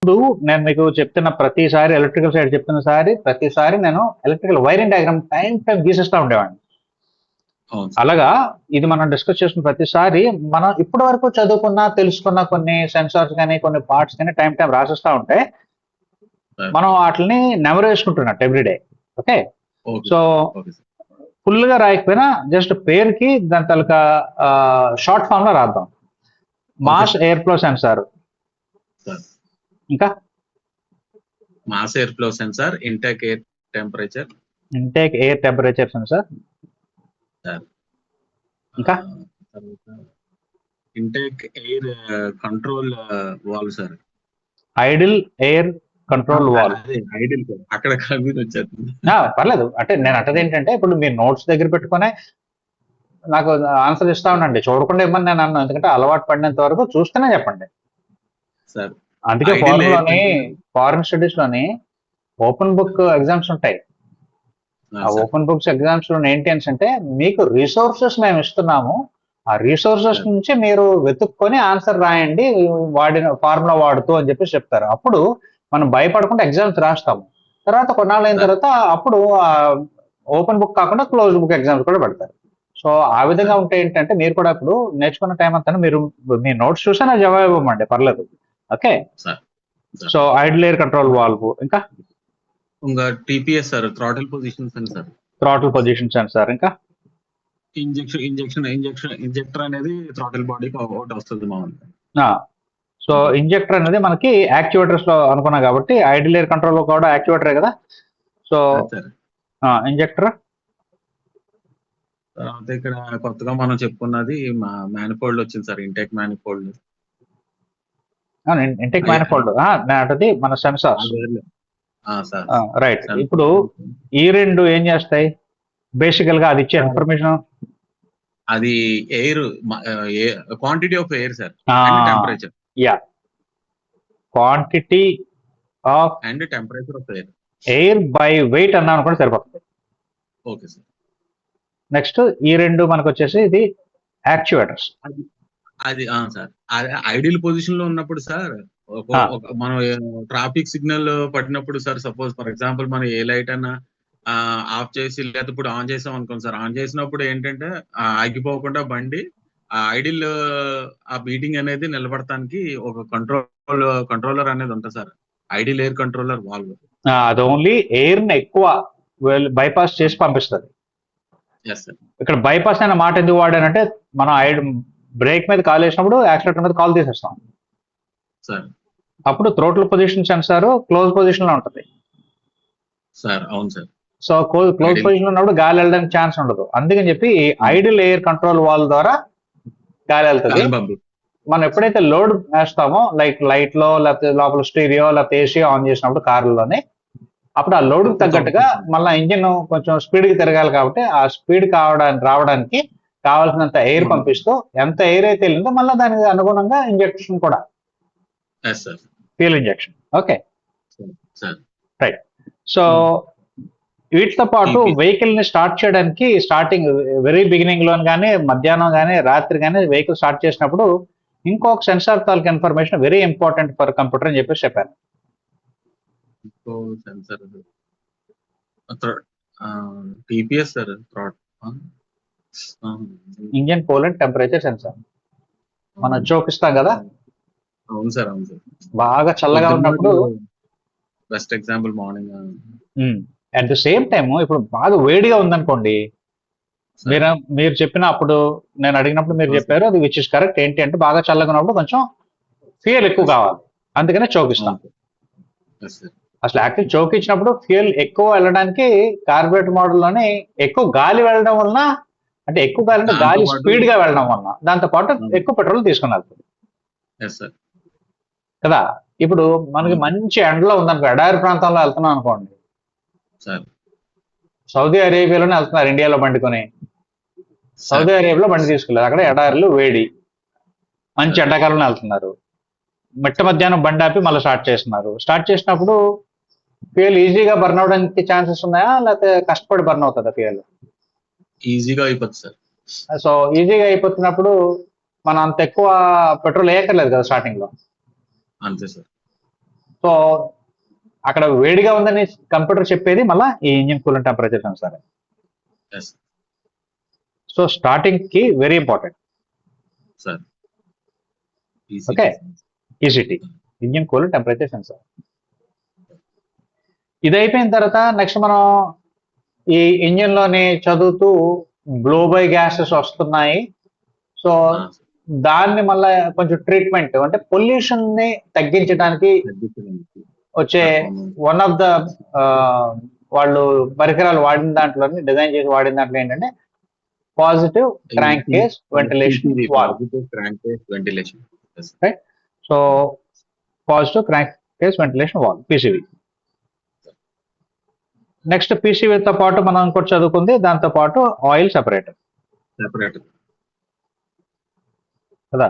ఇప్పుడు నేను మీకు చెప్తున్న ప్రతిసారి ఎలక్ట్రికల్ సైడ్ ప్రతిసారి నేను ఎలక్ట్రికల్ వైరింగ్ డయాగ్రామ్ టైం గీసేస్తా ఉండేవాడిని. అవును సార్. అలాగా ఇది మనం డిస్కస్ చేసిన ప్రతిసారి మనం ఇప్పటి వరకు చదువుకున్న తెలుసుకున్న కొన్ని సెన్సార్స్ కానీ కొన్ని పార్ట్స్ కానీ టైం రాసేస్తా ఉంటే సార్. మనం వాటిని నెమరు వేసుకుంటున్నట్టు everyday. Okay, okay so okay sir. Full గా రాయకపోయినా జస్ట్ పేరుకి దాని తాలూకా షార్ట్ ఫామ్ లో రాద్దాం. Mass sir. Air flow sensor, sir ఇంకా mass air flow sensor, intake air temperature intake air temperature sensor, sir. ఇంకా intake air control valve sir. Idle air control valve. అదే idle sir, అక్కడ confuse వచ్చేస్తుంది. పర్లేదు, అంటే నేను అంటది ఏంటంటే ఇప్పుడు మీరు నోట్స్ దగ్గర పెట్టుకునే నాకు ఆన్సర్ ఇస్తా ఉండండి, చూడకుండా ఇవ్వమని నేను అన్నాను. ఎందుకంటే అలవాటు పడినంత వరకు చూస్తూనే చెప్పండి సార్ అందుకే Ideal ఫారెన్ air లోని control. ఫారెన్ స్టడీస్ లోని ఓపెన్ బుక్ ఎగ్జామ్స్ ఉంటాయి. ఆ సార్. ఓపెన్ బుక్స్ ఎగ్జామ్స్ లో ఏంటి అని అంటే మీకు రిసోర్సెస్ మేము ఇస్తున్నాము, ఆ రిసోర్సెస్ Sir. నుంచి మీరు వెతుక్కొని ఆన్సర్ రాయండి వాడిన ఫార్ములా వాడుతూ అని చెప్పేసి చెప్తారు. అప్పుడు మనం భయపడకుండా ఎగ్జామ్స్ రాస్తాము. తర్వాత కొన్నాళ్ళు అయిన Sir. తర్వాత అప్పుడు ఓపెన్ బుక్ కాకుండా క్లోజ్ బుక్ ఎగ్జామ్స్ కూడా పెడతారు. సో ఆ విధంగా Sir. ఉంటే ఏంటంటే మీరు కూడా ఇప్పుడు నేర్చుకున్న టైం అంతా మీరు మీ నోట్స్ చూసా నా జవాబు ఇవ్వమండి, పర్లేదు. Okay, sir. Sir. So idle air control valve, ఇంకా ఇంకా TPS sir, throttle position sensor. Throttle position sensor, ఇంకా ఇంజెక్టర్ అనేది థ్రాటిల్ బాడీకి అవుట్ వస్తుంది మామూలుగా. సో ఇంజెక్టర్ అనేది మనకి యాక్చువేటర్స్ లో అనుకున్నాం కాబట్టి ఐడిల్ ఎయిర్ కంట్రోల్ కూడా యాక్చువేటరే కదా. సో సార్ ఇంజెక్టర్, తర్వాత ఇక్కడ కొత్తగా మనం చెప్పుకున్నది మా మ్యానిఫోల్డ్ వచ్చింది sir, intake manifold. Intake manifold అంటే మన సెన్సార్స్. సార్ రైట్, ఇప్పుడు ఈ రెండు ఏం చేస్తాయి బేసికల్ గా? అది ఇచ్చే ఇన్ఫర్మేషన్ అది air quantity of air sir, temperature. Yeah, quantity of and temperature of air. Air by weight అన్నాను కూడా సరిపోతుంది. Okay sir. నెక్స్ట్ ఈ రెండు మనకు వచ్చేసి ఇది యాక్చువేటర్స్. అది సార్, ఐడియల్ పొజిషన్ లో ఉన్నప్పుడు సార్ మనం ట్రాఫిక్ సిగ్నల్ పడినప్పుడు సార్, సపోజ్ ఫర్ ఎగ్జాంపుల్ మనం ఏ లైట్ అన్నా ఆఫ్ చేసి లేదా ఇప్పుడు ఆన్ చేసాం అనుకోండి సార్, ఆన్ చేసినప్పుడు ఏంటంటే ఆగిపోకుండా బండి ఐడిల్ ఆ బీటింగ్ అనేది నిలబడటానికి ఒక కంట్రోలర్ అనేది ఉంటుంది sir, idle air controller valve. అది ఓన్లీ ఎయిర్ ని ఎక్కువ బైపాస్ చేసి పంపిస్తుంది. ఇక్కడ బైపాస్ అనే మాట ఎందుకు వాడానంటే మనం బ్రేక్ మీద కాల్ వేసినప్పుడు యాక్సిలేటర్ మీద కాల్ తీసేస్తాం సార్, అప్పుడు throttle position censor close position లో ఉంటుంది సార్. అవును సార్. సో క్లోజ్ పొజిషన్ లో ఉన్నప్పుడు గాలి వెళ్ళడానికి ఛాన్స్ ఉండదు. అందుకని చెప్పి ఈ ఐడిల్ ఎయిర్ కంట్రోల్ వాల్ ద్వారా గాలి వెళ్తుంది. మనం ఎప్పుడైతే లోడ్ వేస్తామో లైక్ లైట్ లో లేకపోతే లోపల స్టీరియో లేకపోతే ఏసీ ఆన్ చేసినప్పుడు కార్లోనే, అప్పుడు ఆ లోడ్ తగ్గట్టుగా మళ్ళీ ఇంజిన్ కొంచెం స్పీడ్ కి తిరగాలి కాబట్టి ఆ స్పీడ్ రావడానికి కావాల్సినంత ఎయిర్ పంపిస్తూ ఎంత ఎయిర్ అయితే వెళ్ళిందో మళ్ళీ దానికి అనుగుణంగా ఇంజెక్షన్ కూడా, fuel injection. Okay right. So వీటితో పాటు వెహికల్ ని స్టార్ట్ చేయడానికి స్టార్టింగ్ వెరీ బిగినింగ్ లో కానీ మధ్యాహ్నం కానీ రాత్రి కానీ వెహికల్ స్టార్ట్ చేసినప్పుడు ఇంకొక సెన్సార్ తాలూకు information very important for computer అని చెప్పేసి చెప్పాను. TPS sir, engine coolant temperature sensor. మనం చూపిస్తాం కదా. అవును సార్, అవును సార్. బాగా చల్లగా ఉన్నప్పుడు best example morning. At the same time ఇప్పుడు బాగా వేడిగా ఉందనుకోండి, మీరు చెప్పిన అప్పుడు నేను అడిగినప్పుడు మీరు చెప్పారు అది విచ్ ఇస్ కరెక్ట్. ఏంటి అంటే బాగా చల్లగా ఉన్నప్పుడు కొంచెం ఫ్యూయల్ ఎక్కువ కావాలి, అందుకనే చౌకిస్తాం. అసలు యాక్చువల్ చౌక్ ఇచ్చినప్పుడు ఫ్యూయల్ ఎక్కువ వెళ్ళడానికి కార్బొరేటర్ మోడల్లోనే ఎక్కువ గాలి వెళ్ళడం వలన, అంటే ఎక్కువ గాలి అంటే గాలి స్పీడ్ గా వెళ్ళడం వలన దాంతో పాటు ఎక్కువ పెట్రోల్ తీసుకుని వెళ్తుంది కదా. ఇప్పుడు మనకి మంచి ఎండలో ఉందనుకో, ఎడారి ప్రాంతంలో వెళ్తున్నాం అనుకోండి, సౌదీ అరేబియాలోనే వెళ్తున్నారు ఇండియాలో బండికొని, సౌదీ అరేబియాలో బండి తీసుకెళ్ళారు, అక్కడ ఎడారులు వేడి, మంచి ఎండాకాలంలో వెళ్తున్నారు, మిట్ట మధ్యాహ్నం బండి ఆపి మళ్ళీ స్టార్ట్ చేస్తున్నారు. స్టార్ట్ చేసినప్పుడు ఫ్యూయల్ ఈజీగా బర్న్ అవడానికి ఛాన్సెస్ ఉన్నాయా లేకపోతే కష్టపడి బర్న్ అవుతుందా ఫ్యూయల్? ఈజీగా అయిపోతుంది సార్. సో ఈజీగా అయిపోతున్నప్పుడు మనం అంత ఎక్కువ పెట్రోల్ వేయక్కర్లేదు కదా స్టార్టింగ్ లో. అంతే సార్. సో సో అక్కడ వేడిగా ఉందని కంప్యూటర్ చెప్పేది మళ్ళీ ఈ engine cooling temperature sensor. Yes so starting కి very important. Sir. Okay, ECT engine cooling temperature sensor. ఇది అయిపోయిన తర్వాత నెక్స్ట్ మనం ఈ ఇంజిన్ లోని చదువుతూ బ్లో బై గ్యాసెస్ వస్తున్నాయి. సో దాన్ని మళ్ళీ కొంచెం ట్రీట్మెంట్ అంటే పొల్యూషన్ ని తగ్గించడానికి వచ్చే వన్ ఆఫ్ ద వాళ్ళు పరికరాలు వాడిన దాంట్లోని డిజైన్ చేసి వాడిన దాంట్లో ఏంటంటే positive crankcase ventilation valve. Right, so positive crankcase ventilation valve PCV. Next పీసీవీతో పాటు మనం ఇంకోటి చదువుకుంది, దాంతో పాటు ఆయిల్ సెపరేటర్ కదా.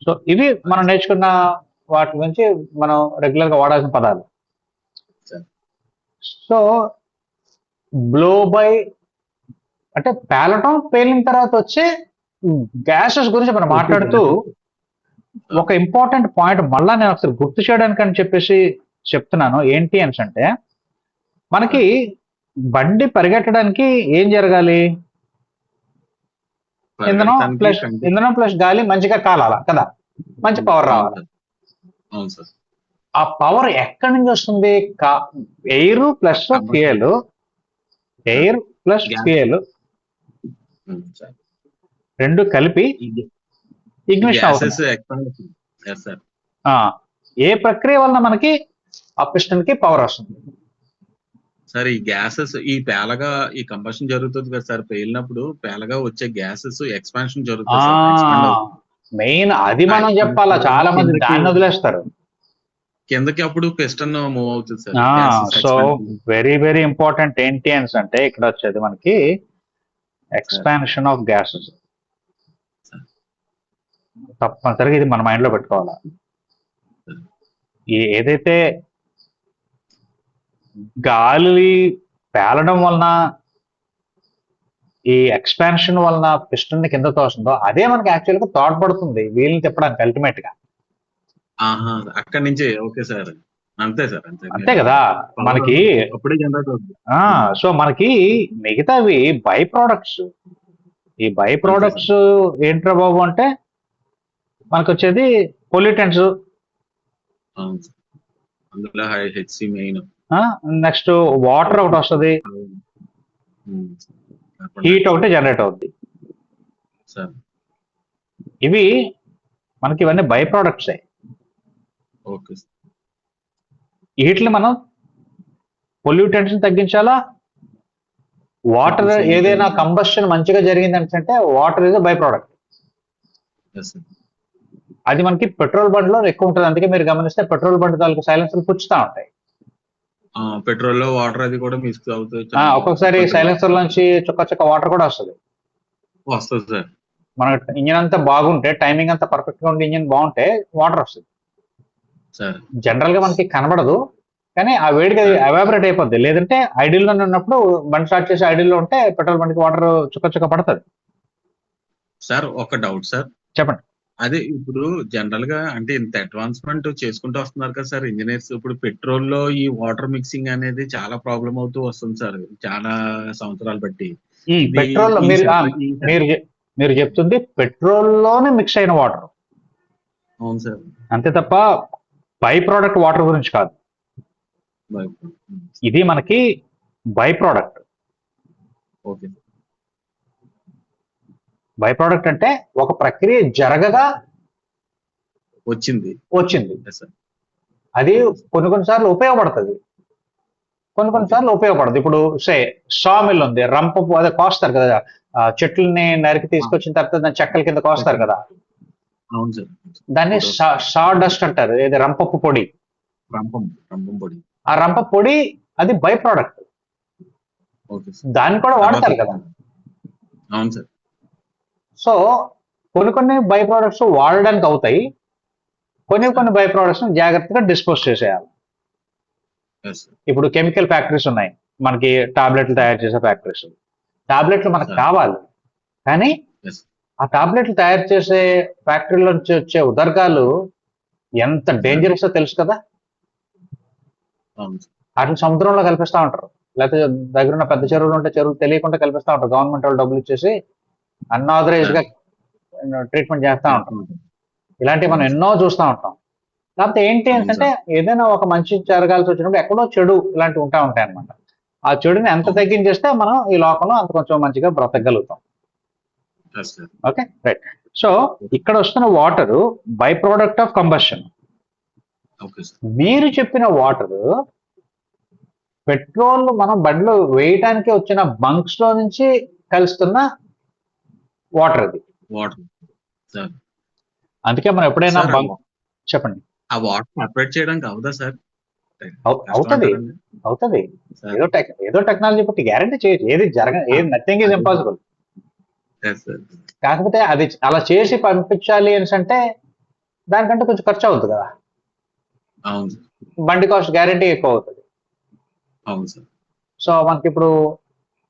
సో ఇవి మనం నేర్చుకున్న వాటి గురించి మనం రెగ్యులర్ గా వాడాల్సిన పదాలు. సో బ్లో బై అంటే పేలటం, పేలిన తర్వాత వచ్చే గ్యాసెస్ గురించి మనం మాట్లాడుతూ ఒక ఇంపార్టెంట్ పాయింట్ మళ్ళా నేను ఒకసారి గుర్తు చేయడానికి అని చెప్పేసి చెప్తున్నాను. ఏంటి అని అంటే మనకి బండి పరిగెట్టడానికి ఏం జరగాలి? ఇంధనం ప్లస్ గాలి మంచిగా కాలాల కదా, మంచి పవర్ రావాలి. ఆ పవర్ ఎక్కడి నుంచి వస్తుంది? Air plus fuel, air plus fuel రెండు కలిపి ఇగ్నిషన్ అవుతుంది. ఏ ప్రక్రియ వలన మనకి ఆ పిస్టన్ కి పవర్ వస్తుంది? సార్ ఈ గ్యాసెస్ ఈ పేలగా ఈ కంబషన్ జరుగుతుంది కదా సార్, పేలినప్పుడు పేలగా వచ్చే గ్యాసెస్ ఎక్స్పాన్షన్ జరుగుతుంది. మెయిన్ అది మనం చెప్పాలా, చాలా మంది దాన్ని వదిలేస్తారు. కిందకి అప్పుడు పిస్టన్ మూవ్ అవుతుంది sir. So very very important ఏంటి అని అంటే ఇక్కడ వచ్చేది మనకి ఎక్స్పాన్షన్ ఆఫ్ గ్యాసెస్. తప్పనిసరిగా ఇది మన మైండ్ లో పెట్టుకోవాలా. ఏదైతే గాలి పేలడం వలన ఈ ఎక్స్పాన్షన్ వలన పిస్టన్ ని కింద తోస్తుందో అదే మనకి యాక్చువల్ గా తోడ్పడుతుంది వీళ్ళని తిప్పడానికి అల్టిమేట్ గా. అక్కడి నుంచి ఓకే సార్, అంతే సార్, అంతే కదా మనకి. సో మనకి మిగతావి బై ప్రోడక్ట్స్. ఈ బై ప్రోడక్ట్స్ ఏంట్రా బాబు అంటే మనకు వచ్చేది పొల్యూటెంట్స్, నెక్స్ట్ వాటర్ ఒకటి వస్తుంది, హీట్ ఒకటి జనరేట్ అవుద్ది. ఇవి మనకి ఇవన్నీ బై ప్రోడక్ట్స్. వీటిని మనం పొల్యూటెంట్స్ తగ్గించాలా. వాటర్ ఏదైనా కంబషన్ మంచిగా జరిగింది అంటే వాటర్ ఇస్ బై ప్రోడక్ట్. అది మనకి పెట్రోల్ బండ్లో ఎక్కువ ఉంటుంది. అందుకే మీరు గమనిస్తే పెట్రోల్ బండ్ తాలూకు సైలెన్సర్లు పుచ్చుతా ఉంటాయి. పెట్రోల్ లో వాటర్ అది కూడా మిక్స్ అవుతుంది. ఒక్కొక్కసారి సైలెన్సర్ నుంచి చుక్క వాటర్ కూడా వస్తుంది సార్. మన ఇంజిన్ అంతా బాగుంటే, టైమింగ్ అంతా పర్ఫెక్ట్ గా ఉండి ఇంజిన్ బాగుంటే వాటర్ వస్తుంది. జనరల్ గా మనకి కనబడదు, కానీ ఆ వేడికి ఎవాపరేట్ అయిపోద్ది. లేదంటే ఐడిల్ లో ఉన్నప్పుడు బండి స్టార్ట్ చేసి ఐడిల్ లో ఉంటే పెట్రోల్ బండికి వాటర్ చుక్క పడుతుంది. సార్ ఒక డౌట్ సార్, చెప్పండి. అదే ఇప్పుడు జనరల్ గా అంటే ఇంత అడ్వాన్స్మెంట్ చేసుకుంటూ వస్తున్నారు కదా సార్ ఇంజనీర్స్. ఇప్పుడు పెట్రోల్ లో ఈ వాటర్ మిక్సింగ్ అనేది చాలా ప్రాబ్లం అవుతూ వస్తుంది సార్ చాలా సంవత్సరాలు బట్టి. పెట్రోల్ మీరు చెప్తుంది పెట్రోల్ లోనే మిక్స్ అయిన వాటర్. అవును సార్, అంతే తప్ప బై ప్రోడక్ట్ వాటర్ గురించి కాదు. ఇది మనకి by product. Okay, by product అంటే ఒక ప్రక్రియ జరగగా వచ్చింది. అది కొన్నిసార్లు ఉపయోగపడుతుంది, కొన్నిసార్లు ఉపయోగపడదు. ఇప్పుడు సా మిల్ ఉంది, రంప అదే కోస్తారు కదా, చెట్లని నరికి తీసుకొచ్చిన తర్వాత దాని చెక్కల కింద కోస్తారు కదా, దాన్ని సా డస్ట్ అంటారు. ఏది రంపపు పొడి, ఆ రంప పొడి అది బై ప్రోడక్ట్. దాన్ని కూడా వాడతారు కదా. అవును సార్. సో కొన్ని బై ప్రోడక్ట్స్ వాడడానికి అవుతాయి, కొన్ని బై ప్రోడక్ట్స్ జాగ్రత్తగా డిస్పోజ్ చేసేయాలి. ఇప్పుడు కెమికల్ ఫ్యాక్టరీస్ ఉన్నాయి మనకి, టాబ్లెట్లు తయారు చేసే ఫ్యాక్టరీస్. టాబ్లెట్లు మనకు కావాలి, కానీ ఆ టాబ్లెట్లు తయారు చేసే ఫ్యాక్టరీలో నుంచి వచ్చే ఉదర్గాలు ఎంత డేంజరస్ తెలుసు కదా. అవును సార్. వాటిని సముద్రంలో కల్పిస్తా ఉంటారు, లేకపోతే దగ్గర ఉన్న పెద్ద చెరువులు ఉంటే చెరువులు తెలియకుండా కల్పిస్తా ఉంటారు. గవర్నమెంట్ వాళ్ళు డబ్బులు ఇచ్చేసి అన్ఆథరైజ్డ్ గా ట్రీట్మెంట్ చేస్తా ఉంటారు. ఇలాంటివి మనం ఎన్నో చూస్తూ ఉంటాం. లేకపోతే ఏంటి అవును అంటే ఏదైనా ఒక మంచి జరగాల్సి వచ్చినప్పుడు ఎక్కడో చెడు ఇలాంటివి ఉంటాయి అన్నమాట. ఆ చెడుని ఎంత అవును. తగ్గించేస్తే మనం ఈ లోకంలో అంత కొంచెం మంచిగా బ్రతకగలుగుతాం. Yes sir. Okay, right. So ఇక్కడ వస్తున్న water by product of combustion. Okay sir. మీరు చెప్పిన వాటర్ పెట్రోల్ మనం బండిలో వేయటానికి వచ్చిన బంక్స్ లో నుంచి కలుస్తున్న వాటర్ అది. Water sir. అందుకే మనం ఎప్పుడైనా సార్, బంక్, చెప్పండి. ఆ వాటర్ సెపరేట్ చేయడానికి అవుదా సార్? అవుతుంది, అవుతుంది. సార్. ఏదో టెక్నాలజీ బట్టి గ్యారంటీ చేయొచ్చు. ఏది ఏది nothing is impossible. Yes sir. కాకపోతే అది అలా చేసి పంపించాలి అని అంటే దానికంటే కొంచెం ఖర్చు అవుతుంది కదా. అవును సార్. బండి కాస్ట్ గ్యారంటీ ఎక్కువ అవుతుంది. అవును సార్. సో మనకి ఇప్పుడు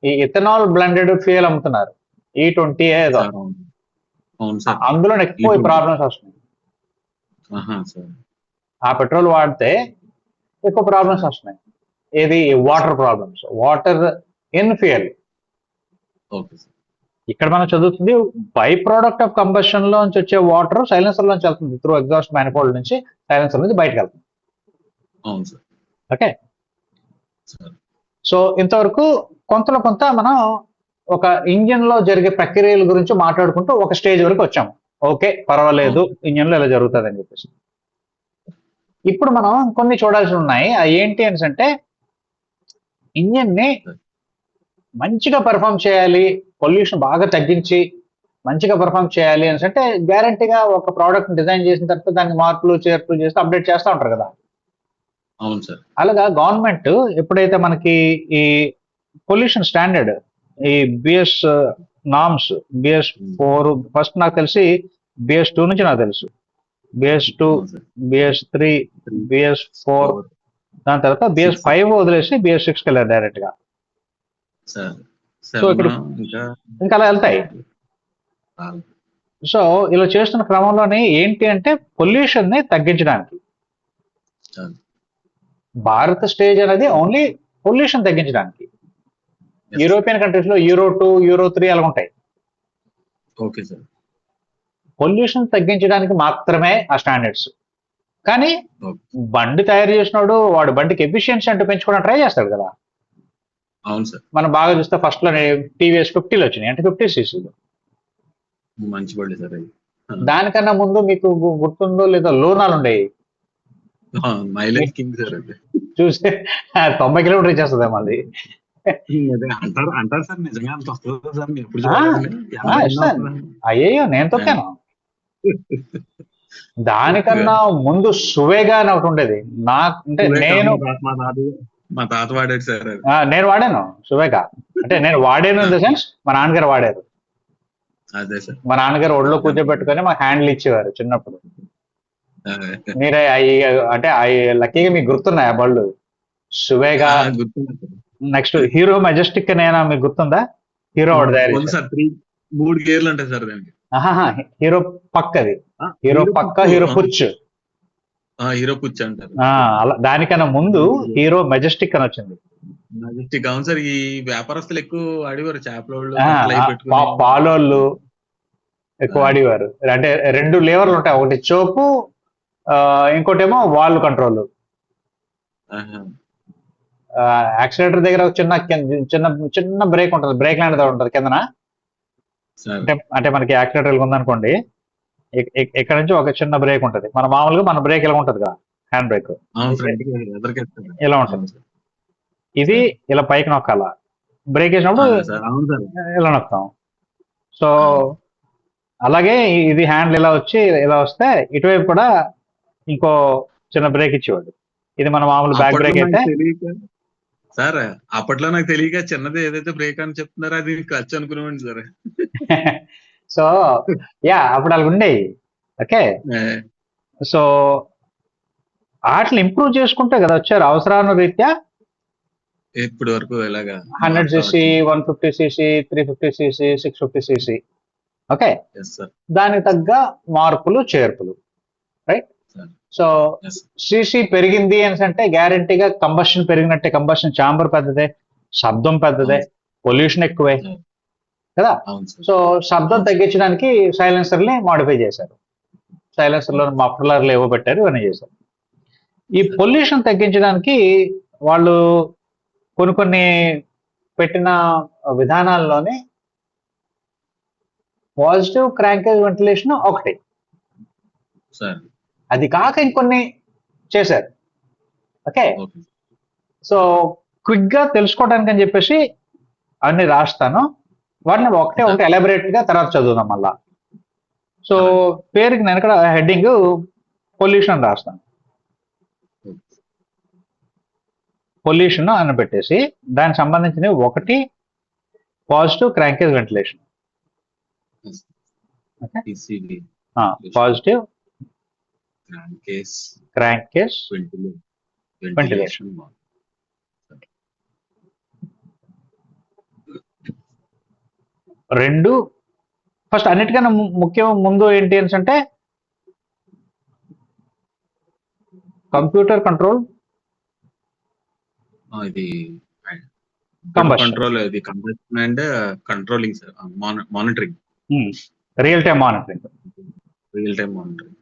ఈ ఇథనాల్ బ్లెండెడ్ ఫ్యూయల్ అమ్ముతున్నారు, E20 ఏదో. సార్, అవును. అవును సార్. అందులో ఎక్కువ E20. ప్రాబ్లమ్స్ వస్తున్నాయి. ఆహా సార్. ఆ పెట్రోల్ వాడితే ఎక్కువ ప్రాబ్లమ్స్ వస్తున్నాయి. ఏది water problems, water in fuel. Okay sir. ఇక్కడ మనం చదువుతుంది బై ప్రోడక్ట్ ఆఫ్ కంబషన్ లోంచి వచ్చే వాటర్ సైలెన్సర్ లోంచి వెళ్తుంది, త్రూ ఎగ్జాస్ట్ మ్యానిఫోల్డ్ నుంచి సైలెన్సర్ నుంచి బయటకు వెళ్తుంది. అవును సార్. Okay, sir. సో ఇంతవరకు కొంతలో కొంత మనం ఒక ఇంజిన్ లో జరిగే ప్రక్రియల గురించి మాట్లాడుకుంటూ ఒక స్టేజ్ వరకు వచ్చాము. ఓకే, పర్వాలేదు, ఇంజిన్ లో ఇలా జరుగుతుంది అని చెప్పేసి. ఇప్పుడు మనం కొన్ని చూడాల్సి ఉన్నాయి. అవి ఏంటి అని అంటే ఇంజిన్ ని మంచిగా పెర్ఫామ్ చేయాలి, పొల్యూషన్ బాగా తగ్గించి మంచిగా పెర్ఫామ్ చేయాలి అని అంటే గ్యారంటీగా ఒక ప్రోడక్ట్ డిజైన్ చేసిన తర్వాత దానికి మార్పులు చేర్పులు చేస్తూ అప్డేట్ చేస్తూ ఉంటారు కదా. అవును సార్. అలాగా గవర్నమెంట్ ఎప్పుడైతే మనకి ఈ పొల్యూషన్ స్టాండర్డ్, ఈ బిఎస్ నామ్స్, BS4 ఫస్ట్ నాకు తెలిసి BS2 నుంచి నాకు తెలుసు, BS2, BS3, BS4, దాని తర్వాత BS5 వదిలేసి BS6 కి వెళ్ళారు డైరెక్ట్ గా. సార్. సో ఇక్కడ ఇంకా అలా వెళ్తాయి. సో ఇలా చేస్తున్న క్రమంలోనే ఏంటి అంటే పొల్యూషన్ ని తగ్గించడానికి భారత స్టేజ్ అనేది ఓన్లీ పొల్యూషన్ తగ్గించడానికి. యూరోపియన్ కంట్రీస్ లో Euro 2, Euro 3 అలా ఉంటాయి. Okay sir. పొల్యూషన్ తగ్గించడానికి మాత్రమే ఆ స్టాండర్డ్స్. కానీ బండి తయారు చేసినాడు వాడు బండికి ఎఫిషియన్సీ అంటూ పెంచుకోవడానికి ట్రై చేస్తాడు కదా. అవును సార్. మనం బాగా చూస్తే ఫస్ట్ లో TVS 50 వచ్చినాయి, అంటే 50 cc. మంచి బండి సార్ అది. దానికన్నా ముందు మీకు గుర్తుందో లేదో లోనాలు ఉండేవి, మైలేజ్ కింగ్ సార్ అది. చూస్తే 90 కిలోమీటర్ ఇచ్చేస్తుంది మళ్ళీ. అంటారు సార్, నిజంగా అంత వస్తుంది సార్? అయ్యో నేను తొక్కాను. దానికన్నా ముందు సువేగా అని ఒకటి ఉండేది. నాకు అంటే నేను మా తాత వాడాడు సార్. నేను వాడాను సువేగా. అంటే నేను వాడాను ఇన్ ద సెన్స్ మా నాన్నగారు వాడారు. అదే సార్. మా నాన్నగారు ఒళ్ళో కూర్చోబెట్టుకొని మా హ్యాండిల్ ఇచ్చేవారు చిన్నప్పుడు. మీరే అంటే లక్కీగా మీకు గుర్తున్నాయి ఆ బళ్ళు? సువేగా, నెక్స్ట్ హీరో మెజెస్టిక్ నేనా మీకు గుర్తుందా? హీరో ఒకటి తయారు సార్. 3 గేర్లు ఉంటాయి సార్ దానికి. హీరో పక్కది, హీరో పక్క, హీరో పుచ్, హీరో పుచ్ అంటారు. దానికన్నా ముందు హీరో మెజెస్టిక్ అని వచ్చింది. మెజెస్టిక్, అవును సార్. ఈ వ్యాపారస్తులు ఎక్కువ ఆడేవారు, చేపలోళ్ళు, పాలోళ్ళు ఎక్కువ ఆడేవారు. అంటే 2 లేవర్లు ఉంటాయి, ఒకటి చోకు, ఇంకోటేమో వాల్వ్ కంట్రోల్. యాక్సిలేటర్ దగ్గర చిన్న చిన్న చిన్న బ్రేక్ ఉంటుంది, బ్రేక్ లాంటిది ఉంటుంది కిందన. అంటే మనకి యాక్సిలేటర్ ఉందనుకోండి, ఇక్కడ నుంచి ఒక చిన్న బ్రేక్ ఉంటుంది. మన మామూలుగా మన బ్రేక్ ఇలా ఉంటుంది కదా, హ్యాండ్ బ్రేక్ ఇలా ఉంటుంది. ఇది ఇలా పైకి నొక్కాల, బ్రేక్ వేసినప్పుడు ఇలా నొక్కాం. సో అలాగే ఇది హ్యాండిల్ ఇలా వచ్చి ఇలా వస్తే ఇటువైపు కూడా ఇంకో చిన్న బ్రేక్ ఇచ్చేవాడు. ఇది మన మామూలు బ్యాక్ బ్రేక్ అయితే. సార్ అప్పట్లో నాకు తెలియక చిన్నది ఏదైతే బ్రేక్ అని చెప్తున్నారో అది క్లచ్ అనుకునేవాడిని సార్. సో అప్పుడు అలా ఉండేవి. ఓకే, సో వాటిని ఇంప్రూవ్ చేసుకుంటే కదా వచ్చారు అవసరానురీత్యా. ఇప్పటి వరకు ఎలాగా 100cc, 150cc, 350cc, 650cc. Okay, దానికి తగ్గ మార్పులు చేర్పులు. రైట్. So Yes. సిసి పెరిగింది అని అంటే గ్యారంటీగా కంబషన్ పెరిగినట్టే, కంబషన్ ఛాంబర్ పెద్దదే, శబ్దం పెద్దదే, అవును. పొల్యూషన్ ఎక్కువే అవును. కదా. అవును సార్. సో శబ్దం అవును సార్. తగ్గించడానికి సైలెన్సర్ని మాడిఫై చేశారు, సైలెన్సర్లో మఫ్లర్లు ఏవో పెట్టారు, ఇవన్నీ చేశారు. ఈ Sir. పొల్యూషన్ తగ్గించడానికి వాళ్ళు కొన్ని పెట్టిన విధానాల్లోనే పాజిటివ్ క్రాంకేజ్ వెంటిలేషన్ ఒకటి, సార్. అది కాక ఇంకొన్ని చేశారు. Okay, okay. సో క్విక్ గా తెలుసుకోవడానికి అని చెప్పేసి అన్ని రాస్తాను, వాటిని ఒకటే ఒకటి ఎలాబరేట్ గా తర్వాత చదువుదాం మళ్ళా. సో పేరుకి నేను ఇక్కడ హెడ్డింగ్ పొల్యూషన్ రాస్తాను, పొల్యూషన్ అని పెట్టేసి దానికి సంబంధించిన ఒకటి positive crankcase ventilation. Okay, PCV positive crankcase ventilation. రెండు ఫస్ట్ అన్నిటికన్నా ముఖ్యం ముందు ఏంటి అని అంటే కంప్యూటర్ కంట్రోల్ ఇది Combustion. కంట్రోల్, ఇది combustion and controlling sir, monitoring, real time monitoring. Real time monitoring.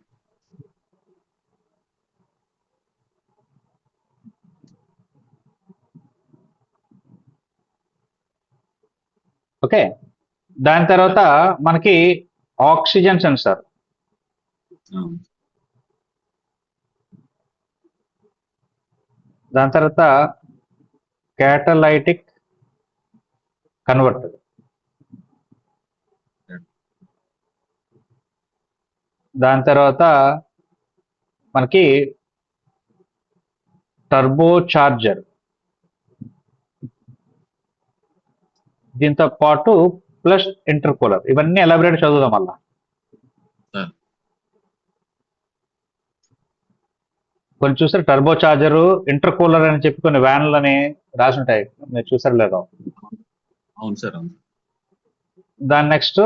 Okay, దాని తర్వాత మనకి ఆక్సిజన్ సెన్సార్, దాని తర్వాత క్యాటలైటిక్ కన్వర్టర్, దాని తర్వాత మనకి టర్బో చార్జర్, దీంతో పాటు ప్లస్ ఇంటర్కూలర్. ఇవన్నీ ఎలాబరేట్ చదువుదాం మళ్ళా. కొన్ని చూసారు టర్బో చార్జరు, ఇంటర్కూలర్ అని చెప్పి కొన్ని వ్యాన్లని రాసి ఉంటాయి, మీరు చూసారు లేదో. అవును సార్. దాని నెక్స్ట్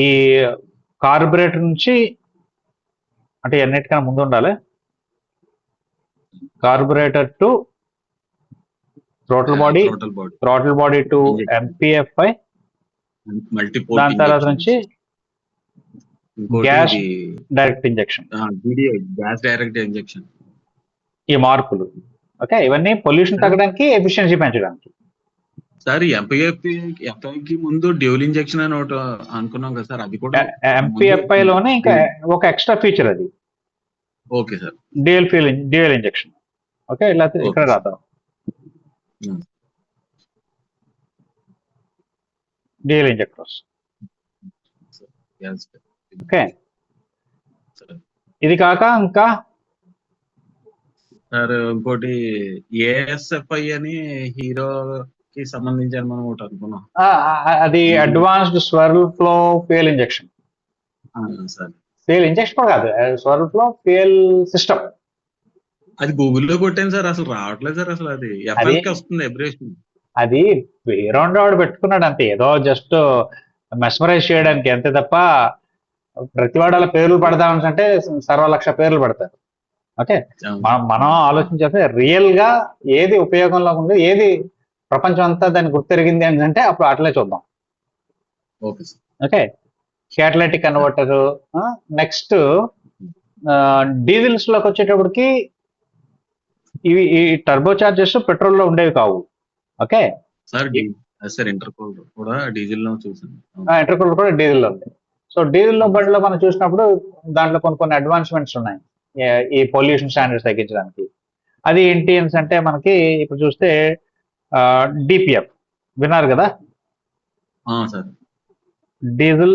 ఈ కార్బొరేటర్ నుంచి, అంటే అన్నిటికన్నా ముందు ఉండాలి, carburettor to throttle body to MPFI, దాని తర్వాత నుంచి gas direct injection, gas direct injection. ఈ మార్పులు. ఓకే, ఇవన్నీ పొల్యూషన్ తగ్గడానికి, ఎఫిషియన్సీ పెంచడానికి. సార్ ఎంపీఎఫ్ఐకి ముందు డ్యూల్ ఇంజెక్షన్ అని ఒకటి అనుకున్నాం కదా సార్, అది కూడా ఎంపీఎఫ్ఐ లోనే ఇంకా ఒక ఎక్స్ట్రా ఫీచర్ అది. Okay sir, dual injection. Okay, ఇలా ఇక్కడ రాద్దాం, డ్యూయల్ ఇంజెక్టర్స్. ఓకే, ఇది కాక ఇంకా సార్ ఇంకోటి ఏఎస్ఎఫ్ఐ అని హీరోకి సంబంధించి అని మనం ఒకటి అనుకున్నాం, అది advanced swirl flow fuel injection. Sir fuel injection కాదు, స్వర్ల్ ఫ్లో ఫ్యూయల్ సిస్టమ్. అది గూగుల్లో కొట్టాను సార్, అసలు రావట్లేదు సార్, అసలు అది ఎఫ్ఎల్కి వస్తుంది ఎబ్రేషన్. అది వేరౌండ్ వాడు పెట్టుకున్నాడు అంతే, ఏదో జస్ట్ మెస్మరైజ్ చేయడానికి అంతే తప్ప ప్రతి వాడు అలా పేర్లు పడదామంటే సర్వలక్ష పేర్లు పడతారు. ఓకే, మనం ఆలోచించేస్తే రియల్ గా ఏది ఉపయోగంలో ఉంది, ఏది ప్రపంచం అంతా దాన్ని గుర్తెరిగింది అని అంటే అప్పుడు అట్లే చూద్దాం. Okay, catalytic converter. Next diesels లోకి వచ్చేటప్పటికి ఇవి ఈ టర్బో చార్జర్స్ పెట్రోల్ లో ఉండేవి కావు. ఓకే సార్, ఇంటర్కూలర్ కూడా డీజిల్ లో చూసాను, ఇంటర్కూలర్ కూడా డీజిల్ లో ఉంది. సో డీజిల్ లో బండిలో మనం చూసినప్పుడు దాంట్లో కొన్ని అడ్వాన్స్మెంట్స్ ఉన్నాయి ఈ పొల్యూషన్ స్టాండర్డ్స్ తగ్గించడానికి. అది ఏంటి అంటే మనకి ఇప్పుడు చూస్తే డిపిఎఫ్ విన్నారు కదా, diesel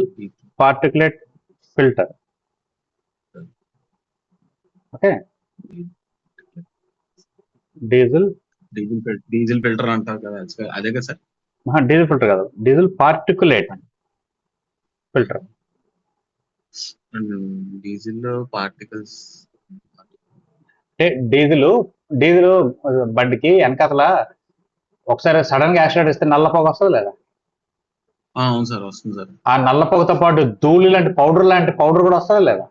particulate filter. Okay, diesel filter అంటారు కదా, అదే కదా సార్? డీజిల్ ఫిల్టర్ కాదు, diesel particulate filter. Diesel particles అంటే డీజిల్ బండికి వెనకాతల ఒకసారి సడన్ గా యాక్సిడెంట్ ఇస్తే నల్ల పొగ వస్తుంది లేదా? అవును సార్, వస్తుంది సార్. ఆ నల్ల పొగతో పాటు ధూళి లాంటి పౌడర్ కూడా వస్తుందా లేదా?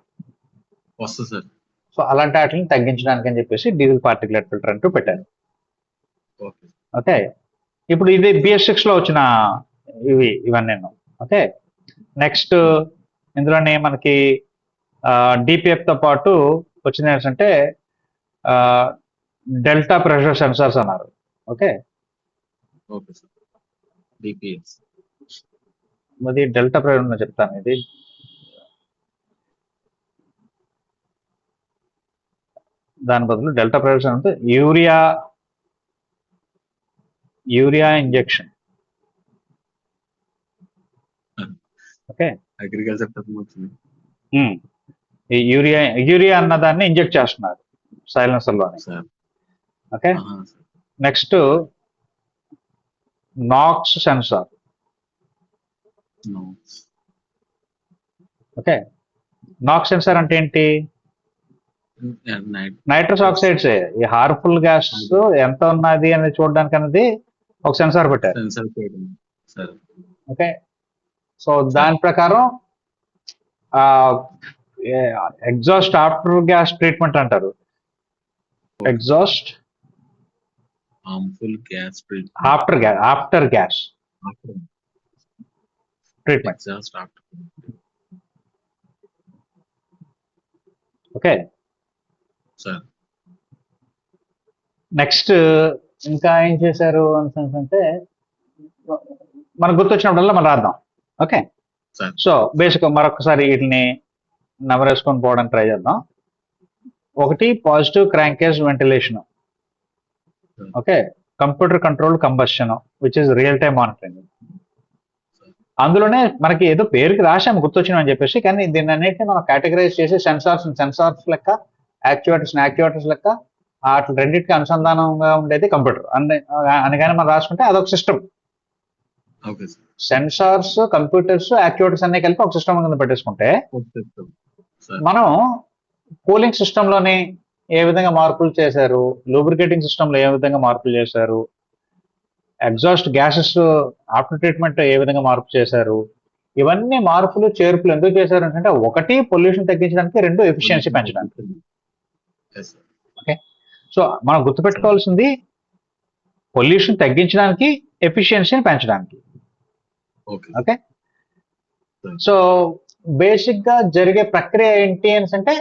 వస్తుంది సార్. సో అలాంటి వాటిని తగ్గించడానికి అని చెప్పేసి డీజిల్ పార్టికులేట్ ఫిల్టర్ అంటూ పెట్టారు. ఓకే. ఓకే, ఇప్పుడు ఇది BS6 లో వచ్చిన ఇవన్నీ. ఓకే, నెక్స్ట్ ఇందులోనే మనకి DPF తో పాటు వచ్చింది ఏంటంటే డెల్టా ప్రెషర్ సెన్సార్స్ అన్నారు. Okay, okay sir. DPS. అది డెల్టా ప్రెషర్ చెప్తాను. ఇది దాని బదులు డెల్టా ప్రెషర్ అంటే urea injection. Okay, agriculture term వచ్చింది. ఈ యూరియా అన్నదాన్ని ఇంజెక్ట్ చేస్తున్నారు సైలెన్సర్ లోని. Okay, next NOx sensor. Okay, NOx sensor అంటే ఏంటి? Nitrous oxides. ఈ హార్మ్ఫుల్ గ్యాస్ ఎంత ఉన్నది అనేది చూడడానికి అనేది ఒక సెన్సార్ పెట్టారు. ఓకే, సో దాని ప్రకారం ఎగ్జాస్ట్ ఆఫ్టర్ గ్యాస్ ట్రీట్మెంట్ అంటారు. Exhaust harmful gas after gas treatment. Okay sir, next ఇంకా ఏం చేశారు అంటే మనకు గుర్తొచ్చినప్పుడల్లా మనం రాద్దాం. ఓకే, సో బేసిక్ మరొకసారి వీటిని నవరేసుకొని పోవడానికి ట్రై చేద్దాం. ఒకటి positive crankcase ventilation. Okay, computer controlled combustion which is real time monitoring. అందులోనే మనకి ఏదో పేరుకి రాసాము గుర్తొచ్చినామని చెప్పేసి, కానీ దీన్ని అన్నింటినీ మనం కేటగరైజ్ చేసి సెన్సార్స్ లెక్క, యాక్చువేటర్స్ లెక్క అట్లా రెండింటికి అనుసంధానంగా ఉండేది కంప్యూటర్ అనగానే మనం రాసుకుంటే అదొక సిస్టమ్. సెన్సార్స్, కంప్యూటర్స్, యాక్చువేటర్స్ అన్ని కలిపి ఒక సిస్టమ్ కింద పెట్టేసుకుంటే మనం కూలింగ్ సిస్టమ్ లోని ఏ విధంగా మార్పులు చేశారు, లూబ్రికేటింగ్ సిస్టమ్ లో ఏ విధంగా మార్పులు చేశారు, ఎగ్జాస్ట్ గ్యాసెస్ ఆఫ్టర్ ట్రీట్మెంట్ ఏ విధంగా మార్పు చేశారు, ఇవన్నీ మార్పులు చేర్పులు ఎందుకు చేశారు అంటే ఒకటి పొల్యూషన్ తగ్గించడానికి, రెండు ఎఫిషియన్సీ పెంచడానికి. ఓకే, సో మనం గుర్తుపెట్టుకోవాల్సింది పొల్యూషన్ తగ్గించడానికి, ఎఫిషియన్సీని పెంచడానికి. ఓకే, సో బేసిక్ గా జరిగే ప్రక్రియ ఏంటి అంటే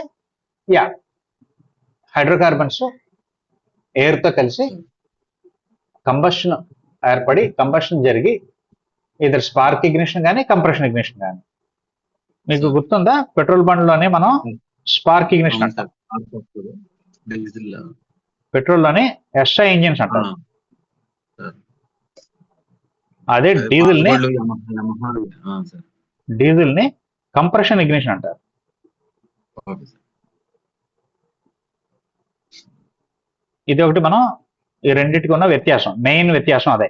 హైడ్రోకార్బన్స్ ఎయిర్ తో కలిసి కంబషన్ ఏర్పడి, కంబషన్ జరిగి ఇద్దరు స్పార్క్ ఇగ్నిషన్ కానీ కంప్రెషన్ ఇగ్నిషన్ కానీ. మీకు గుర్తుందా, పెట్రోల్ బండ్లోనే మనం స్పార్క్ ఇగ్నిషన్ అంటాం, పెట్రోల్ లోని SI ఇంజిన్స్ అంటాం. అదే డీజిల్ ని కంప్రెషన్ ఇగ్నిషన్ అంటారు. ఇది ఒకటి మనం ఈ రెండింటికి ఉన్న వ్యత్యాసం, మెయిన్ వ్యత్యాసం అదే.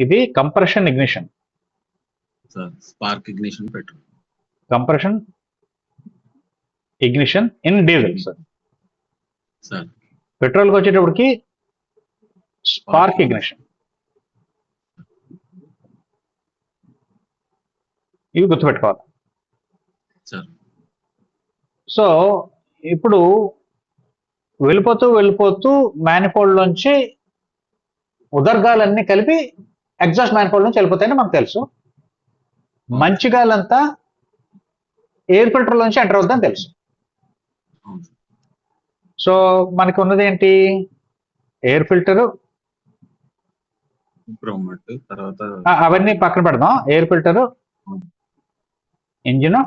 ఇది compression ignition, spark ignition, compression ignition in diesel. Sir పెట్రోల్కి వచ్చేటప్పటికి స్పార్క్ ఇగ్నిషన్. ఇవి గుర్తుపెట్టుకోవాలి. సో ఇప్పుడు వెళ్ళిపోతూ మ్యానిఫోల్డ్ నుంచి ఉదర్గాలన్నీ కలిపి ఎగ్జాస్ట్ మ్యానిఫోల్డ్ నుంచి వెళ్ళిపోతాయని మనకు తెలుసు. మంచి గాలంతా ఎయిర్ ఫిల్టర్ నుంచి ఎంటర్ అవుతుందని తెలుసు. సో మనకి ఉన్నది ఏంటి, ఎయిర్ ఫిల్టరు, అవన్నీ పక్కన పెడదాం. Air filter, engine,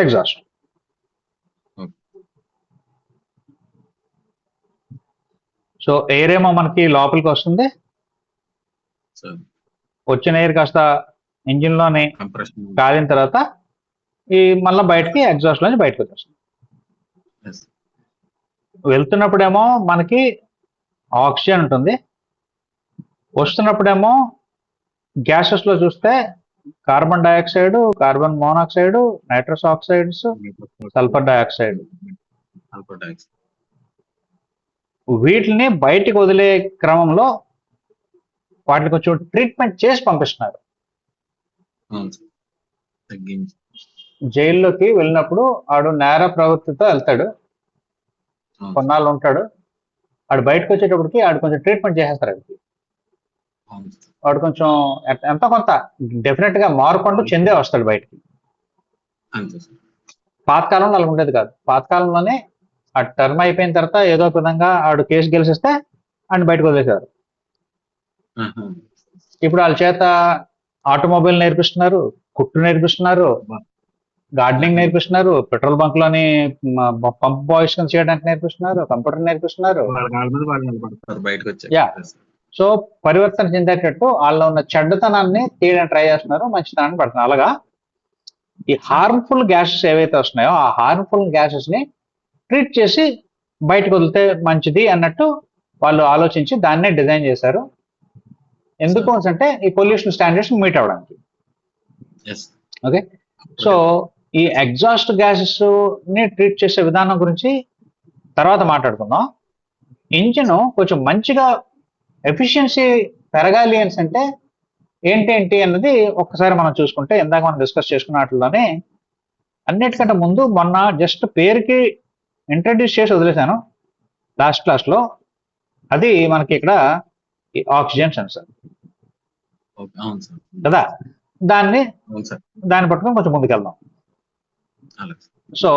exhaust. So air ఏమో మనకి లోపలికి వస్తుంది, వచ్చిన ఎయిర్ కాస్త ఇంజిన్ లోని కాలిన తర్వాత ఈ మళ్ళీ బయటకి ఎగ్జాస్ట్ లోంచి బయటకు వచ్చేస్తుంది. వెళ్తున్నప్పుడేమో మనకి ఆక్సిజన్ ఉంటుంది, వస్తున్నప్పుడేమో గ్యాసెస్ లో చూస్తే carbon dioxide, carbon monoxide, nitrous oxides, sulphur dioxide. వీటిని బయటికి వదిలే క్రమంలో వాటిని కొంచెం ట్రీట్మెంట్ చేసి పంపిస్తున్నారు. అవును సార్. తగ్గించి. జైల్లోకి వెళ్ళినప్పుడు ఆడు నేర ప్రవృత్తితో వెళ్తాడు, అవును. కొన్నాళ్ళు ఉంటాడు, ఆడు బయటకు వచ్చేటప్పటికి ఆడు కొంచెం ట్రీట్మెంట్ చేసేస్తారు ఆడికి. అవును సార్. వాడు కొంచెం ఎంతో కొంత డెఫినెట్ గా మార్పు చెందే వస్తాడు బయటికి. అంతే సార్. పాతకాలంలో అలా ఉండేది కాదు. పాతకాలంలోనే ఆ టర్మ్ అయిపోయిన తర్వాత ఏదో ఒక విధంగా ఆడు కేసు గెలిచిస్తే ఆయన బయటకు వదిలేశారు. ఆహా. ఇప్పుడు వాళ్ళ చేత ఆటోమొబైల్ నేర్పిస్తున్నారు, కుట్టు నేర్పిస్తున్నారు, బా. గార్డెనింగ్ నేర్పిస్తున్నారు, పెట్రోల్ బంక్ లోని పంప్ బాయ్స్ చేయడానికి నేర్పిస్తున్నారు, కంప్యూటర్ నేర్పిస్తున్నారు. వాళ్ళ కాళ్ళ మీద వాళ్ళు నిలబడతారు బయటకు వచ్చాక. యా. సో పరివర్తన చెందేటట్టు వాళ్ళలో ఉన్న చెడ్డతనాన్ని తీయడానికి ట్రై చేస్తున్నారు, మంచితనాన్ని పడుతున్నారు. అలాగా ఈ హార్మ్ఫుల్ గ్యాసెస్ ఏవైతే వస్తున్నాయో ఆ హార్మ్ఫుల్ గ్యాసెస్ ని ట్రీట్ చేసి బయటకు వదిలితే మంచిది అన్నట్టు వాళ్ళు ఆలోచించి దాన్నే డిజైన్ చేశారు. ఎందుకు అంటే ఈ పొల్యూషన్ స్టాండర్డ్స్ మీట్ అవ్వడానికి. Yes. ఓకే. సో ఈ ఎగ్జాస్ట్ గ్యాసెస్ ని ట్రీట్ చేసే విధానం గురించి తర్వాత మాట్లాడుకుందాం. ఇంజిన్ కొంచెం మంచిగా ఎఫిషియన్సీ పెరగాలి అని అంటే ఏంటి అన్నది ఒక్కసారి మనం చూసుకుంటే, ఇందాక మనం డిస్కస్ చేసుకున్న వాటిలోనే అన్నిటికంటే ముందు మొన్న జస్ట్ పేరుకి ఇంట్రడ్యూస్ చేసి వదిలేశాను లాస్ట్ క్లాస్ లో. అది మనకి ఇక్కడ ఈ ఆక్సిజన్ సెన్సర్ ఓకే. అవును సార్. కదా, దాన్ని అవును సార్. దాన్ని పట్టుకొని కొంచెం ముందుకెళ్దాం. అలాగే సార్. సో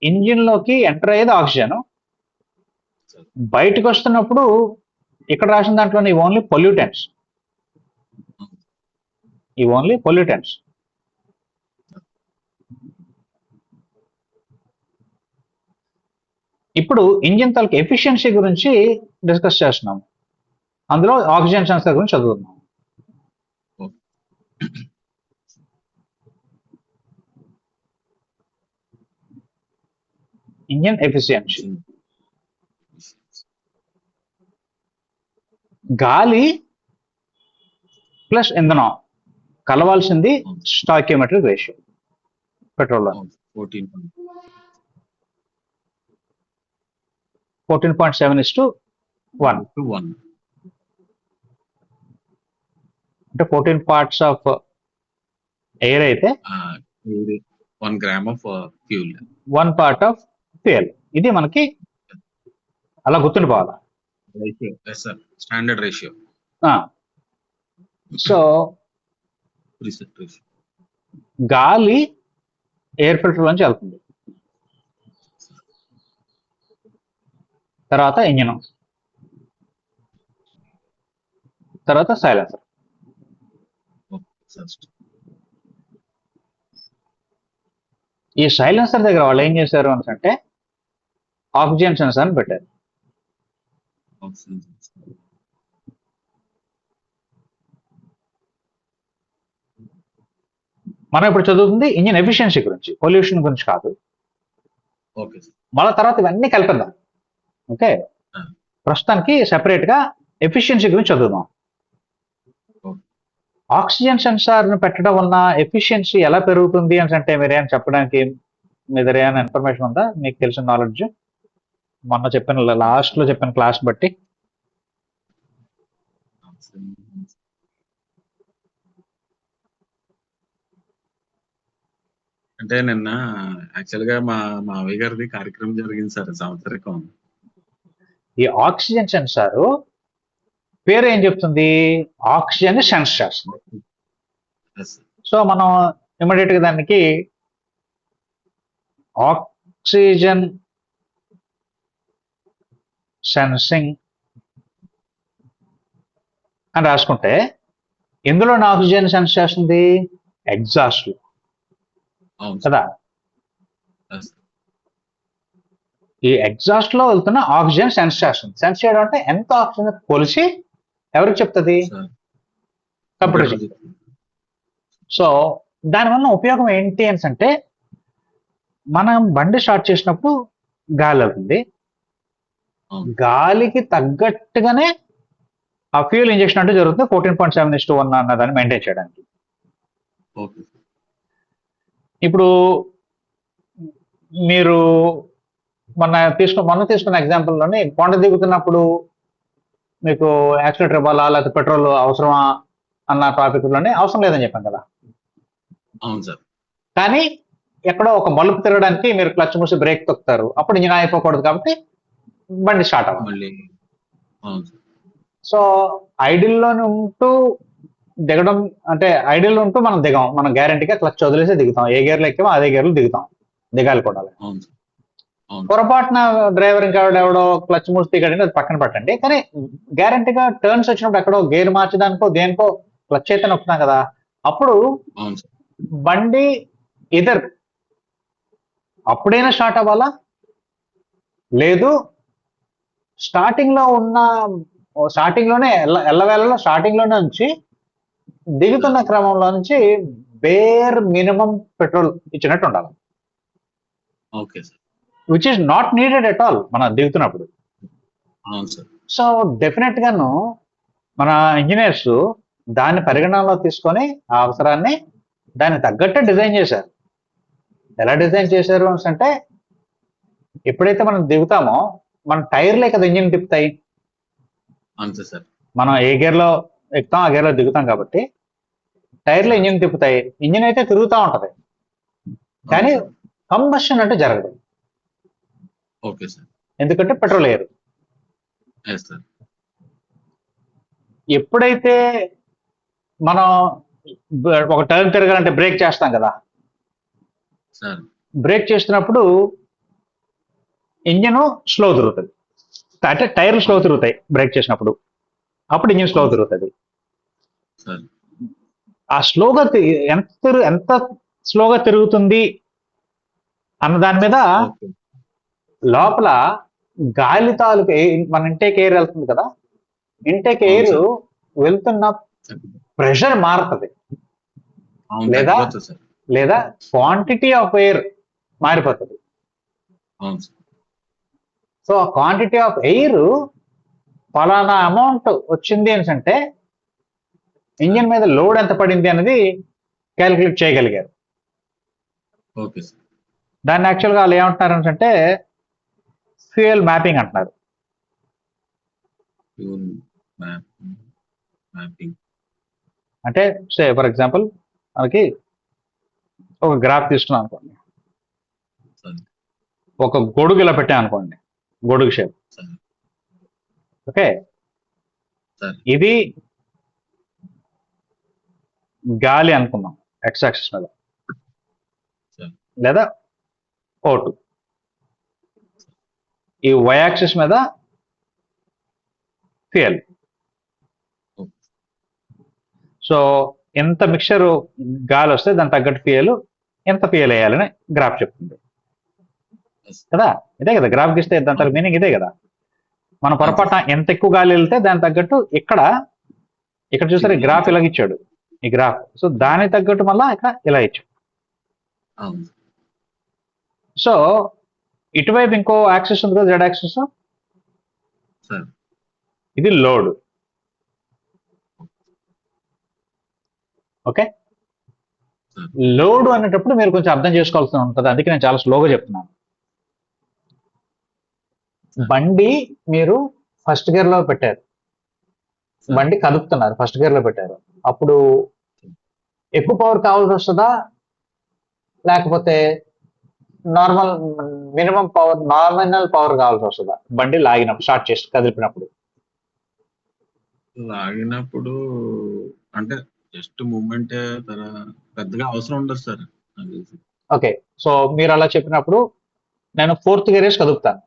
ఇంజిన్ లోకి ఎంటర్ అయ్యేది ఆక్సిజన్, సార్. బయటకు వస్తున్నప్పుడు ఇక్కడ రాసిన దాంట్లోని ఓన్లీ పొల్యూటెంట్స్, ఈ ఓన్లీ పొల్యూటెంట్స్. ఇప్పుడు ఇంజిన్ తాలూకు ఎఫిషియన్సీ గురించి డిస్కస్ చేస్తున్నాం, అందులో ఆక్సిజన్ సెన్సర్ గురించి చదువుతున్నాం. ఇంజిన్ ఎఫిషియన్సీ, గాలి ప్లస్ ఇంధనం కలవాల్సింది స్టాయికియోమెట్రిక్ రేషియో పెట్రోల్ లో 14.7:1. అంటే 14 parts ఆఫ్ ఎయిర్ అయితే 1 gram of fuel, 1 part of fuel. ఇది మనకి అలా గుర్తుండిపోవాలి. Standard ratio. సో గాలి ఎయిర్ ఫిల్టర్ నుంచి వెళ్తుంది, తర్వాత ఇంజిన్, తర్వాత సైలెన్సర్. ఈ సైలెన్సర్ దగ్గర వాళ్ళు ఏం చేశారు అంటే ఆక్సిజన్ సెన్సార్ అని పెట్టారు. మనం ఇప్పుడు చదువుతుంది ఇంజిన్ ఎఫిషియన్సీ గురించి, పొల్యూషన్ గురించి కాదు. మళ్ళీ తర్వాత ఇవన్నీ కలిపిద్దాం. ఓకే, ప్రస్తుతానికి సెపరేట్ గా ఎఫిషియన్సీ గురించి చదువుదాం. ఆక్సిజన్ సెన్సార్ ను పెట్టడం వలన ఎఫిషియన్సీ ఎలా పెరుగుతుంది అని అంటే మీరేమైనా చెప్పడానికి మీ దగ్గర ఏమైనా ఇన్ఫర్మేషన్ ఉందా, మీకు తెలిసిన నాలెడ్జ్? మొన్న చెప్పిన లాస్ట్ లో చెప్పిన క్లాస్ బట్టి అంటే నిన్న యాక్చువల్ గా మా మావయ్య గారిది కార్యక్రమం జరిగింది సార్, సంవత్సరికం. ఈ ఆక్సిజన్ సెన్సార్ పేరు ఏం చెప్తుంది? ఆక్సిజన్ సెన్స్ చేస్తుంది. సో మనం ఇమ్మీడియట్ గా దానికి ఆక్సిజన్ సెన్సింగ్ అని రాసుకుంటే ఎందులో ఆక్సిజన్ సెన్స్ చేస్తుంది? ఎగ్జాస్ట్ లో కదా. ఈ ఎగ్జాస్ట్ లో వెళ్తున్న ఆక్సిజన్ సెన్స్ చేస్తుంది. సెన్స్ చేయడం అంటే ఎంత ఆక్సిజన్ కొలిసి ఎవరికి చెప్తుంది? కంప్యూటర్ చెప్తుంది. సో దానివల్ల ఉపయోగం ఏంటి అని అంటే, మనం బండి స్టార్ట్ చేసినప్పుడు గాలి అవుతుంది, గాలికి తగ్గట్టుగానే ఆ ఫ్యూయల్ ఇంజెక్షన్ అంటే జరుగుతుంది 14.7:1 అన్నదాన్ని మెయింటైన్ చేయడానికి. ఇప్పుడు మీరు మొన్న తీసుకున్న ఎగ్జాంపుల్లోని కొండ దిగుతున్నప్పుడు మీకు యాక్సిలేటర్ ఇవ్వాలా లేకపోతే పెట్రోల్ అవసరమా అన్న టాపిక్లోనే అవసరం లేదని చెప్పాం కదా. అవును సార్. కానీ ఎక్కడో ఒక మలుపు తిరగడానికి మీరు క్లచ్ మూసి బ్రేక్ తొక్కుతారు, అప్పుడు ఇంజిన్ అయిపోకూడదు కాబట్టి బండి స్టార్ట్ అవ్వాలి. మళ్ళీ అవును సార్. సో ఐడిల్లోనే ఉంటూ దిగడం అంటే ఐడిల్ ఉంటూ మనం దిగాం, మనం గ్యారంటీగా క్లచ్ వదిలేసి దిగుతాం, ఏ గేర్లో ఎక్కామో అదే గేర్లో దిగుతాం, దిగాలి కూడా. అవును సార్. అవును సార్. పొరపాటున డ్రైవర్ ఇంకా ఎవడో క్లచ్ మూసి దిగాడంటే అది పక్కన పెట్టండి, కానీ గ్యారంటీగా టర్న్స్ వచ్చినప్పుడు ఎక్కడో గేర్ మార్చడానికో దేనికో క్లచ్ అయితే నొక్కుతాం కదా. అప్పుడు అవును సార్. బండి ఇదర్ అప్పుడైనా స్టార్ట్ అవ్వాలా, లేదు స్టార్టింగ్ లో ఉన్న స్టార్టింగ్ లోనే ఎల్లవేళలో స్టార్టింగ్ లోనే నుంచి దిగుతున్న క్రమంలో నుంచి బేర్ మినిమం పెట్రోల్ ఇచ్చినట్టు ఉండాలి, okay sir. Which is not needed at all మనం దిగుతున్నప్పుడు. అవును సార్. సో డెఫినెట్ గాను మన ఇంజనీర్స్ దాన్ని పరిగణనలో తీసుకొని ఆ అవసరాన్ని దానికి తగ్గట్టే డిజైన్ చేశారు. ఎలా డిజైన్ చేశారు అంటే, ఎప్పుడైతే మనం దిగుతామో మన టైర్లే కదా ఇంజిన్ తిప్పుతాయి. అంతే సార్. మనం ఏ గేర్లో ఎక్కుతాం ఆ గేర్లో దిగుతాం కాబట్టి టైర్లు ఇంజిన్ తిప్పుతాయి, ఇంజిన్ అయితే తిరుగుతూ ఉంటది కానీ కంబషన్ అంటే జరగదు. Okay sir. ఎందుకంటే పెట్రోల్ ఎయిర్. సార్ ఎప్పుడైతే మనం ఒక టర్న్ తిరగాలంటే బ్రేక్ చేస్తాం కదా, సార్ బ్రేక్ చేస్తున్నప్పుడు ఇంజిన్ స్లో తిరుగుతుంది, అంటే టైర్లు స్లో తిరుగుతాయి బ్రేక్ చేసినప్పుడు, అప్పుడు ఇంజిన్ స్లో తిరుగుతుంది. సార్ ఆ స్లోగా ఎంత స్లోగా తిరుగుతుంది అన్న దాని మీద లోపల గాలి తాలూకు మన ఇంటేక్ ఎయిర్ వెళ్తుంది కదా, ఇంటేక్ ఎయిర్ వెళ్తున్న ప్రెషర్ మారుతుంది, లేదా క్వాంటిటీ ఆఫ్ ఎయిర్ మారిపోతుంది. సో ఆ క్వాంటిటీ ఆఫ్ ఎయిర్ ఫలానా అమౌంట్ వచ్చింది అని అంటే ఇంజిన్ మీద లోడ్ ఎంత పడింది అనేది క్యాలిక్యులేట్ చేయగలిగారు. దాన్ని యాక్చువల్గా వాళ్ళు ఏమంటున్నారు అంటే ఫ్యూయల్ మ్యాపింగ్ అంటున్నారు. అంటే సే ఫర్ ఎగ్జాంపుల్ మనకి ఒక గ్రాఫ్ తీసుకున్నాం అనుకోండి, ఒక గొడుగు ఇలా పెట్టాం అనుకోండి, గొడుగు షేప్. ఓకే, ఇది గాలి అనుకున్నాం ఎక్స్ యాక్సిస్ మీద, లేదా O2. ఈ వై యాక్సిస్ మీద ఫ్యూయల్. సో ఎంత మిక్చర్ గాలి వస్తే దాని తగ్గట్టు ఫ్యూయల్, ఎంత ఫ్యూయల్ వేయాలని గ్రాఫ్ చెప్తుంది కదా. ఇదే కదా గ్రాఫ్ గీస్తే దాని తర్వాత మీనింగ్ ఇదే కదా. మన పొరపాటున ఎంత ఎక్కువ గాలి వెళ్తే దాని తగ్గట్టు ఇక్కడ చూసారు ఈ గ్రాఫ్ ఇలాగ ఇచ్చాడు, ఈ గ్రాఫ్. సో దానికి తగ్గట్టు మళ్ళా ఇక్కడ ఇలా ఇచ్చాడు. సో ఇటువైపు ఇంకో యాక్సిస్ ఉంది కదా, జెడ్ యాక్సిస్, ఇది లోడ్. ఓకే, లోడ్ అనేటప్పుడు మీరు కొంచెం అర్థం చేసుకోవాల్సి ఉంటుంది, అందుకే నేను చాలా స్లోగా చెప్తున్నాను. బండి మీరు ఫస్ట్ గేర్ లో పెట్టారు, బండి కదుపుతున్నారు, ఫస్ట్ గేర్ లో పెట్టారు, అప్పుడు ఎక్కువ పవర్ కావాల్సి వస్తుందా లేకపోతే నార్మల్ పవర్ కావాల్సి వస్తుందా బండి లాగినప్పుడు, స్టార్ట్ చేసి కదిలిపినప్పుడు? లాగినప్పుడు అంటే జస్ట్ మూమెంట్ పెద్దగా అవసరం ఉండదు సార్. ఓకే, సో మీరు అలా చెప్పినప్పుడు నేను ఫోర్త్ గేర్ వేసి కదుపుతాను,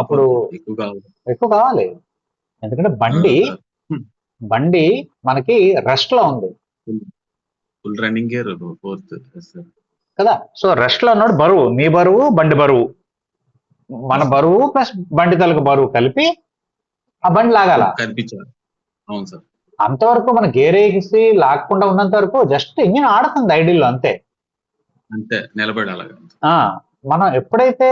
అప్పుడు ఎక్కువ కావాలి. ఎందుకంటే బండి మనకి రెస్ట్ లో ఉంది, ఫుల్ రన్నింగ్ గేర్ ఫోర్త్ కదా. సో రెస్ట్ లో ఉన్నాడు, బరువు, మీ బరువు బండి బరువు, మన బరువు ప్లస్ బండి తలకు బరువు కలిపి ఆ బండి లాగాల కనిపించాలి. అవును సార్. అంతవరకు మన గేర్ ఎగిసి లాక్కుండా ఉన్నంత వరకు జస్ట్ ఇంజిన్ ఆడుతుంది ఐడిల్లో, అంతే నిలబడాలి. మనం ఎప్పుడైతే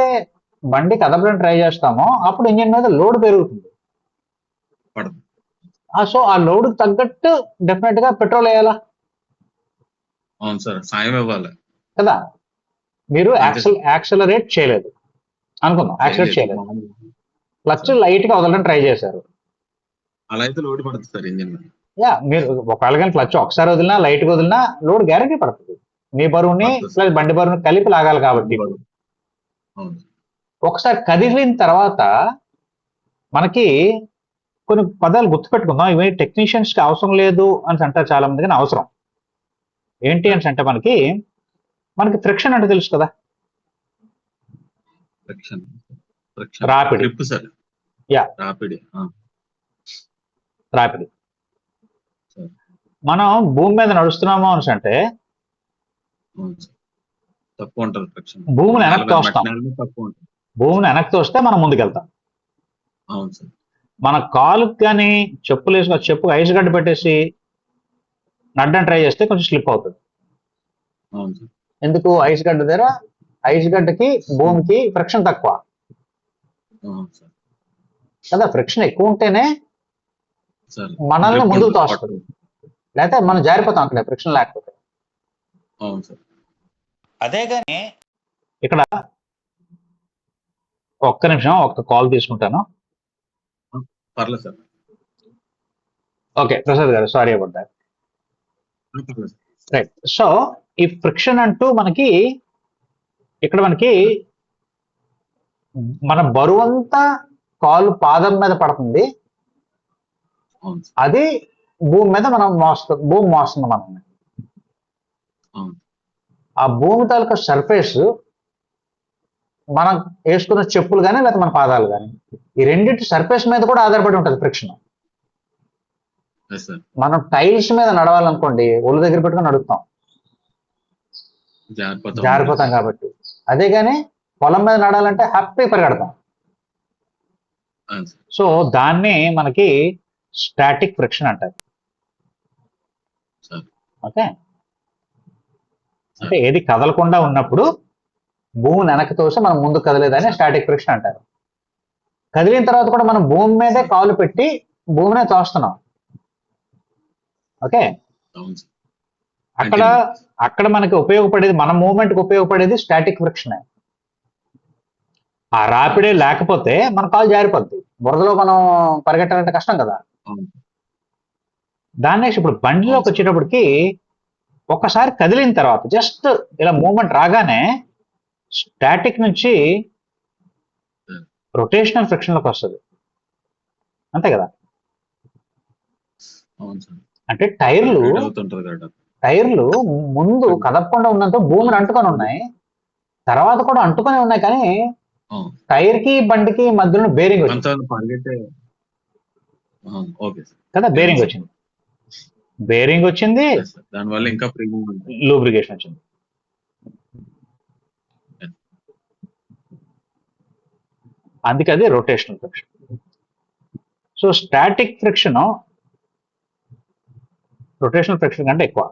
బండి కదపడానికి ట్రై చేస్తామో అప్పుడు ఇంజిన్ మీద లోడ్ పెరుగుతుంది. సో ఆ లోడ్ తగ్గట్టు డెఫినెట్ గా పెట్రోల్ వేయాలా. అవును సార్, సాయం ఇవ్వాలి కదా. మీరు అంతే సార్. యాక్సలరేట్ చేయలేదు అనుకుందాం, యాక్సలరేట్ చేయలేదు, క్లచ్ లైట్ గా వదలడం ట్రై చేశారు. అలా అయితే లోడ్ పడుతుంది సార్ ఇంజిన్. యా, మీరు ఒకవేళ కానీ క్లచ్ ఒకసారి వదిలినా లైట్ గా వదిలినా లోడ్ గ్యారంటీ పడుతుంది. మీ బరువుని పడుతుంది ప్లస్ బండి బరువుని కలిపి లాగాలి కాబట్టి. అవును. ఒకసారి కదిలిన తర్వాత మనకి కొన్ని పదాలు గుర్తుపెట్టుకుందాం. ఇవి టెక్నీషియన్స్ కి అవసరం లేదు అని అంటారు చాలా మంది, కానీ అవసరం. ఏంటి అని అంటే మనకి ఫ్రిక్షన్ అంటే తెలుసు కదా, రాపిడి. Grip sir. యా, రాపిడి. రాపిడి. సరే. మనం భూమి మీద నడుస్తున్నాము అని అంటే అవును సార్. తక్కువ ఉంటుంది ఫ్రిక్షన్. భూమిని వెనక్కి తోస్తాం. తక్కువ ఉంటుంది. భూమిని వెనక్కి తోస్తే మనం ముందుకెళ్తాం. అవును సార్. మన కాలుకి కానీ చెప్పులు వేసుకొని చెప్పుకు ఐస్ గడ్డ పెట్టేసి నడ్డం ట్రై చేస్తే కొంచెం స్లిప్ అవుతుంది. అవును సార్. ఎందుకు? ఐస్ గడ్డ దగ్గర ఐస్ గడ్డకి భూమికి ఫ్రిక్షన్ తక్కువ అవును సార్. కదా. ఫ్రిక్షన్ ఎక్కువ ఉంటేనే సార్ మనల్ని grip ముందుకు ఉంటుంది. తోస్తుంది, లేకపోతే మనం జారిపోతాం అక్కడ ఫ్రిక్షన్ లేకపోతే. అవును సార్. అదే కానీ ఇక్కడ ఒక్క నిమిషం, ఒక్క కాల్ తీసుకుంటాను. పర్లేదు సార్. ఓకే ప్రసాద్ గారు, సారీ అబౌట్ దాట్. పర్లేదు సార్. రైట్. సో ఈ ఫ్రిక్షన్ అంటూ మనకి ఇక్కడ మన బరువంతా కాలు పాదం మీద పడుతుంది, అవును సార్. అది భూమి మీద మనం భూమి మోస్తుంది మనల్ని. అవును. ఆ భూమి తాలూకా సర్ఫేస్ మనం వేసుకున్న చెప్పులు కానీ లేకపోతే మన పాదాలు కానీ, ఈ రెండింటి సర్ఫేస్ మీద కూడా ఆధారపడి ఉంటుంది ఫ్రిక్షన్. Yes sir. మనం టైల్స్ మీద నడవాలనుకోండి, ఒళ్ళు దగ్గర పెట్టుకొని నడుస్తాం, జారిపోతాం కాబట్టి. అదే కానీ పొలం మీద నడాలంటే హ్యాపీ పరిగెడతాం. అవును సార్. సో దాన్ని మనకి స్టాటిక్ ఫ్రిక్షన్ అంటారు. సార్. ఓకే, అంటే ఏది కదలకుండా ఉన్నప్పుడు భూమిని వెనక్కి తోసి మనం ముందుకు కదలేదని స్టాటిక్ ఫ్రిక్షన్ అంటారు. కదిలిన తర్వాత కూడా మనం భూమి మీదే కాలు పెట్టి భూమినే తోస్తున్నాం. ఓకే, అవును సార్. అక్కడ మనకి ఉపయోగపడేది, మన మూవ్మెంట్ కి ఉపయోగపడేది స్టాటిక్ ఫ్రిక్షన్. ఆ రాపిడే లేకపోతే మన కాలు జారిపోద్ది. బురదలో మనం పరిగెట్టాలంటే కష్టం కదా. అవును. దాన్ని ఇప్పుడు బండిలోకి వచ్చేటప్పటికి ఒకసారి కదిలిన తర్వాత జస్ట్ ఇలా మూవ్మెంట్ రాగానే స్టాటిక్ నుంచి రొటేషనల్ ఫ్రిక్షన్ లోకి వస్తుంది, అంతే కదా. అవును సార్. అంటే టైర్లు అవుతుంటది కదా. టైర్లు ముందు కదపకుండా ఉన్నంత భూమిని అంటుకొని ఉన్నాయి, తర్వాత కూడా అంటుకొని ఉన్నాయి, కానీ టైర్ కి బండికి మధ్యలో బేరింగ్ వచ్చింది పరిగెట్టే. Okay sir. కదా, బేరింగ్ వచ్చింది. బేరింగ్ వచ్చింది, దానివల్ల ఇంకా ఫ్రీ మూవ్మెంట్, లూబ్రికేషన్ వచ్చింది. అందుకే అది rotational friction. So static friction rotational friction కంటే ఎక్కువ,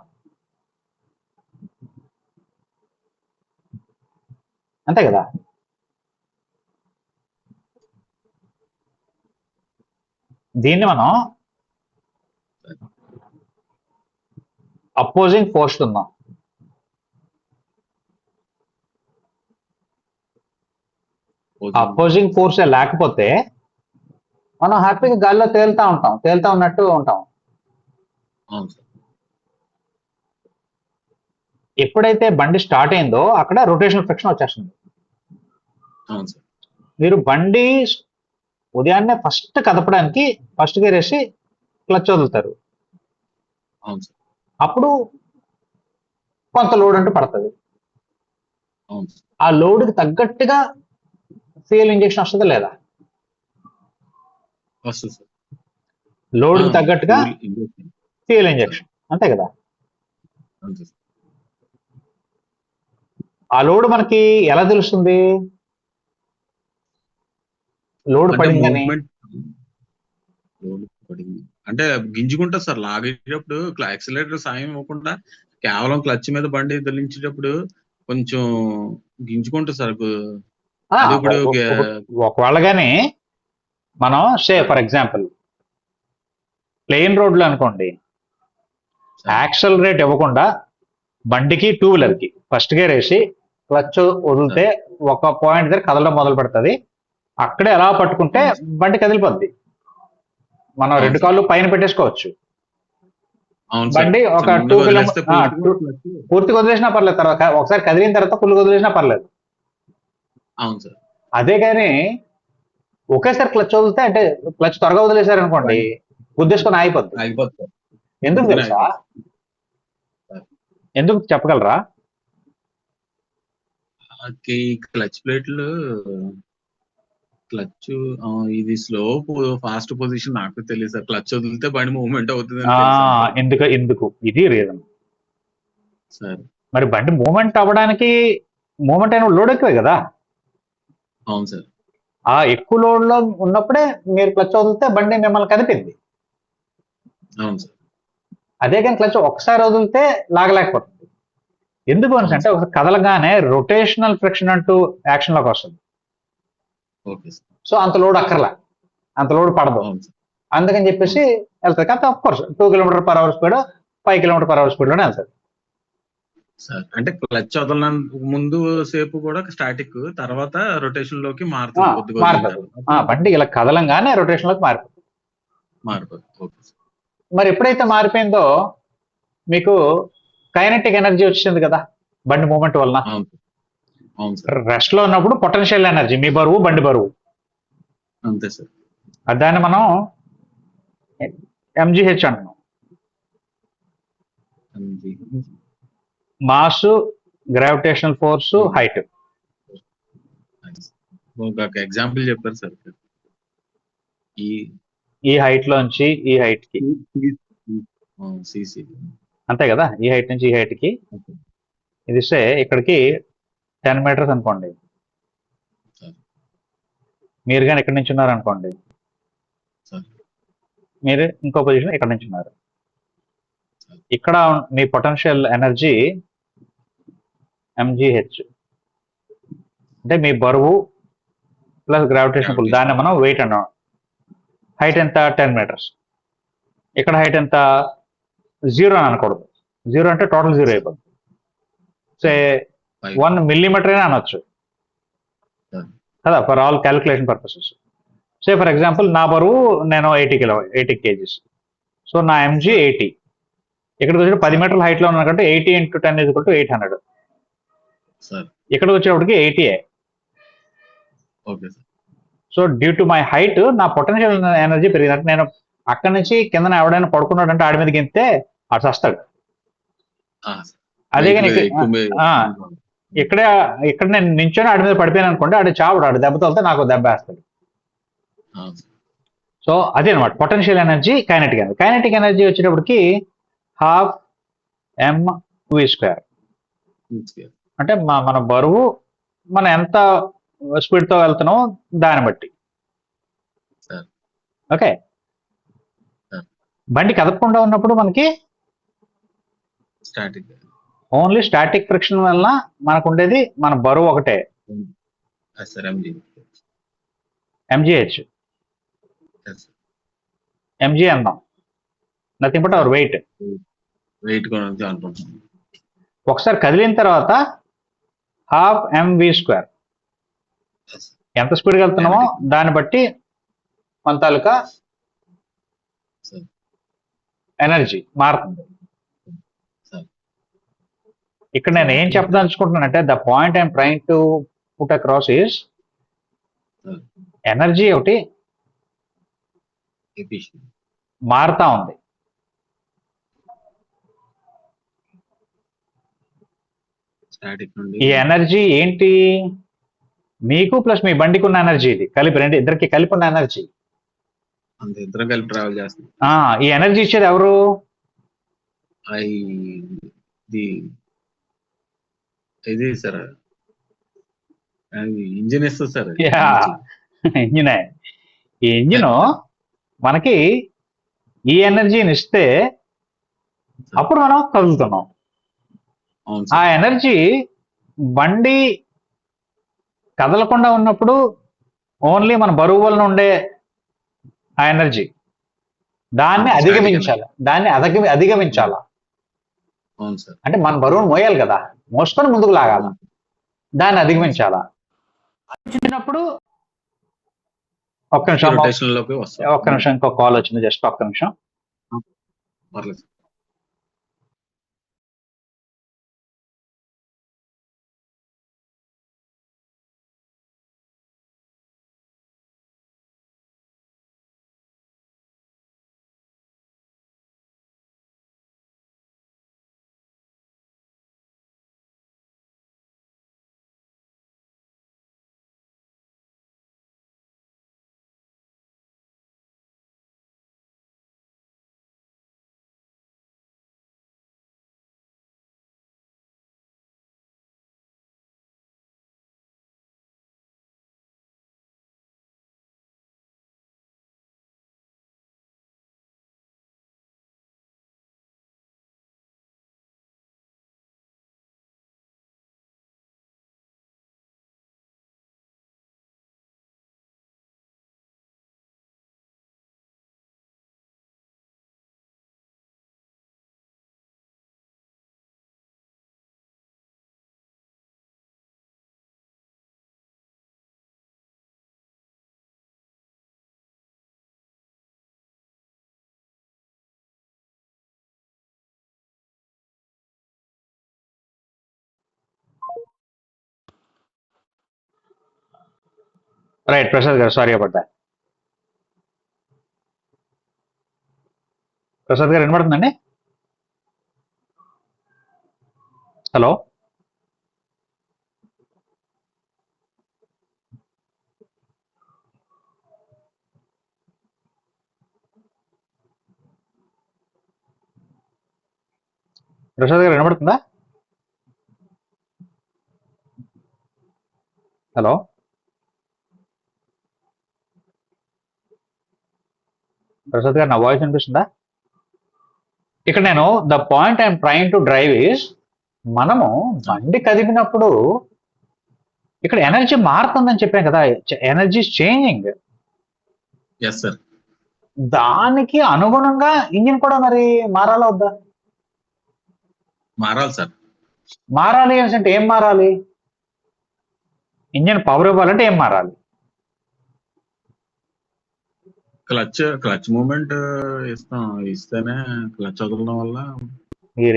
అంతే కదా. దీన్ని మనం అపోజింగ్ ఫోర్స్ ఉందాం. అపోజింగ్ ఫోర్స్ లేకపోతే మనం హ్యాపీగా గాల్లో తేలుతా ఉన్నట్టు ఉంటాం. ఎప్పుడైతే బండి స్టార్ట్ అయిందో అక్కడ రొటేషనల్ ఫ్రిక్షన్ వచ్చేస్తుంది. మీరు బండి ఉదయాన్నే ఫస్ట్ కదపడానికి ఫస్ట్ గేర్ వేసి క్లచ్ వదులుతారు, అప్పుడు కొంత లోడ్ అంటూ పడుతుంది. ఆ లోడ్కి తగ్గట్టుగా ఫ్యూయల్ ఇంజెక్షన్ వస్తుందా లేదా? లోడ్కి తగ్గట్టుగా ఫ్యూయల్ ఇంజెక్షన్, అంతే కదా. ఆ లోడ్ మనకి ఎలా తెలుస్తుంది? లోడ్ పడిందని అంటే గింజుకుంటా సార్. లాగేటప్పుడు యాక్సిలరేటర్ సాయం ఇవ్వకుండా కేవలం క్లచ్ మీద బండి దొలించేటప్పుడు కొంచెం గింజుకుంటా సార్. ఒకవేళ కానీ మనం ఫర్ ఎగ్జాంపుల్ ప్లెయిన్ రోడ్ లో అనుకోండి, యాక్సిలరేట్ ఇవ్వకుండా బండికి టూ వీలర్ కి ఫస్ట్ గేర్ వేసి క్లచ్ వదిలితే ఒక పాయింట్ దగ్గర కదలడం మొదలు పెడుతుంది. అక్కడే ఎలా పట్టుకుంటే బండి కదిలిపోద్ది. మనం అవును రెండు సార్. కాళ్ళు పైన పెట్టేసుకోవచ్చు. అవును సార్. బండి ఒక సో, 2 ముందుకు వదిలేస్తే కిలోమీటర్ పూర్తిగా వదిలేసినా పర్లేదు, తర్వాత ఒకసారి కదిలిన తర్వాత ఫుల్ వదిలేసినా పర్లేదు. అవును సార్. అదే కానీ ఒకేసారి క్లచ్ వదిలితే, అంటే క్లచ్ త్వరగా వదిలేశారు అనుకోండి, గుద్దేసుకొని ఆగిపోద్ది. ఆగిపోతుంది సార్. ఎందుకు పొద్దున తెలుసా? ఆగిపోతుంది. ఎందుకు చెప్పగలరా? ఈ క్లచ్ ప్లేట్లు క్లచ్ ఇది స్లో ఫాస్ట్ పొజిషన్ నాకు తెలియదు సార్. క్లచ్ వదిలితే బండి మూవ్మెంట్ అవుతుంది అని తెలుసు అంతే. ఎందుకు ఇది రీజన్. సార్. మరి బండి మూవ్మెంట్ అవ్వడానికి మూవ్మెంట్ అయిన లోడ్ ఎక్కువే కదా. అవును సార్. ఆ ఎక్కువ లోడ్ లో ఉన్నప్పుడే మీరు క్లచ్ వదిలితే బండి మిమ్మల్ని కదిపింది. అవును సార్. అదే కానీ క్లచ్ ఒకసారి వదిలితే లాగలేకపోతుంది. ఎందుకు అని అంటే ఒకసారి కదలగానే రొటేషనల్ ఫ్రిక్షన్ అంటూ యాక్షన్ లోకి వస్తుంది. Okay sir. సో అంత లోడ్ అక్కర్లా, అంత లోడ్ పడదు. అవును సార్. అందుకని చెప్పేసి వెళ్తుంది. కాకపోతే of course 2 km/h speed 5 km/h speed లోనే వెళ్తుంది. సార్ అంటే క్లచ్ వదలన ముందు సేపు కూడా స్టాటిక్, తర్వాత రొటేషన్ లోకి మారుతుంది. కొద్దిగా వదిలిన మారుతుంది. తర్వాత బండి ఇలా కదలంగానే రొటేషన్ లోకి మారిపోతుంది. మారిపోతుంది. Okay sir. మరి ఎప్పుడైతే మారిపోయిందో మీకు కైనెటిక్ ఎనర్జీ వచ్చింది కదా బండి మూమెంట్ వలన. అవును సార్. అవును సార్. రెస్ట్ లో ఉన్నప్పుడు పొటెన్షియల్ ఎనర్జీ, మీ బరువు బండి బరువు, అంతే సార్. దాన్ని మనం ఎంజీహెచ్ అంటున్నాం. Mass, gravitational force, height. ఒక ఎగ్జాంపుల్ చెప్పారు సార్. ఈ హైట్ లోంచి ఈ హైట్ కి, సిసి అంతే కదా, ఈ హైట్ నుంచి ఈ హైట్ కి ఇది ఇస్తే ఇక్కడికి 10 meters అనుకోండి. మీరు కానీ ఇక్కడ నుంచి ఉన్నారు అనుకోండి, మీరు ఇంకో పొజిషన్ ఇక్కడ నుంచి ఉన్నారు. ఇక్కడ మీ పొటెన్షియల్ ఎనర్జీ ఎంజీహెచ్, అంటే మీ బరువు ప్లస్ గ్రావిటేషన్ పుల్, దాన్ని మనం వెయిట్ అన్నాం. హైట్ ఎంత? 10 meters. ఇక్కడ హైట్ ఎంత? 0 అని అనకూడదు. 0 అంటే టోటల్ 0 అయిపోతుంది. సే 1 millimeter అయినా అనొచ్చు కదా, for all calculation purposes. Say for example నా బరువు నేను 80 kgs. సో నా ఎంజీ 80. ఇక్కడికి వచ్చి 10 meter హైట్ లో ఉన్నా కంటే 80 × 10 = 800. ఇక్కడికి వచ్చేప్పటికి 80. So due to my height నా పొటెన్షియల్ ఎనర్జీ పెరిగింది. నేను అక్కడి నుంచి కింద ఎవడైనా పడుకున్నాడంటే ఆడి మీద గింతే ఆడు చస్తాడు. అదే కానీ ఇక్కడ నేను నించొని ఆడి మీద పడిపోయాను అనుకోండి, ఆడు చావుడు, ఆడు దెబ్బ తోలితే నాకు దెబ్బ వేస్తాడు. సో అదే అనమాట potential energy, kinetic energy. Kinetic energy వచ్చేటప్పటికి 12 mv². అంటే మన బరువు మనం ఎంత స్పీడ్ తో వెళ్తున్నాం దాన్ని బట్టి. ఓకే, బండి కదపకుండా ఉన్నప్పుడు మనకి ఓన్లీ స్టాటిక్ ఫ్రిక్షన్ వల్ల మనకు ఉండేది మన బరువు ఒకటే, ఎంజీహెచ్. ఎంజీ అందాం, నథింగ్ బట్ అవర్ వెయిట్. ఒకసారి కదిలిన తర్వాత 12 mv². ఎంత స్పీడ్గా వెళ్తున్నామో దాన్ని బట్టి మన తాలూకా ఎనర్జీ మారుతుంది. ఇక్కడ నేను ఏం చెప్పదలుచుకుంటున్నానంటే, the point I'm trying to put across is energy ఒకటి మారుతా ఉంది. ఈ ఎనర్జీ ఏంటి? మీకు ప్లస్ మీ బండికి ఉన్న ఎనర్జీ, ఇది కలిపి ఇద్దరికి కలిపి ఉన్న ఎనర్జీ. ఇద్దరం కలిపి ట్రావెల్ చేస్తాం. ఈ ఎనర్జీ ఇచ్చేది ఎవరు? ఇది సార్ ఇంజిన్ ఇస్తుంది సార్. ఇంజినే. ఈ ఇంజిన్ మనకి ఈ ఎనర్జీని ఇస్తే అప్పుడు మనం కదులుతున్నాం. ఆ ఎనర్జీ బండి కదలకుండా ఉన్నప్పుడు ఓన్లీ మన బరువు వలన ఉండే ఆ ఎనర్జీ, దాన్ని అధిగమించాలా. అంటే మన బరువును మోయాలి కదా, మోసుకొని ముందుకు లాగాల. దాన్ని అధిగమించాలా. అధిగమించినప్పుడు ఒక్క నిమిషం రొటేషన్ లోకి వస్తాం. ఒక్క నిమిషం, ఇంకో కాల్ వచ్చింది, జస్ట్ ఒక్క నిమిషం. పర్లేదు. రైట్ ప్రసాద్ గారు, సారీ అబౌట్ దట్. ప్రసాద్ గారు వినపడుతుందండి? హలో, ప్రసాద్ గారు వినపడుతుందా? హలో, ప్రసాద్ గారు, నా వాయిస్ వినిపిస్తుందా? ఇక్కడ నేను the point I'm trying to drive is, మనము బండి కదిపినప్పుడు ఇక్కడ ఎనర్జీ మారుతుందని చెప్పాం కదా, ఎనర్జీ చేంజింగ్. Yes sir. దానికి అనుగుణంగా ఇంజిన్ కూడా మరి మారాలా వద్దా? మారాలి సార్. మారాలి అంటే ఏం మారాలి? ఇంజిన్ పవర్ ఇవ్వాలంటే ఏం మారాలి? క్లచ్ మూమెంట్ ఇస్తేనే క్లచ్ వదలడం వల్ల మీరు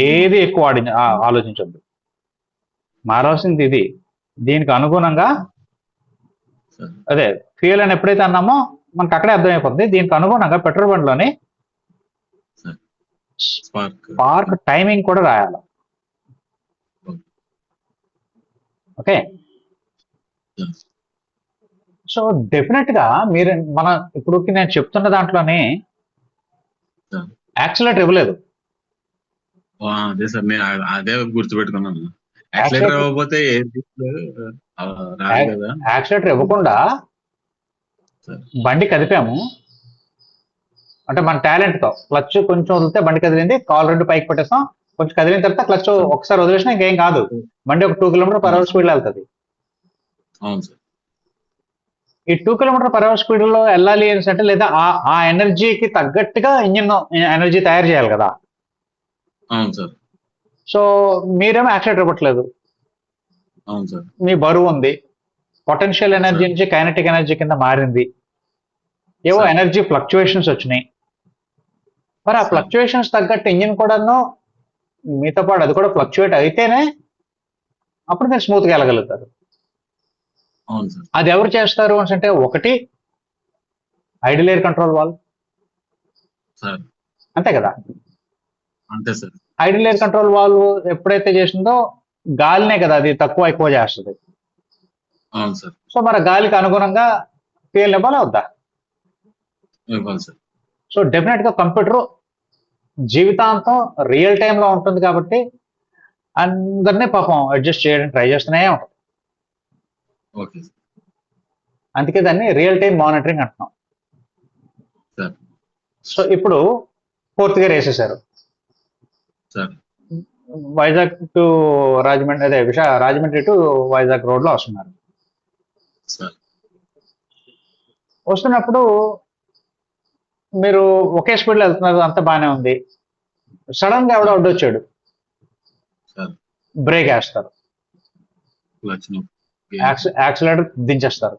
ఏది ఎక్కువ ఆలోచించద్దు, మారాల్సింది ఇది. దీనికి అనుగుణంగా అదే ఫ్యూయల్ అని ఎప్పుడైతే అన్నామో మనకు అక్కడే అర్థమైపోతుంది. దీనికి అనుగుణంగా పెట్రోల్ బండ్లోని స్పార్క్ టైమింగ్ కూడా రాయాలి. ఓకే, సో డెఫినెట్ గా మీరు ఇప్పుడు నేను చెప్తున్న దాంట్లోనే యాక్సిలరేటర్ ఇవ్వలేదు. అదే సార్, నేను అదే గుర్తుపెట్టుకున్నాను. యాక్సిలరేటర్ ఇవ్వకపోతే యాక్సిలరేటర్ ఇవ్వకుండా బండి కదిపాము అంటే మన టాలెంట్ తో క్లచ్ కొంచెం వదిలితే బండి కదిలింది, కాల్ రెండు పైకి పెట్టేస్తాం, కొంచెం కదిలిన తర్వాత క్లచ్ ఒకసారి వదిలేసినా ఇంకేం కాదు, బండి ఒక 2 km/h స్పీడ్ లో వెళ్తుంది. అవును సార్. ఈ 2 km/h స్పీడ్ లో వెళ్ళాలి అంటే లేదా ఆ ఎనర్జీకి తగ్గట్టుగా ఇంజిన్ ఎనర్జీ తయారు చేయాలి కదా. అవును సార్. సో మీరేమో యాక్సిలరేటర్ ఇవ్వట్లేదు. అవును సార్. మీ బరువు ఉంది, పొటెన్షియల్ ఎనర్జీ నుంచి కైనెటిక్ ఎనర్జీ కింద మారింది, ఏవో ఎనర్జీ ఫ్లక్చుయేషన్స్ వచ్చినాయి. మరి ఆ ఫ్లక్చుయేషన్స్ తగ్గట్టు ఇంజిన్ కూడాను మీతో పాటు అది కూడా ఫ్లక్చుయేట్ అయితేనే అప్పుడు మీరు స్మూత్ గా వెళ్ళగలుగుతారు. అది ఎవరు చేస్తారు అంటే, ఒకటి ఐడిల్ ఎయిర్ కంట్రోల్ వాల్వ్, అంతే కదా. అంతే sir. Idle air control valve ఎప్పుడైతే చేసిందో గాలినే కదా అది తక్కువ ఎక్కువ చేస్తుంది. అవును సార్. సో మరి గాలికి అనుగుణంగా ఫ్యూయల్ ఇవ్వాలా వద్దా? ఇవ్వాలి సార్. సో డెఫినెట్ గా కంప్యూటర్ జీవితాంతం రియల్ టైమ్ లో ఉంటుంది కాబట్టి అందరినీ పాపం అడ్జస్ట్ చేయడానికి ట్రై చేస్తూనే ఉంటుంది. ఓకే. అందుకే దాన్ని రియల్ టైం మానిటరింగ్ అంటున్నాం. సో ఇప్పుడు 4th గేర్ వేసేసారు, వైజాగ్ టు రాజమండ్రి, అదే రాజమండ్రి టు వైజాగ్ రోడ్ లో వస్తున్నారు. వస్తున్నప్పుడు మీరు ఒకే స్పీడ్ లో వెళ్తున్నారు, అంత బాగానే ఉంది. సడన్ గా ఎవడో అడ్డొచ్చాడు, బ్రేక్ వేస్తారు. క్లచ్ యాక్సిలేటర్ దించేస్తారు.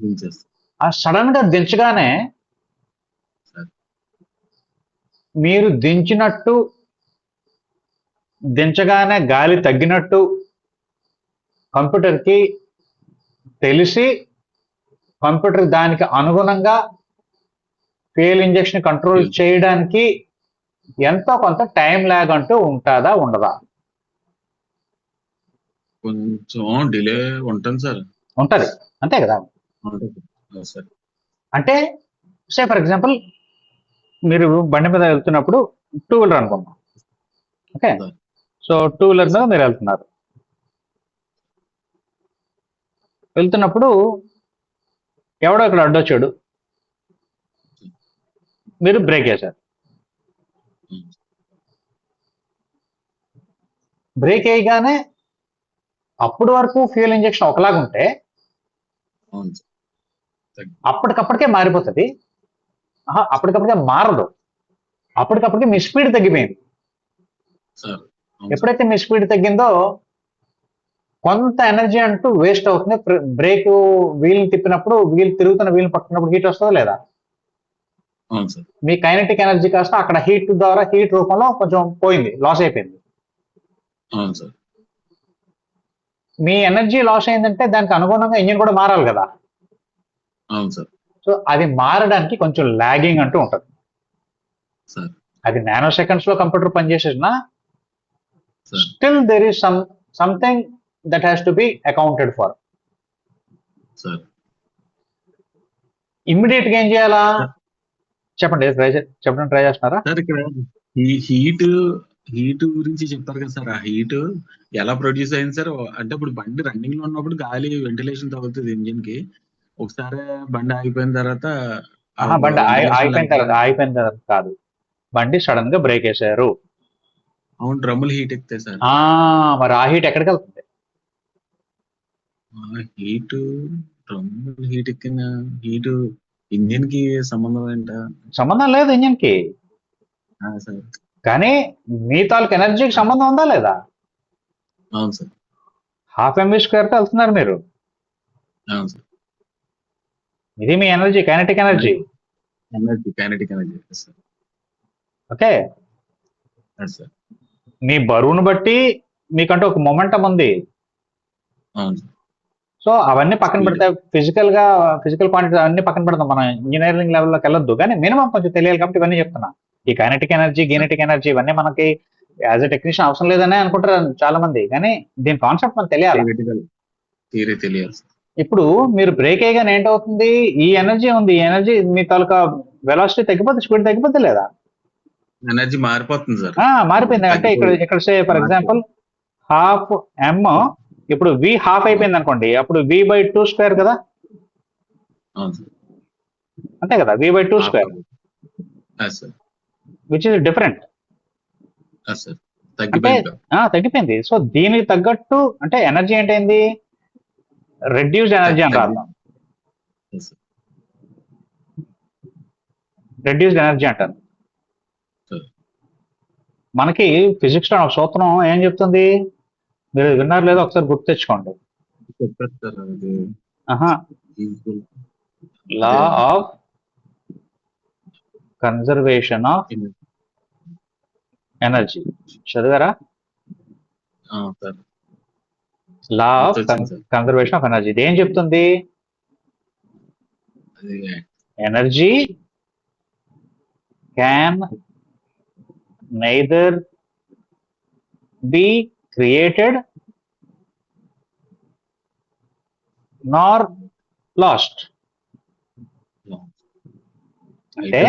దించేస్తారు. ఆ సడన్ గా దించగానే మీరు దించగానే గాలి తగ్గినట్టు కంప్యూటర్ కి తెలిసి కంప్యూటర్ దానికి అనుగుణంగా ఫ్యూయల్ ఇంజెక్షన్ కంట్రోల్ చేయడానికి ఎంతో కొంత టైం లాగ్ అంటూ ఉంటుందా ఉండదా? కొంచెం డిలే ఉంటుంది సార్. ఉంటది, అంతే కదా. సార్ అంటే సే ఫర్ ఎగ్జాంపుల్ మీరు బండి మీద వెళ్తున్నప్పుడు 2 వీలర్ అనుకుందాం. ఓకే, సో 2 వీలర్ మీద మీరు వెళ్తున్నప్పుడు ఎవడో ఇక్కడ అడ్డొచ్చాడు, మీరు బ్రేక్ వేశారు. బ్రేక్ వేయగానే అప్పటి వరకు ఫ్యూయల్ ఇంజెక్షన్ ఒకలాగా ఉంటే అప్పటికప్పటికే మారిపోతుంది. అప్పటికప్పటికే మారదు, అప్పటికప్పటికే మీ స్పీడ్ తగ్గిపోయింది. ఎప్పుడైతే మీ స్పీడ్ తగ్గిందో కొంత ఎనర్జీ అంటూ వేస్ట్ అవుతుంది. బ్రేక్ వీల్ తిప్పినప్పుడు తిరుగుతున్న వీల్ పట్టుకున్నప్పుడు హీట్ వస్తుందా లేదా? మీ కైనెటిక్ ఎనర్జీ కాస్త అక్కడ హీట్ ద్వారా హీట్ రూపంలో కొంచెం పోయింది, లాస్ అయిపోయింది. మీ ఎనర్జీ లాస్ అయిందంటే దానికి అనుగుణంగా ఇంజిన్ కూడా మారాలి కదా. సో అది మారడానికి కొంచెం లాగింగ్ అంటూ ఉంటుంది. అది నానో సెకండ్స్ లో కంప్యూటర్ పనిచేసేసిన still there is something that has to be accounted for. Immediate గా ఏం చేయాలా చెప్పండి, చెప్పడం ట్రై చేస్తున్నారా? హీట్ గురించి చెప్తారు కదా సార్. ఆ హీట్ ఎలా ప్రొడ్యూస్ అయింది సార్? అంటే ఇప్పుడు బండి రన్నింగ్ లో ఉన్నప్పుడు గాలి వెంటిలేషన్ తగ్గుతుంది ఇంజిన్ కి. ఒకసారి బండి ఆగిపోయిన తర్వాత ఆగిపోయిన తర్వాత కాదు, బండి సడన్ గా బ్రేక్ వేసారు. అవును, డ్రమ్ములు హీట్ ఎక్కుతాయి సార్. మరి ఆ హీట్ ఎక్కడికి వెళ్తుంది? డ్రమ్ములు హీట్ ఎక్కిన హీట్ ఇంజిన్ కి సంబంధం ఏంటా? సంబంధం లేదు ఇంజిన్ కి, కానీ మీ తాలూకు ఎనర్జీకి సంబంధం ఉందా లేదా? అవును సార్. 12 mv² తో వెళ్తున్నారు మీరు. అవును సార్. ఇది మీ ఎనర్జీ, కైనెటిక్ ఎనర్జీ. ఓకే, మీ బరువును బట్టి మీకంటూ ఒక మొమెంటం ఉంది. సో అవన్నీ పక్కన పెడితే ఫిజికల్ క్వాంటిటీ అవన్నీ పక్కన పెడతాం, మనం ఇంజనీరింగ్ లెవెల్లోకి వెళ్ళొద్దు. కానీ మినిమం కొంచెం తెలియాలి కాబట్టి ఇవన్నీ చెప్తున్నా. ఈ కైనెటిక్ ఎనర్జీ, గీనెటిక్ ఎనర్జీ ఇవన్నీ మనకి యాజ్ ఎ టెక్నీషియన్ అవసరం లేదనే అనుకుంటారు చాలా మంది, కానీ దీని కాన్సెప్ట్ మనకు తెలియాలి. ఇప్పుడు మీరు బ్రేక్ అయ్యగానే ఏంటవుతుంది? ఈ ఎనర్జీ ఉంది, ఈ ఎనర్జీ మీ తాలూకా వెలాసిటీ తగ్గిపోతుంది, స్పీడ్ తగ్గిపోద్ది లేదా? ఎనర్జీ మారిపోతుంది సార్. మారిపోయింది. అంటే ఇక్కడ సే ఫర్ ఎగ్జాంపుల్ 12 m, ఇప్పుడు v హాఫ్ అయిపోయింది అనుకోండి, అప్పుడు v/2² కదా, అంతే కదా, v/2², విచ్ ఇస్ డిఫరెంట్. తగ్గిపోయింది. సో దీనికి తగ్గట్టు అంటే ఎనర్జీ ఏంటైంది? రెడ్యూస్డ్ ఎనర్జీ అని రాద్దాం, రెడ్యూస్డ్ ఎనర్జీ అంటారు. మనకి ఫిజిక్స్ లో ఒక సూత్రం ఏం చెప్తుంది, మీరు విన్నారు లేదో ఒకసారి గుర్తు తెచ్చుకోండి. Law of conservation of energy చదివారా? Law of conservation of energy ఇది ఏం చెప్తుంది? Energy can neither be created nor lost. అంటే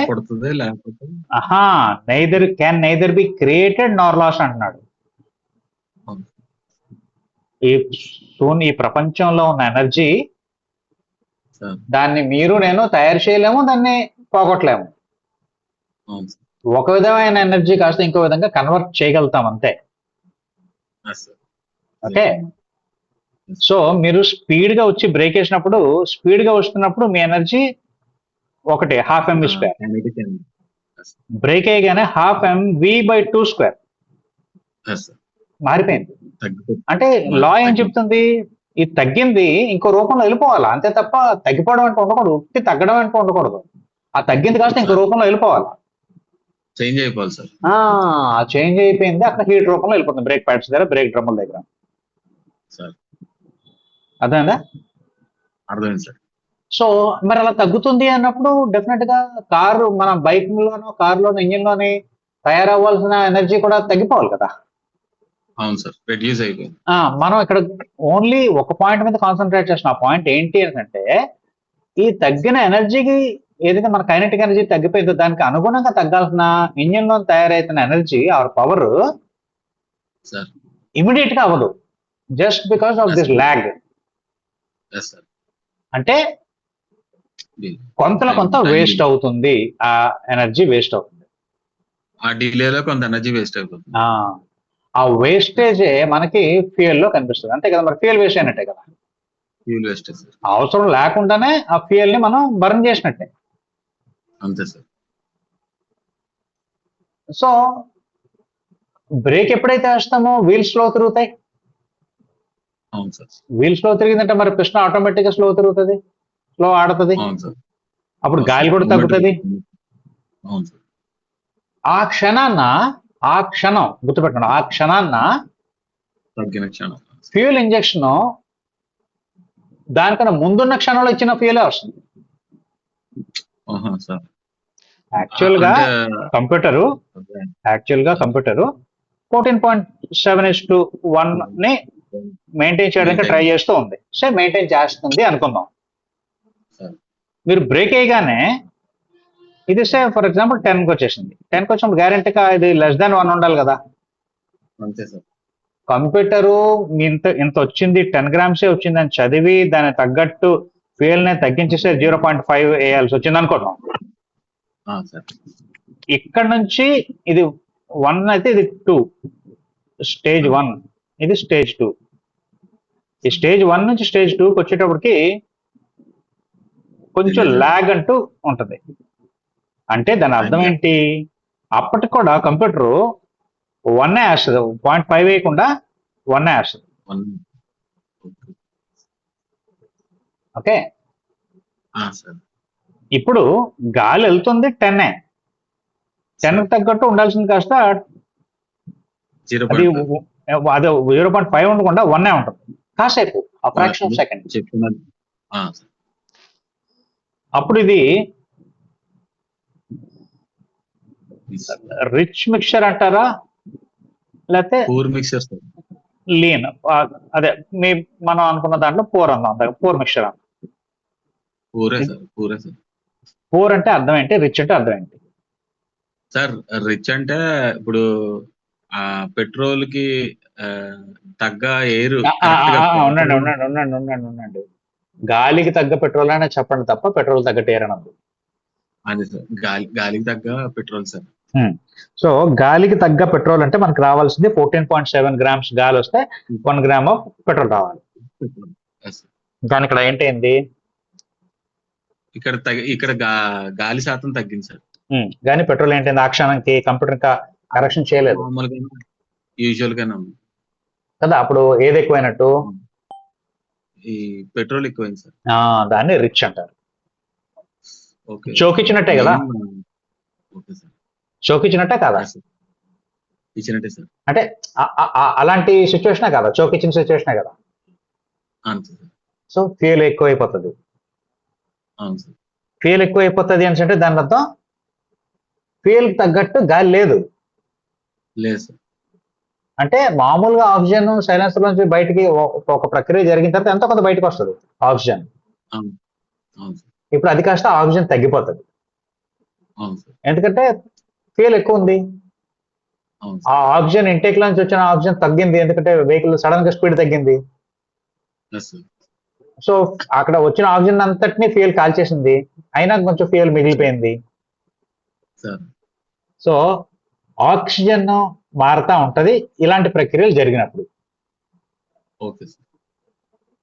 neither be created nor lost అంటున్నాడు. ఈ ప్రపంచంలో ఉన్న ఎనర్జీ దాన్ని మీరు నేను తయారు చేయలేము, దాన్ని పోగొట్టలేము. ఒక విధమైన ఎనర్జీ కాస్త ఇంకో విధంగా కన్వర్ట్ చేయగలుగుతాం అంతే. ఓకే, సో మీరు స్పీడ్ గా వచ్చి బ్రేక్ వేసినప్పుడు, స్పీడ్ గా వస్తున్నప్పుడు మీ ఎనర్జీ ఒకటి 12 mv², బ్రేక్ అయ్యగానే 12 mv/2². మారిపోయింది. తగ్గిపోతుంది. అంటే లా ఏం తగ్గింది. చెప్తుంది, ఇది తగ్గింది ఇంకో రూపంలో వెళ్ళిపోవాలి అంతే తప్ప తగ్గిపోవడం అంటే ఉండకూడదు, ఉట్టి తగ్గడం అంటే ఉండకూడదు. ఆ తగ్గింది కాస్త ఇంకో రూపంలో వెళ్ళిపోవాలి. చేంజ్ అయిపోవాలి సార్. చేంజ్ అయిపోయింది, అక్కడ హీట్ రూపంలో వెళ్ళిపోతుంది బ్రేక్ ప్యాడ్స్ దగ్గర, బ్రేక్ డ్రమ్ముల దగ్గర. సార్ అర్థమైందా? అర్థమైంది సార్. సో మరి అలా తగ్గుతుంది అన్నప్పుడు డెఫినెట్ గా కారు, మన బైక్ లోనో కారులోనో ఇంజిన్ లోని తయారవ్వాల్సిన ఎనర్జీ కూడా తగ్గిపోవాలి కదా. అవును సార్, రెడ్యూస్ అయిపోయింది. మనం ఇక్కడ ఓన్లీ ఒక పాయింట్ మీద కాన్సన్ట్రేట్ చేసిన. ఆ పాయింట్ ఏంటి అంటే, ఈ తగ్గిన ఎనర్జీకి ఏదైతే మన కైనెటిక్ ఎనర్జీ తగ్గిపోయిందో దానికి అనుగుణంగా తగ్గాల్సిన ఇంజిన్ లో తయారైతున్న energy or power sir immediate గా అవ్వదు, just because of this lag. Yes sir. అంటే కొంతలో కొంత వేస్ట్ అవుతుంది, ఆ ఎనర్జీ వేస్ట్ అవుతుంది. ఆ డిలేలో కొంత ఎనర్జీ వేస్ట్ అయిపోతుంది. ఆ వేస్టేజే మనకి ఫ్యూయల్ లో కనిపిస్తుంది, అంతే కదా. మరి ఫ్యూయల్ వేస్ట్ అయినట్టే కదా, ఫ్యూల్ వేస్ట్ సార్. అవసరం లేకుండానే ఆ ఫ్యూయల్ ని మనం బర్న్ చేసినట్టే. అంతే సార్. సో బ్రేక్ ఎప్పుడైతే వేస్తామో వీల్ స్లో తిరుగుతాయి. అవును సార్. వీల్ స్లో తిరిగిందంటే మరి పిస్టన్ ఆటోమేటిక్ గా స్లో తిరుగుతుంది, స్లో ఆడుతుంది. అవును సార్. అప్పుడు గాలి కూడా తగ్గుతుంది. అవును సార్. ఆ క్షణం గుర్తుపెట్టండి, ఆ క్షణాన్న తగ్గిన క్షణం ఫ్యూయల్ ఇంజెక్షన్ దానికన్నా ముందున్న క్షణంలో ఇచ్చిన ఫ్యూయలే వస్తుంది. సార్ యాక్చువల్ గా కంప్యూటరు 14.7:1 ని మెయింటైన్ చేయడానికి ట్రై చేస్తూ ఉంది. సో మెయింటైన్ చేస్తుంది అనుకుందాం. మీరు బ్రేక్ అయ్యగానే ఇది సే ఫర్ ఎగ్జాంపుల్ 10కి వచ్చేసింది. 10కి వచ్చినప్పుడు గ్యారెంటీగా ఇది less than 1 ఉండాలి కదా. అంతే సార్. కంప్యూటరు ఇంత వచ్చింది, 10 grams వచ్చింది అని చదివి దాని తగ్గట్టు ఫ్యూయల్ ని తగ్గించేస్తే 0.5 వేయాల్సి వచ్చింది అనుకుంటున్నాం. ఇక్కడ నుంచి ఇది 1 అయితే ఇది 2, స్టేజ్ 1, ఇది స్టేజ్ 2. ఈ స్టేజ్ 1 నుంచి స్టేజ్ 2కి వచ్చేటప్పటికి కొంచెం లాగ్ అంటూ ఉంటుంది. అంటే దాని అర్థం ఏంటి, అప్పటికి కూడా కంప్యూటర్ 1 వేస్తుంది, 0.5 వేయకుండా 1 వేస్తుంది. ఓకే, ఇప్పుడు గాలి వెళ్తుంది 10. 10కి తగ్గట్టు ఉండాల్సింది కాస్త అది 0.5 ఉండకుండా 1 ఉంటుంది. కాసేపు ఆ ఫ్రాక్షన్ ఆఫ్ సెకండ్. అప్పుడు ఇది రిచ్ మిక్చర్ అంటారా లేకపోతే లీన్, అదే మనం అనుకున్న దాంట్లో పూర్ అన్నాం, పూర్ మిక్చర్ అన్నాం. పూర్ అంటే అర్థం ఏంటి, రిచ్ అంటే అర్థం ఏంటి సార్? రిచ్ అంటే ఇప్పుడు పెట్రోల్ కి తగ్గ ఎయిర్. ఉండండి, గాలికి తగ్గ పెట్రోల్ అనే చెప్పండి తప్ప పెట్రోల్ తగ్గ ఎయిర్ అనద్దు. అదే సార్, గాలికి తగ్గ పెట్రోల్ సార్. సో గాలికి తగ్గ పెట్రోల్ అంటే మనకు రావాల్సింది 14.7 grams గాలి వస్తే 1 gram ఆఫ్ పెట్రోల్ రావాలి. కానీ ఇక్కడ ఏంటైంది, ఇక్కడ గాలి శాతం తగ్గింది సార్. కానీ పెట్రోల్ ఏంటంటే ఆ క్షణానికి కంప్యూటర్ ఇంకా కరెక్షన్ చేయలేదు, యూజువల్ గానే కదా. అప్పుడు ఏది ఎక్కువైనట్టు, ఈ పెట్రోల్ ఎక్కువైంది సార్. దాన్ని రిచ్ అంటారు. చోకిచ్చినట్టే కదా, చోకిచ్చినట్టే కాదా? ఇచ్చినట్టే సార్. అంటే అలాంటి సిచ్యువేషనే కదా, చోకిచ్చిన సిచ్యువేషనే కదా. సో ఫ్యూయల్ ఎక్కువైపోతుంది. ఫ్యూయల్ ఎక్కువైపోతుంది అంటే దాని అర్థం ఫ్యూయల్ తగ్గట్టు గాలి లేదు. అంటే మామూలుగా ఆక్సిజన్ సైలెన్సర్ నుంచి బయటికి ఒక ప్రక్రియ జరిగిన తర్వాత ఎంతో కొంత బయటకు వస్తుంది ఆక్సిజన్. ఇప్పుడు అది కాస్త ఆక్సిజన్ తగ్గిపోతుంది, ఎందుకంటే ఫ్యూయల్ ఎక్కువ ఉంది. ఆ ఆక్సిజన్ ఇంటేక్ నుంచి వచ్చిన ఆక్సిజన్ తగ్గింది, ఎందుకంటే వెహికల్ సడన్ గా స్పీడ్ తగ్గింది. సో అక్కడ వచ్చిన ఆక్సిజన్ అంతటినీ ఫ్యూయల్ కాల్చేసింది, అయినా కొంచెం ఫ్యూయల్ మిగిలిపోయింది. సో ఆక్సిజన్ మారుతా ఉంటది ఇలాంటి ప్రక్రియలు జరిగినప్పుడు.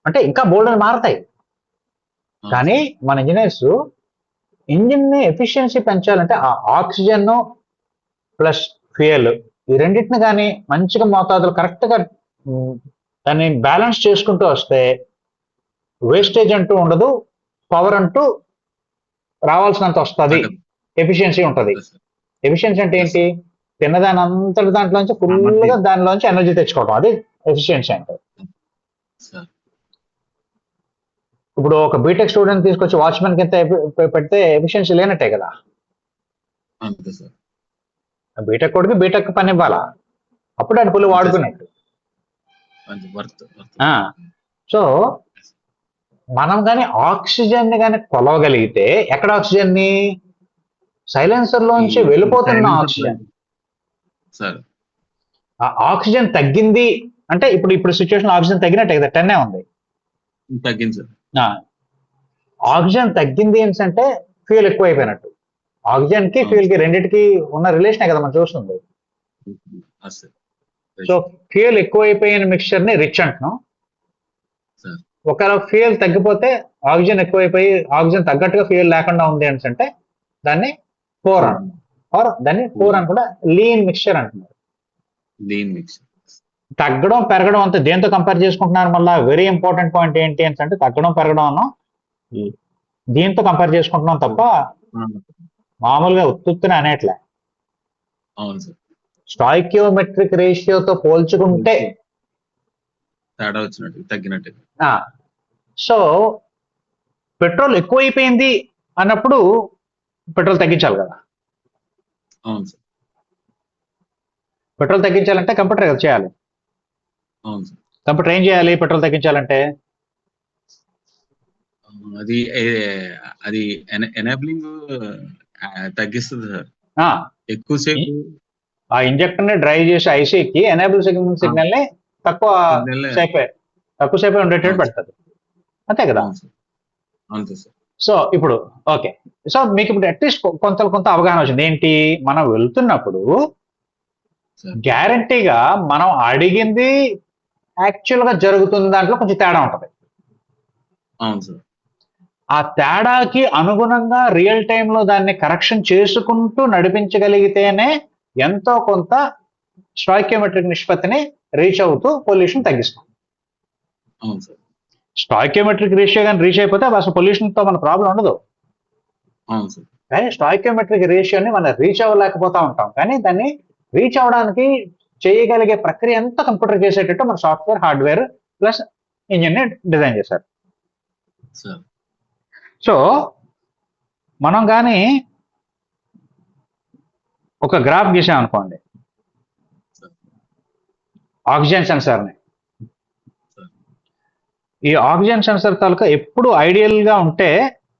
అంటే ఇంకా బోల్డ్ మారతాయి, కానీ మన ఇంజనీర్స్ ఇంజిన్ ని ఎఫిషియన్సీ పెంచాలంటే ఆ ఆక్సిజన్ ప్లస్ ఫ్యూయల్ ఈ రెండింటిని కానీ మంచిగా మోతాదులు కరెక్ట్గా దాన్ని బ్యాలెన్స్ చేసుకుంటూ వస్తే వేస్టేజ్ అంటూ ఉండదు, పవర్ అంటూ రావాల్సినంత వస్తుంది, ఎఫిషియన్సీ ఉంటుంది. ఎఫిషియన్సీ అంటే ఏంటి? తిన్నదాని అంతటి దాంట్లోంచి ఫుల్గా దానిలోంచి ఎనర్జీ తెచ్చుకోవడం, అది ఎఫిషియన్సీ అంటే. ఇప్పుడు ఒక బీటెక్ స్టూడెంట్ తీసుకొచ్చి వాచ్మెన్ కింద పెడితే ఎఫిషియన్సీ లేనట్టే కదా. బీటెక్ కొడుకు బీటెక్ పని ఇవ్వాలా, అప్పుడు ఆయన ఫుల్ వాడుకున్నట్టు. సో మనం కానీ ఆక్సిజన్ ని కానీ కొలవగలిగితే, ఎక్కడ ఆక్సిజన్ ని? సైలెన్సర్ లోంచి వెళ్ళిపోతున్న ఆక్సిజన్. ఆ ఆక్సిజన్ తగ్గింది అంటే ఇప్పుడు సిచ్యువేషన్ ఆక్సిజన్ తగ్గినట్టే కదా, 10 ఉంది. తగ్గింది. ఆక్సిజన్ తగ్గింది అంటే ఫ్యూయల్ ఎక్కువ అయిపోయినట్టు. ఆక్సిజన్ కి ఫ్యూయల్ కి రెండింటికి ఉన్న రిలేషనే కదా మనం చూస్తుంది. సో ఫ్యూయల్ ఎక్కువైపోయిన మిక్చర్ ని రిచ్ అంటున్నాం. ఒకవేళ ఫ్యూయల్ తగ్గిపోతే, ఆక్సిజన్ ఎక్కువైపోయి ఆక్సిజన్ తగ్గట్టుగా ఫ్యూయల్ లేకుండా ఉంది అంటే దాన్ని పోర్ అంటున్నాం. ఆర్ దాన్ని పోర్ అని కూడా లీన్ మిక్చర్ అంటున్నారు. తగ్గడం పెరగడం అంతా దేంతో కంపేర్ చేసుకుంటున్నారు? మళ్ళీ వెరీ ఇంపార్టెంట్ పాయింట్ ఏంటి అంటే తగ్గడం పెరగడం అన్నాం, దీంతో కంపేర్ చేసుకుంటున్నాం తప్ప మామూలుగా ఉత్తుత్తునే అనేట్లే. స్టాయికియోమెట్రిక్ రేషియోతో పోల్చుకుంటే తేడా వచ్చినట్టు, తగ్గినట్టు. సో పెట్రోల్ ఎక్కువైపోయింది అన్నప్పుడు పెట్రోల్ తగ్గించాలి కదా. అవును సార్. పెట్రోల్ తగ్గించాలంటే కంప్యూటర్ కదా చేయాలి. అవును సార్. కంప్యూటర్ ఏం చేయాలి పెట్రోల్ తగ్గించాలంటే? అది ఎనేబులింగ్ తగ్గిస్తుంది సార్. ఎక్కువసేపు ఆ ఇంజెక్టర్ ని డ్రైవ్ చేసే ఐసీకి ఎనేబుల్ సిగ్నల్ ని తక్కువసేపే ఉండేటట్టు పెడుతుంది, అంతే కదా. అంతే సార్. సో ఇప్పుడు ఓకే, సో మీకు ఇప్పుడు అట్లీస్ట్ కొంత అవగాహన వచ్చింది. ఏంటి, మనం వెళ్తున్నప్పుడు గ్యారంటీగా మనం అడిగింది యాక్చువల్ గా జరుగుతున్న దాంట్లో కొంచెం తేడా ఉంటుంది. అవును సార్. ఆ తేడాకి అనుగుణంగా రియల్ టైంలో దాన్ని కరెక్షన్ చేసుకుంటూ నడిపించగలిగితేనే ఎంతో కొంత స్టాయికియోమెట్రిక్ నిష్పత్తిని రీచ్ అవుతూ పొల్యూషన్ తగ్గిస్తాం. అవును సార్. స్టాయికియోమెట్రిక్ రేషియో కానీ రీచ్ అయిపోతే అసలు పొల్యూషన్ తో మన ప్రాబ్లం ఉండదు. అవును సార్. కానీ స్టాయికియోమెట్రిక్ రేషియోని మనం రీచ్ అవ్వలేకపోతా ఉంటాం. కానీ దాన్ని రీచ్ అవ్వడానికి చేయగలిగే ప్రక్రియ అంతా కంప్యూటర్ చేసేటట్టు మన సాఫ్ట్వేర్, హార్డ్వేర్ ప్లస్ ఇంజిన్ ని డిజైన్ చేశారు. సో మనం కానీ ఒక గ్రాఫ్ గీసాం అనుకోండి, ఆక్సిజన్ సెన్సార్ని. ఈ ఆక్సిజన్ సెన్సార్ తాలూకా ఎప్పుడు ఐడియల్ గా ఉంటే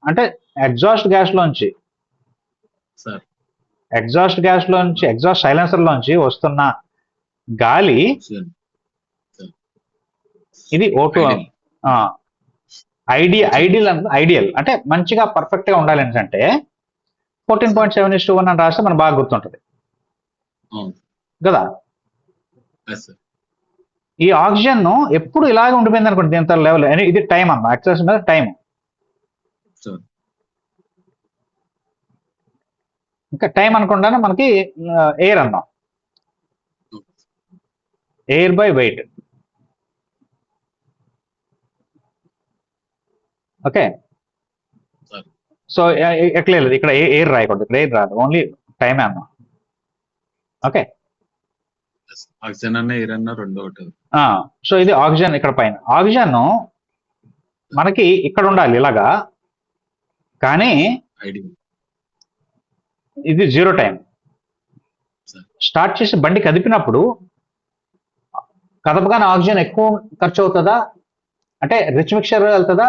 అంటే ఎగ్జాస్ట్ గ్యాస్ లోంచి ఎగ్జాస్ట్ సైలెన్సర్ లోంచి వస్తున్న గాలి, ఇది O2 ఐడియల్ అంటే మంచిగా పర్ఫెక్ట్ గా ఉండాలి అంటే 14.7:1 అని రాస్తే మనకు బాగా గుర్తుంటది కదా. ఈ ఆక్సిజన్ ఎప్పుడు ఇలాగే ఉండిపోయింది అనుకోండి దీంతో లెవెల్, ఇది టైం అన్న యాక్సెస్ మీద టైం. ఇంకా టైం అనుకుంటానే మనకి ఎయిర్ అన్నాం, air by weight. Okay, so ఎట్లా లేదు ఇక్కడ ఎయిర్ రాయకూడదు, ఇక్కడ ఎయిర్ రాదు, ఓన్లీ టైమే అన్నా. ఓకే, ఆక్సిజన్ అన్న ఎయిర్ అన్న రెండో ఒకటి. సో ఇది ఆక్సిజన్ ఇక్కడ పైన. ఆక్సిజన్ మనకి ఇక్కడ ఉండాలి ఇలాగా, కానీ ఇది జీరో టైం. స్టార్ట్ చేసి బండి కదిపినప్పుడు కదపగానే ఆక్సిజన్ ఎక్కువ ఖర్చు అవుతుందా అంటే రిచ్ మిక్చర్ వెళ్తుందా,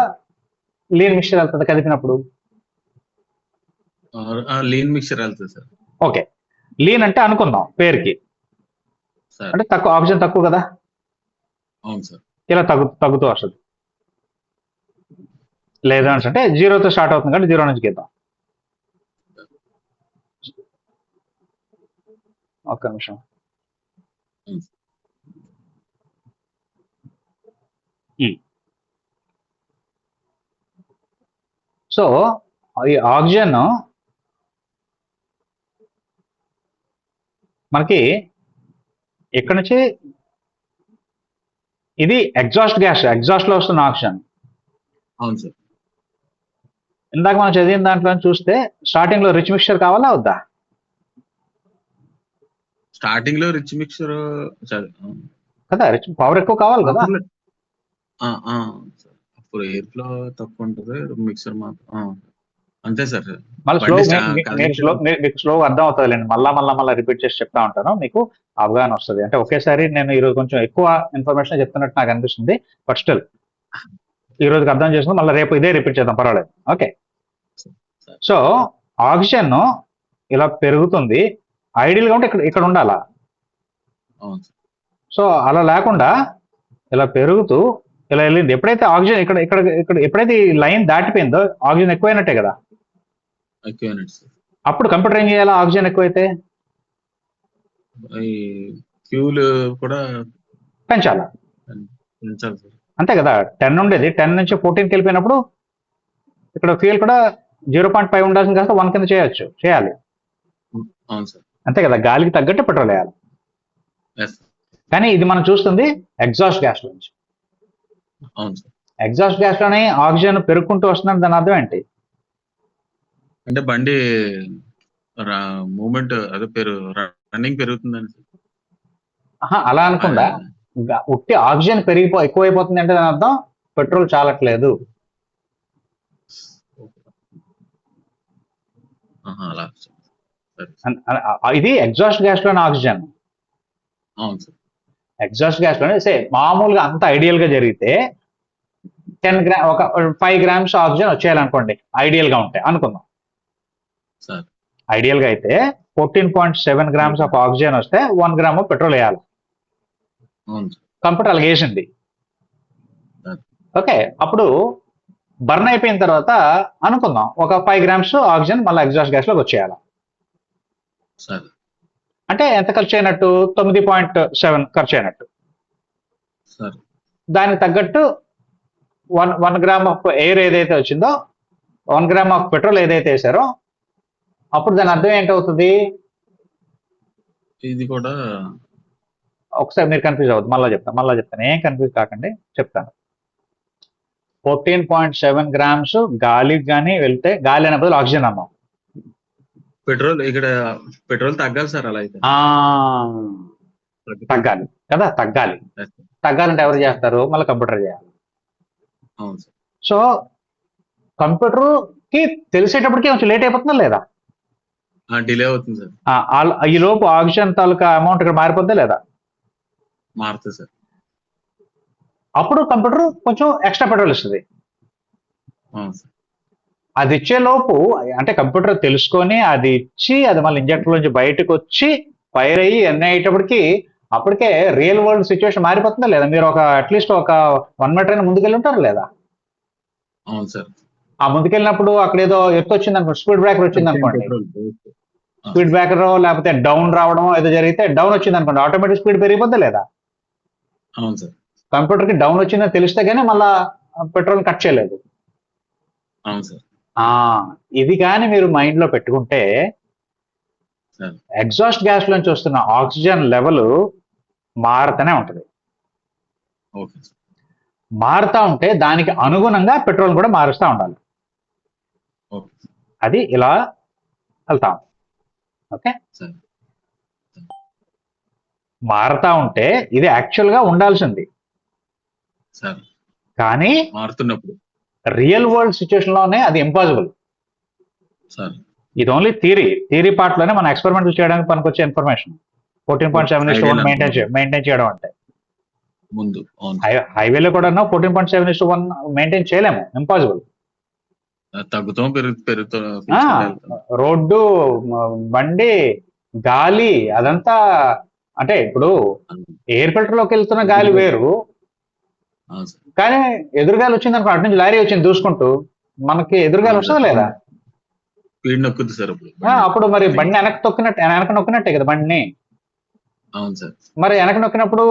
లీన్ మిక్చర్ వెళ్తుందా కదిపినప్పుడు? లీన్ మిక్చర్ వెళ్తుంది సార్. ఓకే, లీన్ అంటే అనుకుందాం పేరుకి, అంటే తక్కువ ఆక్సిజన్ తక్కువ కదా. అవును సార్. ఇలా తగ్గుతూ వస్తుంది. లేదా అంటే జీరోతో స్టార్ట్ అవుతుంది కాబట్టి జీరో నుంచి గీద్దాం. ఒక్క నిమిషం. సో ఈ ఆక్సిజన్ మనకి ఇక్కడ నుంచి ఇది ఎగ్జాస్ట్ గ్యాస్, ఎగ్జాస్ట్ లో వస్తున్న ఆక్సిజన్. అవును సార్. ఇందాక మనం చదివిన దాంట్లో చూస్తే స్టార్టింగ్ లో రిచ్ మిక్చర్ కావాలా వద్దా? స్టార్టింగ్ లో రిచ్ మిక్చర్ కదా, రిచ్ పవర్ ఎక్కువ కావాలి కదా. అప్పుడు ఎయిర్ ఫ్లో తక్కువ ఉంటుంది, మిక్సర్ మాత్రం అంతే సార్. మళ్ళీ మీకు స్లో అర్థం అవుతుందిలేండి. మళ్ళా రిపీట్ చేసి చెప్తా ఉంటాను, మీకు అవగాహన వస్తుంది. అంటే ఒకేసారి నేను ఈరోజు కొంచెం ఎక్కువ ఇన్ఫర్మేషన్ చెప్తున్నట్టు నాకు అనిపిస్తుంది, బట్ స్టిల్ ఈ రోజుకి అర్థం చేసుకుని మళ్ళీ రేపు ఇదే రిపీట్ చేద్దాం, పర్వాలేదు. ఓకే. సో ఆక్సిజన్ ఇలా పెరుగుతుంది, ఐడియల్ గా ఉంటే ఇక్కడ ఉండాలా. సో అలా లేకుండా ఇలా పెరుగుతూ ఇలా వెళ్ళింది. ఎప్పుడైతే ఆక్సిజన్ ఇక్కడ ఇక్కడ ఇక్కడ ఎప్పుడైతే ఈ లైన్ దాటిపోయిందో ఆక్సిజన్ ఎక్కువైనట్టే కదా. అప్పుడు కంప్యూటర్ ఏం చేయాలా? ఆక్సిజన్ ఎక్కువైతే ఫ్యూల్ కూడా పెంచాలా, అంతే కదా. 10 ఉండేది, 10 నుంచి 14కి వెళ్ళిపోయినప్పుడు ఇక్కడ ఫ్యూయల్ కూడా 0.5 ఉండాల్సింది కాస్త 1 కింద చేయాలి, అంతే కదా. గాలికి తగ్గట్టు పెట్రోల్ వేయాలి. కానీ ఇది మనం చూస్తుంది ఎగ్జాస్ట్ గ్యాస్ నుంచి. ఎగ్జాస్ట్ గ్యాస్ లోనే ఆక్సిజన్ పెరుగుకుంటూ వస్తుందని దాని అర్థం ఏంటి? అంటే బండి మూమెంట్ అదే రన్నింగ్ పెరుగుతుందని. అలా అనుకుండా ఉట్టి ఆక్సిజన్ ఎక్కువైపోతుంది అంటే దాని అర్థం పెట్రోల్ చాలట్లేదు. ఇది ఎగ్జాస్ట్ గ్యాస్ లోని ఆక్సిజన్. ఎగ్జాస్ట్ గ్యాస్ లోనే మామూలుగా అంత ఐడియల్ గా జరిగితే 5 grams ఆక్సిజన్ వచ్చేయాలనుకోండి, ఐడియల్ గా ఉంటే అనుకుందాం. ఐడియల్ గా అయితే 14.7 grams ఆఫ్ ఆక్సిజన్ వస్తే 1 gram పెట్రోల్ వేయాలి. కంప్యూటర్ అలాగే వేసింది. ఓకే, అప్పుడు బర్న్ అయిపోయిన తర్వాత అనుకుందాం ఒక 5 grams ఆక్సిజన్ మళ్ళీ ఎగ్జాస్ట్ గ్యాస్ లోకి వచ్చేయాలి. అంటే ఎంత ఖర్చు అయినట్టు? 9.7 ఖర్చు అయినట్టు. దానికి తగ్గట్టు 1 gram ఆఫ్ ఎయిర్ ఏదైతే వచ్చిందో, 1 gram ఆఫ్ పెట్రోల్ ఏదైతే వేసారో, అప్పుడు దాని అర్థం ఏంటవుతుంది? ఇది కూడా ఒకసారి మీరు కన్ఫ్యూజ్ అవ్వద్దు, మళ్ళీ చెప్తాను, ఏం కన్ఫ్యూజ్ కాకండి, చెప్తాను. 14.7 grams గాలికి కానీ వెళ్తే, గాలి అనే బదులు ఆక్సిజన్ అన్నాం. పెట్రోల్ ఇక్కడ పెట్రోల్ తగ్గాలి సార్. అలా అయితే తగ్గాలి కదా, తగ్గాలంటే ఎవరు చేస్తారు? మళ్ళీ కంప్యూటర్ చేయాలి. సో కంప్యూటర్ కి తెలిసేటప్పటికి కొంచెం లేట్ అయిపోతుందా లేదా? డిలే అవుతుంది సార్. ఈ లోపు ఆక్సిజన్ తాలూకా అమౌంట్ ఇక్కడ మారిపోద్దా లేదా? మారుతుంది సార్. అప్పుడు కంప్యూటర్ కొంచెం ఎక్స్ట్రా పెట్రోల్ ఇస్తుంది. అది ఇచ్చే లోపు అంటే కంప్యూటర్ తెలుసుకొని అది ఇచ్చి, అది మళ్ళీ ఇంజెక్టర్ నుంచి బయటకు వచ్చి ఫైర్ అయ్యి అన్నీ అయ్యేటప్పటికి అప్పటికే రియల్ వరల్డ్ సిచ్యువేషన్ మారిపోతుందా లేదా? మీరు అట్లీస్ట్ ఒక 1 meter అయినా ముందుకెళ్ళి ఉంటారు లేదా? అవును సార్. ఆ ముందుకెళ్ళినప్పుడు అక్కడ ఏదో ఎత్తు వచ్చింది అనుకోండి, స్పీడ్ బ్రేకర్ వచ్చింది అనుకోండి, స్పీడ్ బ్రేకర్ లేకపోతే డౌన్ రావడం ఏదో జరిగితే, డౌన్ వచ్చింది అనుకోండి, ఆటోమేటిక్ స్పీడ్ పెరిగిపోద్దా లేదా? అవును సార్. కంప్యూటర్ కి డౌన్ వచ్చిందని తెలిస్తే గానీ మళ్ళా పెట్రోల్ కట్ చేయలేదు. అవును సార్. ఇది కానీ మీరు మైండ్ లో పెట్టుకుంటే ఎగ్జాస్ట్ గ్యాస్ నుంచి వస్తున్న ఆక్సిజన్ లెవెల్ మారుతూనే ఉంటుంది. మారుతా ఉంటే దానికి అనుగుణంగా పెట్రోల్ కూడా మారుస్తూ ఉండాలి. అది ఇలా వెళ్తాం. ఓకే, మారుతా ఉంటే ఇది యాక్చువల్ గా ఉండాల్సింది, కానీ మారుతున్నప్పుడు రియల్ వరల్డ్ సిచ్యువేషన్ లోనే అది ఇంపాసిబుల్. ఇది ఓన్లీ థియరీ పార్ట్ లోనే మన ఎక్స్పెరిమెంట్ చేయడానికి పనికొచ్చే ఇన్ఫర్మేషన్. 14.7:1 మెయింటైన్ చేయడం అంటే ముందు హైవేలో కూడా 14.7:1 మెయింటైన్ చేయలేము, ఇంపాసిబుల్. రోడ్డు, బండి, గాలి అదంతా అంటే ఇప్పుడు ఎయిర్ ఫిల్టర్ లోకి వెళ్తున్న గాలి వేరు, కానీ ఎదురుగాలి వచ్చింది అనుకో, అటు నుంచి లారీ వచ్చింది దూసుకుంటూ, మనకి ఎదురుగాలి వస్తుందా లేదా? అప్పుడు మరి బండి వెనక నొక్కినట్టే కదా బండిని. మరి వెనక నొక్కినప్పుడు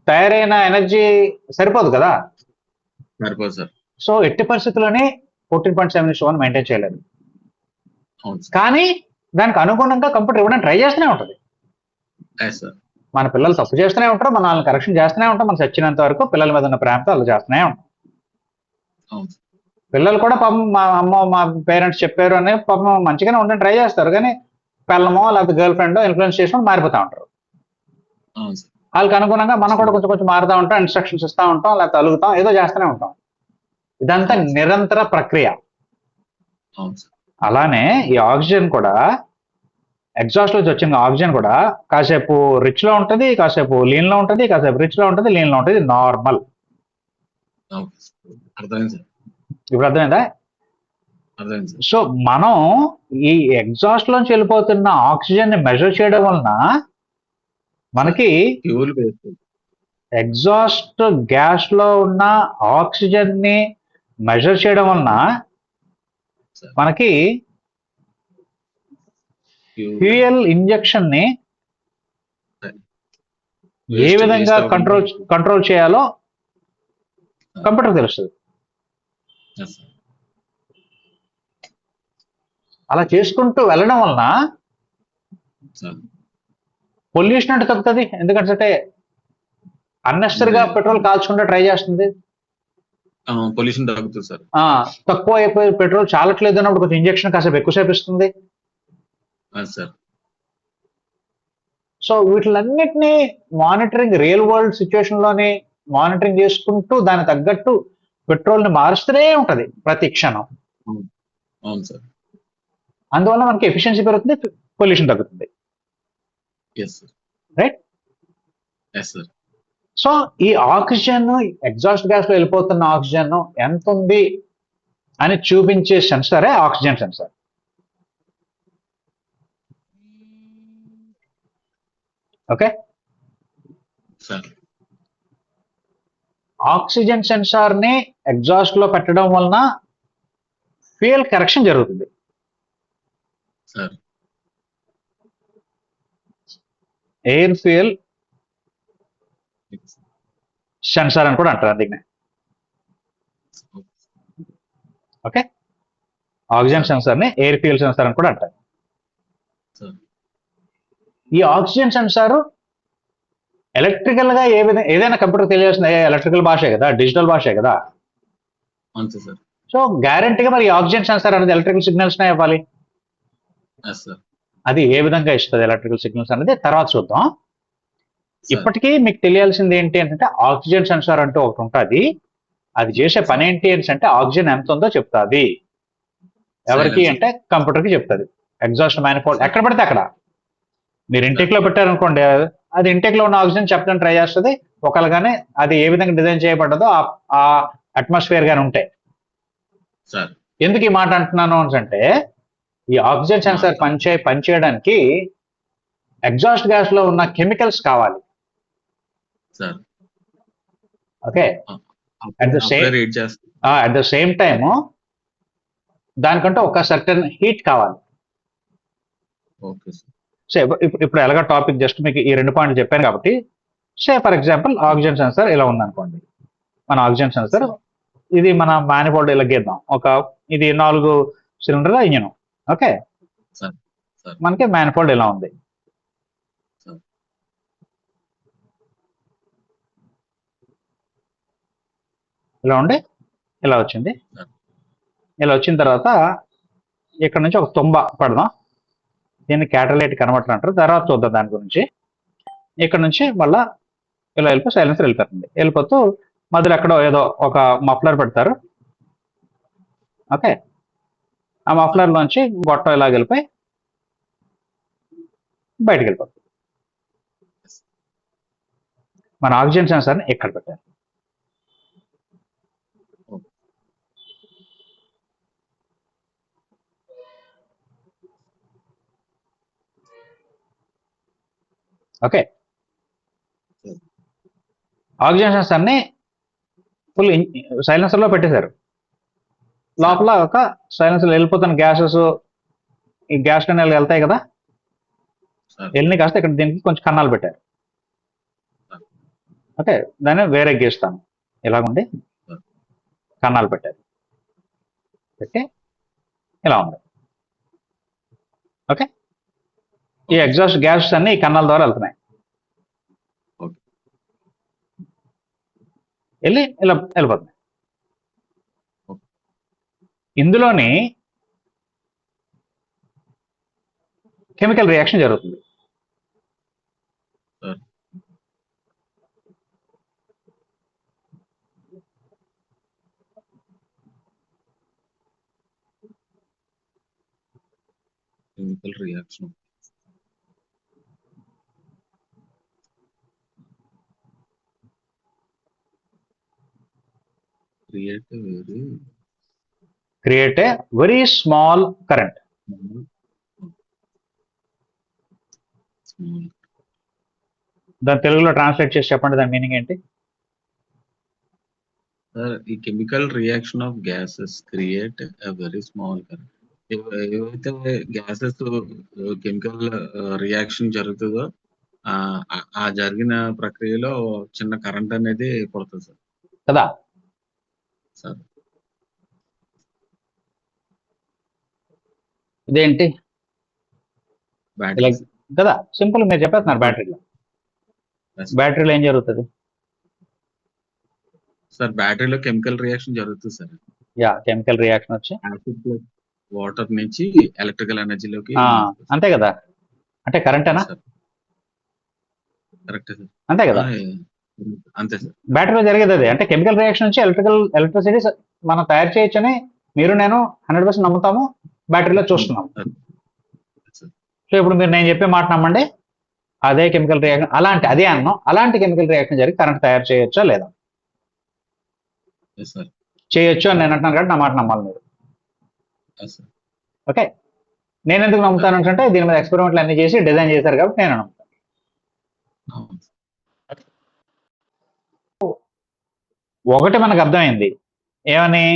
తయారైన ఎనర్జీ సరిపోదు కదా. సో ఎట్టి పరిస్థితుల్లోనే 14.7:1 మెయింటైన్ చేయలేదు, కానీ దానికి అనుగుణంగా కంప్యూటర్ ఇవ్వడానికి ట్రై చేస్తూనే ఉంటుంది. మన పిల్లలు తప్పు చేస్తూనే ఉంటారు, మన వాళ్ళని కరెక్షన్ చేస్తూనే ఉంటాం, మనం చచ్చినంత వరకు పిల్లల మీద ఉన్న ప్రేమతో అలా చేస్తూనే ఉంటాం. అవును పిల్లలు కూడా పాపం మా అమ్మ మా పేరెంట్స్ చెప్పారు అని పాపం మంచిగానే ఉండని ట్రై చేస్తారు, కానీ పిల్లమో లేకపోతే గర్ల్ ఫ్రెండ్ ఇన్ఫ్లుయెన్స్ చేసుకుని మారిపోతా ఉంటారు. అవును సార్. వాళ్ళకి అనుగుణంగా మనం కూడా కొంచెం కొంచెం మారుతూ ఉంటాం, ఇన్స్ట్రక్షన్స్ ఇస్తూ ఉంటాం, లేకపోతే అలుగుతాం, ఏదో చేస్తూనే ఉంటాం. ఇదంతా అవును సార్. నిరంతర ప్రక్రియ. అవును సార్. అలానే ఈ ఆక్సిజన్ కూడా, ఎగ్జాస్ట్ నుంచి వచ్చిన ఆక్సిజన్ కూడా కాసేపు రిచ్ లో ఉంటది, కాసేపు లీన్ లో ఉంటది, కాసేపు రిచ్ లో ఉంటది, లీన్ లో ఉంటది, నార్మల్. Okay sir. అర్థమైంది సార్. ఇప్పుడు అర్థమైందా? అర్థమైంది సార్. సో మనం ఈ ఎగ్జాస్ట్ లోంచి వెళ్ళిపోతున్న ఆక్సిజన్ ని మెజర్ చేయడం వలన మనకి ఫ్యూల్ వేస్ట్. ఎగ్జాస్ట్ గ్యాస్ లో ఉన్న ఆక్సిజన్ ని మెజర్ చేయడం వలన సార్ మనకి ఫ్యూల్ ఫ్యూయల్ ఇంజెక్షన్ ని ఏ వేస్ట్ విధంగా అవ్వకుండా. కంట్రోల్ చేయాలో కంప్యూటర్ తెలుస్తుంది. Yes sir. అలా చేసుకుంటూ వెళ్ళడం వలన సార్ పొల్యూషన్ అంటే తగ్గుతుంది. ఎందుకంటే అన్నెసరిగా పెట్రోల్ కాల్చుకుంటే ట్రై చేస్తుంది, పొల్యూషన్ తగ్గుతుంది సార్. తక్కువ అయిపోయి పెట్రోల్ చాలట్లేదు అన్నప్పుడు కొంచెం ఇంజెక్షన్ కాసేపు ఎక్కువసేపు ఇస్తుంది. సార్ సో వీటిలన్నిటినీ మానిటరింగ్, రియల్ వరల్డ్ సిచ్యువేషన్ లోని మానిటరింగ్ చేసుకుంటూ దానికి తగ్గట్టు పెట్రోల్ ని మారుస్తూనే ఉంటది ప్రతి క్షణం. అవును సార్. అందువల్ల మనకి ఎఫిషియన్సీ పెరుగుతుంది, పొల్యూషన్ తగ్గుతుంది. Yes sir. Right? Yes sir. So ఈ ఆక్సిజన్, ఎగ్జాస్ట్ గ్యాస్ లో వెళ్ళిపోతున్న ఆక్సిజన్ ఎంత ఉంది అని చూపించే సెన్సరే oxygen sensor. Okay, sir oxygen sensor ని ఎగ్జాస్ట్ లో పెట్టడం వలన ఫ్యూయల్ కరెక్షన్ జరుగుతుంది. సార్ ఎయిర్ ఫ్యూయల్ సెన్సార్ అని కూడా అంటారు అందుకనే. ఓకే, ఆక్సిజన్ సెన్సార్ ని ఎయిర్ ఫ్యూయల్ సెన్సార్ అని కూడా అంటారు. సార్ ఈ ఆక్సిజన్ సెన్సార్ ఎలక్ట్రికల్ గా ఏ విధంగా, ఏదైనా కంప్యూటర్ తెలియాల్సిన ఎలక్ట్రికల్ భాషే కదా, డిజిటల్ భాషే కదా. అంతే సార్. సో గ్యారంటీగా మరి ఆక్సిజన్ సెన్సార్ అనేది ఎలక్ట్రికల్ సిగ్నల్స్ నే ఇవ్వాలి. Yes sir. అది ఏ విధంగా ఇస్తుంది ఎలక్ట్రికల్ సిగ్నల్స్ అనేది తర్వాత చూద్దాం. ఇప్పటికీ మీకు తెలియాల్సింది ఏంటి అంటే ఆక్సిజన్ సెన్సార్ అంటూ ఒకటి ఉంటుంది. అది చేసే పని ఏంటి అంటే ఆక్సిజన్ ఎంత ఉందో చెప్తాది. ఎవరికి అంటే కంప్యూటర్ కి చెప్తుంది. ఎగ్జాస్ట్ మ్యానిఫోల్డ్ ఎక్కడ పడితే అక్కడ, మీరు ఇంటెక్ లో పెట్టారనుకోండి, అది ఇంటెక్ లో ఉన్న ఆక్సిజన్ చెప్పడం ట్రై చేస్తుంది. ఒకవేళగానే అది ఏ విధంగా డిజైన్ చేయబడ్డదో ఆ అట్మాస్ఫియర్ గానే ఉంటాయి. ఎందుకు ఈ మాట అంటున్నాను అంటే ఈ ఆక్సిజన్ సెన్సార్ పనిచేయడానికి ఎగ్జాస్ట్ గ్యాస్ లో ఉన్న కెమికల్స్ కావాలి. Okay, at the same time దానికంటే ఒక సర్టన్ హీట్ కావాలి. సో ఇప్పుడు ఎలాగ టాపిక్ జస్ట్ మీకు ఈ 2 పాయింట్లు చెప్పాను కాబట్టి, say for example oxygen sensor ఇలా ఉందనుకోండి. మన ఆక్సిజన్ సెన్సార్ ఇది మన మ్యానిఫోల్డ్ ఇలా గీద్దాం. ఇది 4 సిలిండర్ల ఇంజిన్. ఓకే, మనకి మ్యానిఫోల్డ్ ఇలా ఉంది. ఇలా ఉండి ఇలా వచ్చింది. ఇలా వచ్చిన తర్వాత ఇక్కడ నుంచి ఒక తుంబ పడదాం. దీన్ని క్యాటలైట్ కన్వర్టర్ అంటారు, తర్వాత చూద్దాం దాని గురించి. ఇక్కడ నుంచి మళ్ళా ఇలా వెళ్ళిపోయి సైలెన్సర్ వెళ్ళిపోతుంది. వెళ్ళిపోతూ మధ్యలో ఎక్కడో ఏదో ఒక మఫ్లర్ పెడతారు. ఓకే, ఆ మఫ్లర్ నుంచి గొట్టం ఇలా వెళ్ళిపోయి బయటకు వెళ్ళిపోతుంది. మన ఆక్సిజన్ సెన్సార్ని ఇక్కడ పెట్టారు. ఓకే, ఆక్సిజన్ సెన్సార్ని ఫుల్ సైలెన్సర్ లో పెట్టేశారు. లోపల ఒక సైలెన్సర్ వెళ్ళిపోతున్న గ్యాసెస్, ఈ గ్యాస్ కన్నాలు వెళ్తాయి కదా, వెళ్ళి కాస్త ఇక్కడ దీనికి కొంచెం కన్నాలు పెట్టారు. ఓకే, దాన్ని వేరే గీస్తాను. ఇలాగుండి కన్నాలు పెట్టారు, పెట్టి ఇలా ఉంది. ఓకే, ఈ ఎగ్జాస్ట్ గ్యాసెస్ అన్ని ఈ కన్నాల ద్వారా వెళ్తున్నాయి. వెళ్ళి ఇలా వెళ్ళిపోతుంది. ఇందులోని కెమికల్ రియాక్షన్ జరుగుతుంది. Chemical reaction create a very small current. దాని తెలుగులో ట్రాన్స్లేట్ చేసి చెప్పండి, దాని మీనింగ్ ఏంటి? ఈ chemical reaction of gases create a very small current. ఏవైతే గ్యాసెస్ కెమికల్ రియాక్షన్ జరుగుతుందో ఆ జరిగిన ప్రక్రియలో చిన్న కరెంట్ అనేది పడుతుంది సార్. కదా సార్ ఇదేంటి బ్యాటరీ కదా, సింపుల్ మీరు చెప్పేస్తున్నారు. బ్యాటరీలో ఏం జరుగుతుంది సార్? బ్యాటరీలో కెమికల్ రియాక్షన్ జరుగుతుంది సార్. కెమికల్ రియాక్షన్ వచ్చి వాటర్ నుంచి ఎలక్ట్రికల్ ఎనర్జీలోకి. అంతే కదా, అంటే కరెంటేనా? కరెక్ట్ సార్, అంతే కదా. అంతే సార్. బ్యాటరీలో జరిగేది అదే, అంటే కెమికల్ రియాక్షన్ నుంచి ఎలక్ట్రిసిటీ మనం తయారు చేయొచ్చని మీరు నేను 100% నమ్ముతాము, బ్యాటరీలో చూస్తున్నాం. సో ఇప్పుడు మీరు నేను చెప్పే మాట నమ్మండి, అదే కెమికల్ రియాక్షన్ అదే అన్నాం, అలాంటి కెమికల్ రియాక్షన్ జరిగి కరెంట్ తయారు చేయొచ్చా లేదా? చేయొచ్చు అని నేను అంటున్నాను కాబట్టి నా మాట నమ్మాలి మీరు. ఓకే, నేను ఎందుకు నమ్ముతాను అంటే దీని మీద ఎక్స్పెరిమెంట్లు అన్ని చేసి డిజైన్ చేశారు కాబట్టి నేను నమ్ముతాను. ఒకటి మనకు అర్థమైంది ఏమని,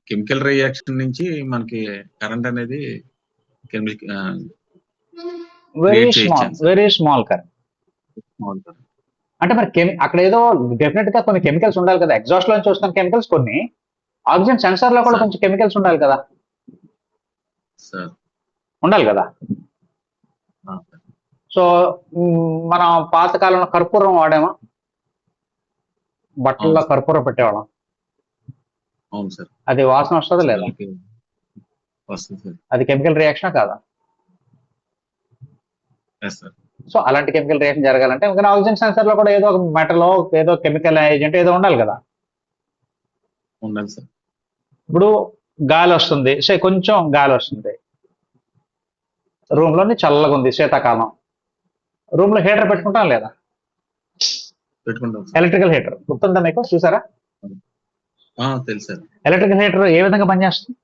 కెమికల్ రియాక్షన్ నుంచి మనకి కరెంట్ అనేది వెరీ స్మాల్ కరెంట్. అంటే మరి అక్కడ ఏదో డెఫినెట్ గా కొన్ని కెమికల్స్ ఉండాలి కదా, ఎగ్జాస్ట్ లోంచి వస్తున్న కెమికల్స్, కొన్ని ఆక్సిజన్ సెన్సార్ లో కూడా కొంచెం కెమికల్స్ ఉండాలి కదా, ఉండాలి కదా. సో మనం పాతకాలంలో కర్పూరం వాడామా, బట్టల్లో కర్పూరం పెట్టేవాళ్ళం. అవును సార్. అది వాసన వస్తుందా లేదా? అది కెమికల్ రియాక్షనా కాదా? సో అలాంటి కెమికల్ రియాక్షన్ జరగాలంటే ఇంకా ఆక్సిజన్ సెన్సార్ లో కూడా ఏదో ఒక మెటల్, ఏదో కెమికల్ ఏజెంట్ ఏదో ఉండాలి కదా. ఉండాలి సార్. ఇప్పుడు గాలి వస్తుంది, కొంచెం గాలి వస్తుంది, రూమ్ లోని చల్లగా ఉంది, శీతాకాలం, రూమ్ లో హీటర్ పెట్టుకుంటాం లేదా? పెట్టుకుంటాం. ఎలక్ట్రికల్ హీటర్ గుర్తుందా మీకు, చూసారా? తెలుసు. ఎలక్ట్రికల్ హీటర్ ఏ విధంగా పనిచేస్తుంది?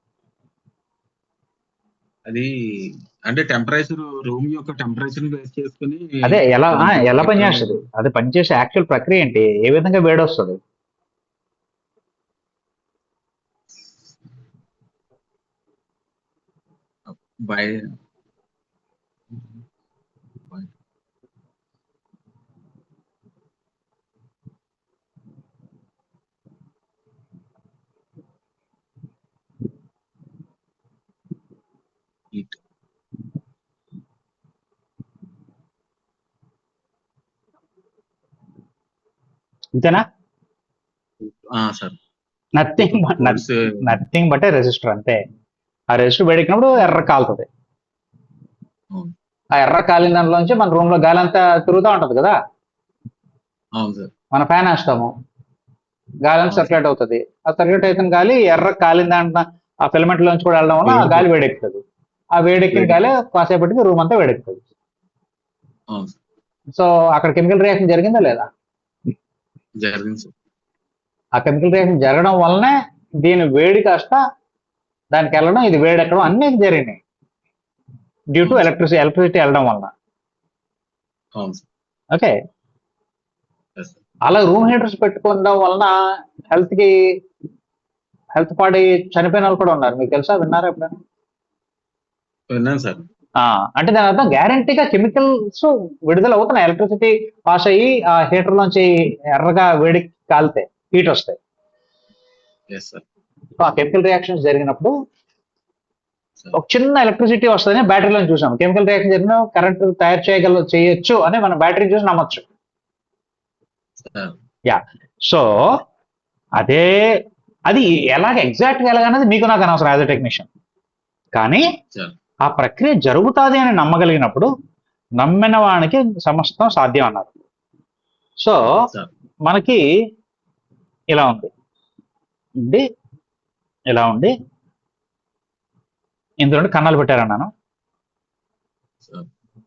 అది అంటే టెంపరేచర్, రూమ్ యొక్క టెంపరేచర్ బేస్ చేసుకుని అదే ఎలా పనిచేస్తుంది, అది పనిచేసే యాక్చువల్ ప్రక్రియ ఏంటి, ఏ విధంగా వేడి వస్తుంది? ఇంతేనా? సార్, నథింగ్ బట్ రెసిస్టర్, అంతే. ఆ రెసిస్టర్ వేడెక్కినప్పుడు ఎర్ర కాలుతుంది. ఆ ఎర్ర కాలిన దాంట్లోంచి మన రూమ్ లో గాలి అంతా తిరుగుతూ ఉంటది కదా. మన ఫ్యాన్ వేస్తాము, గాలి అంతా సర్క్యులేట్ అవుతుంది. ఆ సర్క్యులేట్ అవుతున్న గాలి ఎర్ర కాలిన దాంట్లో ఆ ఫిలమెంట్ లోంచి కూడా వెళ్ళడం వల్ల ఆ గాలి వేడెక్కుతుంది. ఆ వేడెక్కిన గాలి కాసేపటికి రూమ్ అంతా వేడెక్కుతుంది. సో అక్కడ కెమికల్ రియాక్షన్ జరిగిందా లేదా? జరిగింది. ఆ కెమికల్ రియాక్షన్ జరగడం వల్లనే దీని వేడి కాస్త దానికి వెళ్ళడం, ఇది వేడెక్కడం అన్నీ జరిగినాయి డ్యూ టు ఎలక్ట్రిసిటీ వెళ్ళడం వలన. ఓకే, అలా రూమ్ హీటర్స్ పెట్టుకోవడం వలన హెల్త్ పాడి చనిపోయిన వాళ్ళు కూడా ఉన్నారు. మీకు తెలుసా, విన్నారా ఎప్పుడైనా? విన్నాను సార్. అంటే దాని అర్థం గ్యారంటీగా కెమికల్స్ విడుదల అవుతున్నాయి, ఎలక్ట్రిసిటీ పాస్ అయ్యి ఆ హీటర్ లోంచి ఎర్రగా వేడి కాలితే హీట్ వస్తాయి. ఆ కెమికల్ రియాక్షన్స్ జరిగినప్పుడు ఒక చిన్న ఎలక్ట్రిసిటీ వస్తుందని బ్యాటరీలో చూసాం. కెమికల్ రియాక్షన్ జరిగిన కరెంట్ తయారు చేయొచ్చు అని మనం బ్యాటరీ చూసి నమ్మొచ్చు. యా. సో అదే అది ఎగ్జాక్ట్ గా ఎలాగన్నది మీకు నాకు అనవసరం యాజ్ ఎ టెక్నీషియన్. కానీ ఆ ప్రక్రియ జరుగుతుంది అని నమ్మగలిగినప్పుడు నమ్మిన వానికి సమస్తం సాధ్యం అన్నారు. సో మనకి ఇలా ఉంది ఇలా ఉండి ఇందులో కన్నాలు పెట్టారన్నాను.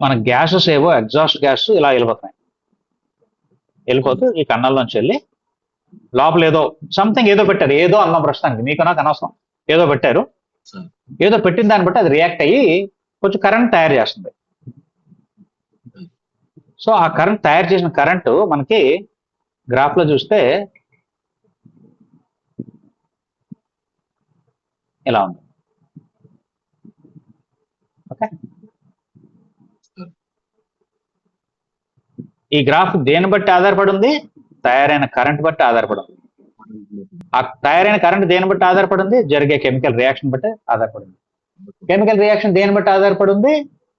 మన గ్యాసెస్ ఏవో ఎగ్జాస్ట్ గ్యాస్ ఇలా వెళ్ళిపోతూ ఈ కన్నాల్లోంచి వెళ్ళి లోపల ఏదో సంథింగ్ ఏదో పెట్టారు. ఏదో అన్నాం ప్రస్తుతానికి, మీకు నాకు అనవసరం. ఏదో పెట్టారు. ఏదో పెట్టిన దాన్ని బట్టి అది రియాక్ట్ అయ్యి కొంచెం కరెంట్ తయారు చేస్తుంది. సో ఆ కరెంట్ తయారు చేసిన కరెంటు మనకి గ్రాఫ్ లో చూస్తే ఇలా ఉంది. ఓకే, ఈ గ్రాఫ్ దేని బట్టి ఆధారపడి ఉంది? తయారైన కరెంట్ బట్టి ఆధారపడి ఉంది. ఆ తయారైన కరెంట్ దేని బట్టి ఆధారపడి ఉంది? జరిగే కెమికల్ రియాక్షన్ బట్టి ఆధారపడి ఉంది. కెమికల్ రియాక్షన్ దేని బట్టి ఆధారపడి ఉంది?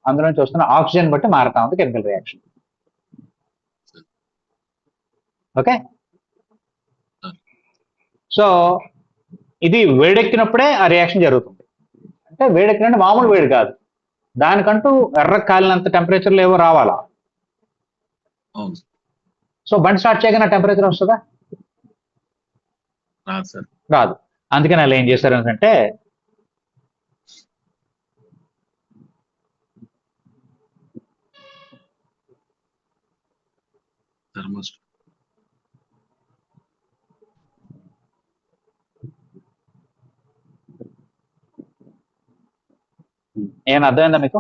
అందులో చూస్తున్న ఆక్సిజన్ బట్టి మారుతా ఉంది కెమికల్ రియాక్షన్. ఓకే, సో ఇది వేడెక్కినప్పుడే ఆ రియాక్షన్ జరుగుతుంది. అంటే వేడెక్కినట్టు మామూలు వేడి కాదు, దానికంటూ ఎర్ర కాలినంత టెంపరేచర్లు ఏవో రావాలా. సో బండి స్టార్ట్ చేయగానే టెంపరేచర్ వస్తుందా? రాదు. అందుకని అలా ఏం చేశారు అంటే ఏమైనా అర్థమైందా మీకు?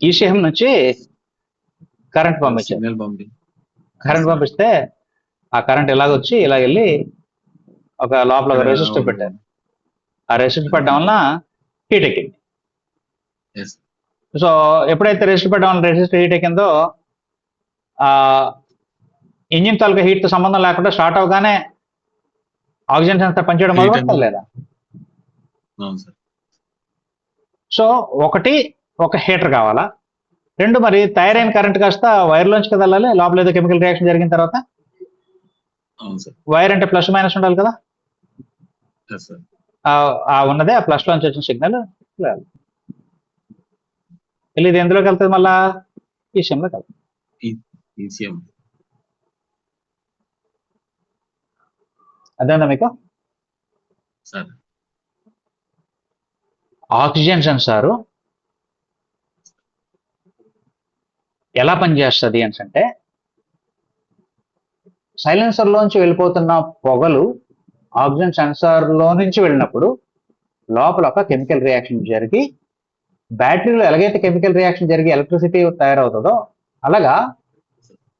ఈసీఎం నుంచి కరెంట్ పంపించారు. కరెంట్ పంపిస్తే ఆ కరెంట్ ఇలాగొచ్చి ఇలా వెళ్ళి ఒక లోపల ఒక రెసిస్టర్ పెట్టారు. ఆ రెసిస్టర్ పెట్టడం వలన హీట్ ఎక్కింది. సో ఎప్పుడైతే రెసిస్టర్ పెట్టడం వల్ల రెసిస్టర్ హీట్ ఎక్కిందో ఆ ఇంజిన్ తాలూకా హీట్ తో సంబంధం లేకుండా స్టార్ట్ అవగానే ఆక్సిజన్ సెన్సర్ పనిచేయడం మొదలు లేదా? సో ఒక హీటర్ కావాలా, రెండు మరి తయారైన కరెంట్ కాస్త వైర్లోంచి కదా వెళ్ళాలి. లోపల ఏదో కెమికల్ రియాక్షన్ జరిగిన తర్వాత వైర్ అంటే ప్లస్ మైనస్ ఉండాలి కదా. ఉన్నదే ఆ ప్లస్ లోంచి వచ్చిన సిగ్నల్ వెళ్ళి ఇది ఎందులోకి వెళ్తుంది? మళ్ళా ఈసీఎంలోకి వెళ్తుంది. అదేందా మీకు? ఆక్సిజన్ సెన్సారు ఎలా పనిచేస్తుంది అంటే సైలెన్సర్ లోంచి వెళ్ళిపోతున్న పొగలు ఆక్సిజన్ సెన్సార్ లో నుంచి వెళ్ళినప్పుడు లోపల ఒక కెమికల్ రియాక్షన్ జరిగి బ్యాటరీలో ఎలాగైతే కెమికల్ రియాక్షన్ జరిగి ఎలక్ట్రిసిటీ తయారవుతుందో అలాగా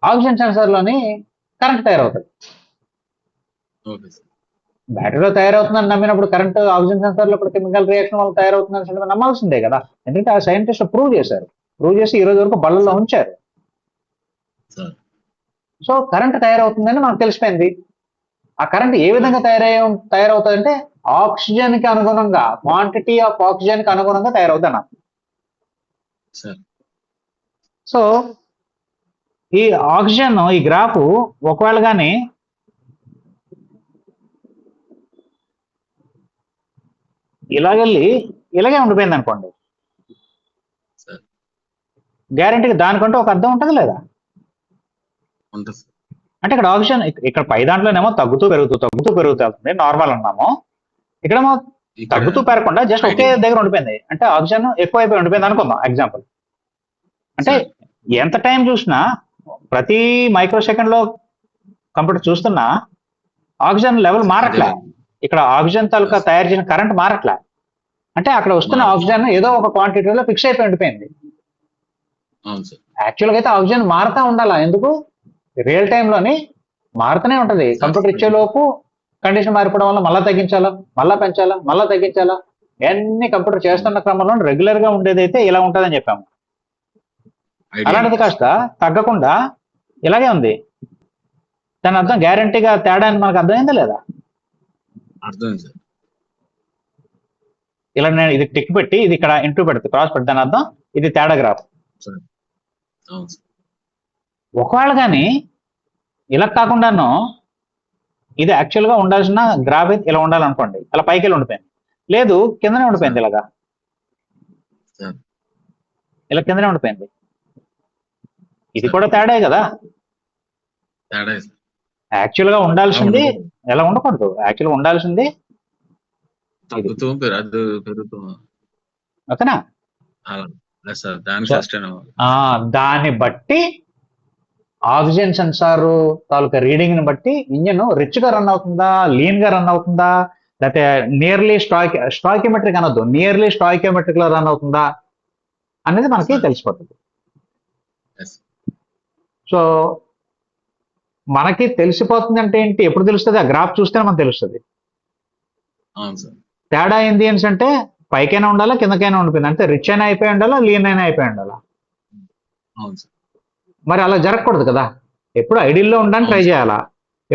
ఆక్సిజన్ సెన్సార్ లోని కరెంట్ తయారవుతుంది. బ్యాటరీలో తయారవుతుందని నమ్మినప్పుడు కరెంట్ ఆక్సిజన్ సెన్సార్ లో కెమికల్ రియాక్షన్ వల్ల తయారవుతుందని నమ్మాల్సిందే కదా. ఎందుకంటే ఆ సైంటిస్ట్ ప్రూవ్ చేసి ఈ రోజు వరకు బళ్ళల్లో ఉంచారు. సో కరెంట్ తయారవుతుందని మనకు తెలిసిపోయింది. ఆ కరెంట్ ఏ విధంగా తయారవుతుంది అంటే ఆక్సిజన్ కి అనుగుణంగా, క్వాంటిటీ ఆఫ్ ఆక్సిజన్ కి అనుగుణంగా తయారవుతుంది అన్న. సో ఈ ఆక్సిజన్ ఈ గ్రాఫ్ ఒకవేళ కానీ ఇలాగే ఉండిపోయింది అనుకోండి, గ్యారంటీకి దానికంటూ ఒక అర్థం ఉంటుంది లేదా? అంటే ఇక్కడ ఆక్సిజన్ ఇక్కడ పై దాంట్లోనేమో తగ్గుతూ పెరుగుతుంది నార్మల్ అన్నాము. ఇక్కడేమో తగ్గుతూ పెరగకుండా జస్ట్ ఒకే దగ్గర ఉండిపోయింది. అంటే ఆక్సిజన్ ఎక్కువైపోయి ఉండిపోయింది అనుకుందాం ఎగ్జాంపుల్. అంటే ఎంత టైం చూసినా ప్రతి మైక్రో సెకండ్ లో కంప్యూటర్ చూస్తున్నా ఆక్సిజన్ లెవెల్ మారట్లే. ఇక్కడ ఆక్సిజన్ తాలూకా తయారు చేసిన కరెంట్ మారట్లే. అంటే అక్కడ వస్తున్న ఆక్సిజన్ ఏదో ఒక క్వాంటిటీలో ఫిక్స్ అయిపోయి ఉండిపోయింది. యాక్చువల్గా అయితే ఆక్సిజన్ మారుతా ఉండాలా? ఎందుకు? రియల్ టైంలోని మారుతూనే ఉంటది. కంప్యూటర్ ఇచ్చేలోపు కండిషన్ మారిపోవడం వల్ల మళ్ళీ తగ్గించాలా, మళ్ళీ పెంచాలా, మళ్ళీ తగ్గించాలా, అన్ని కంప్యూటర్ చేస్తున్న క్రమంలో రెగ్యులర్ గా ఉండేదైతే ఇలా ఉంటుందని చెప్పాము. అలాంటిది కాస్త తగ్గకుండా ఇలాగే ఉంది. దాని అర్థం గ్యారంటీగా తేడా అని మనకు అర్థమైందా లేదా? అర్థమైంది సార్. ఇలా నేను ఇది టిక్ పెట్టి ఇది ఇక్కడ ఇంటూ పెడితే క్రాస్ పెడితే దాని అర్థం ఇది తేడా గ్రాఫ్. సార్ అవును సార్. ఒకవేళ కానీ ఇలా కాకుండాను ఇది యాక్చువల్ గా ఉండాల్సిన గ్రాఫ్ అయితే ఇలా ఉండాలనుకోండి, అలా పైకి వెళ్ళి ఉండిపోయింది. లేదు కిందనే ఉండిపోయింది, ఇలాగా సార్ ఇలా కిందనే ఉండిపోయింది. ఇది కూడా తేడా కదా. తేడా సార్. యాక్చువల్ గా ఉండాల్సింది ఎలా ఉండకూడదు, యాక్చువల్ గా ఉండాల్సింది తగ్గుతూ పెరుగుతూ ఓకేనా. సార్ దానికి సస్టైన్ అవ్వాలి. దాన్ని బట్టి ఆక్సిజన్ సెన్సార్ తాలూకా రీడింగ్ ని బట్టి ఇంజిన్ రిచ్ గా రన్ అవుతుందా, లీన్ గా రన్ అవుతుందా, లేకపోతే నియర్లీ స్టాయికియోమెట్రిక్ అనొద్దు, నియర్లీ స్టాయికియోమెట్రిక్ లో రన్ అవుతుందా అనేది మనకి తెలిసిపోతుంది. సో మనకి తెలిసిపోతుంది అంటే ఏంటి, ఎప్పుడు తెలుస్తుంది? ఆ గ్రాఫ్ చూస్తేనే మనకు తెలుస్తుంది. తేడా ఏంది అంటే పైకైనా ఉండాలా కిందకైనా ఉండిపోయింది, అంటే రిచ్ అయినా అయిపోయి ఉండాలా, లీన్ అయినా అయిపోయి ఉండాలా. మరి అలా జరగకూడదు కదా. ఎప్పుడు ఐడియల్లో ఉండడానికి ట్రై చేయాలా.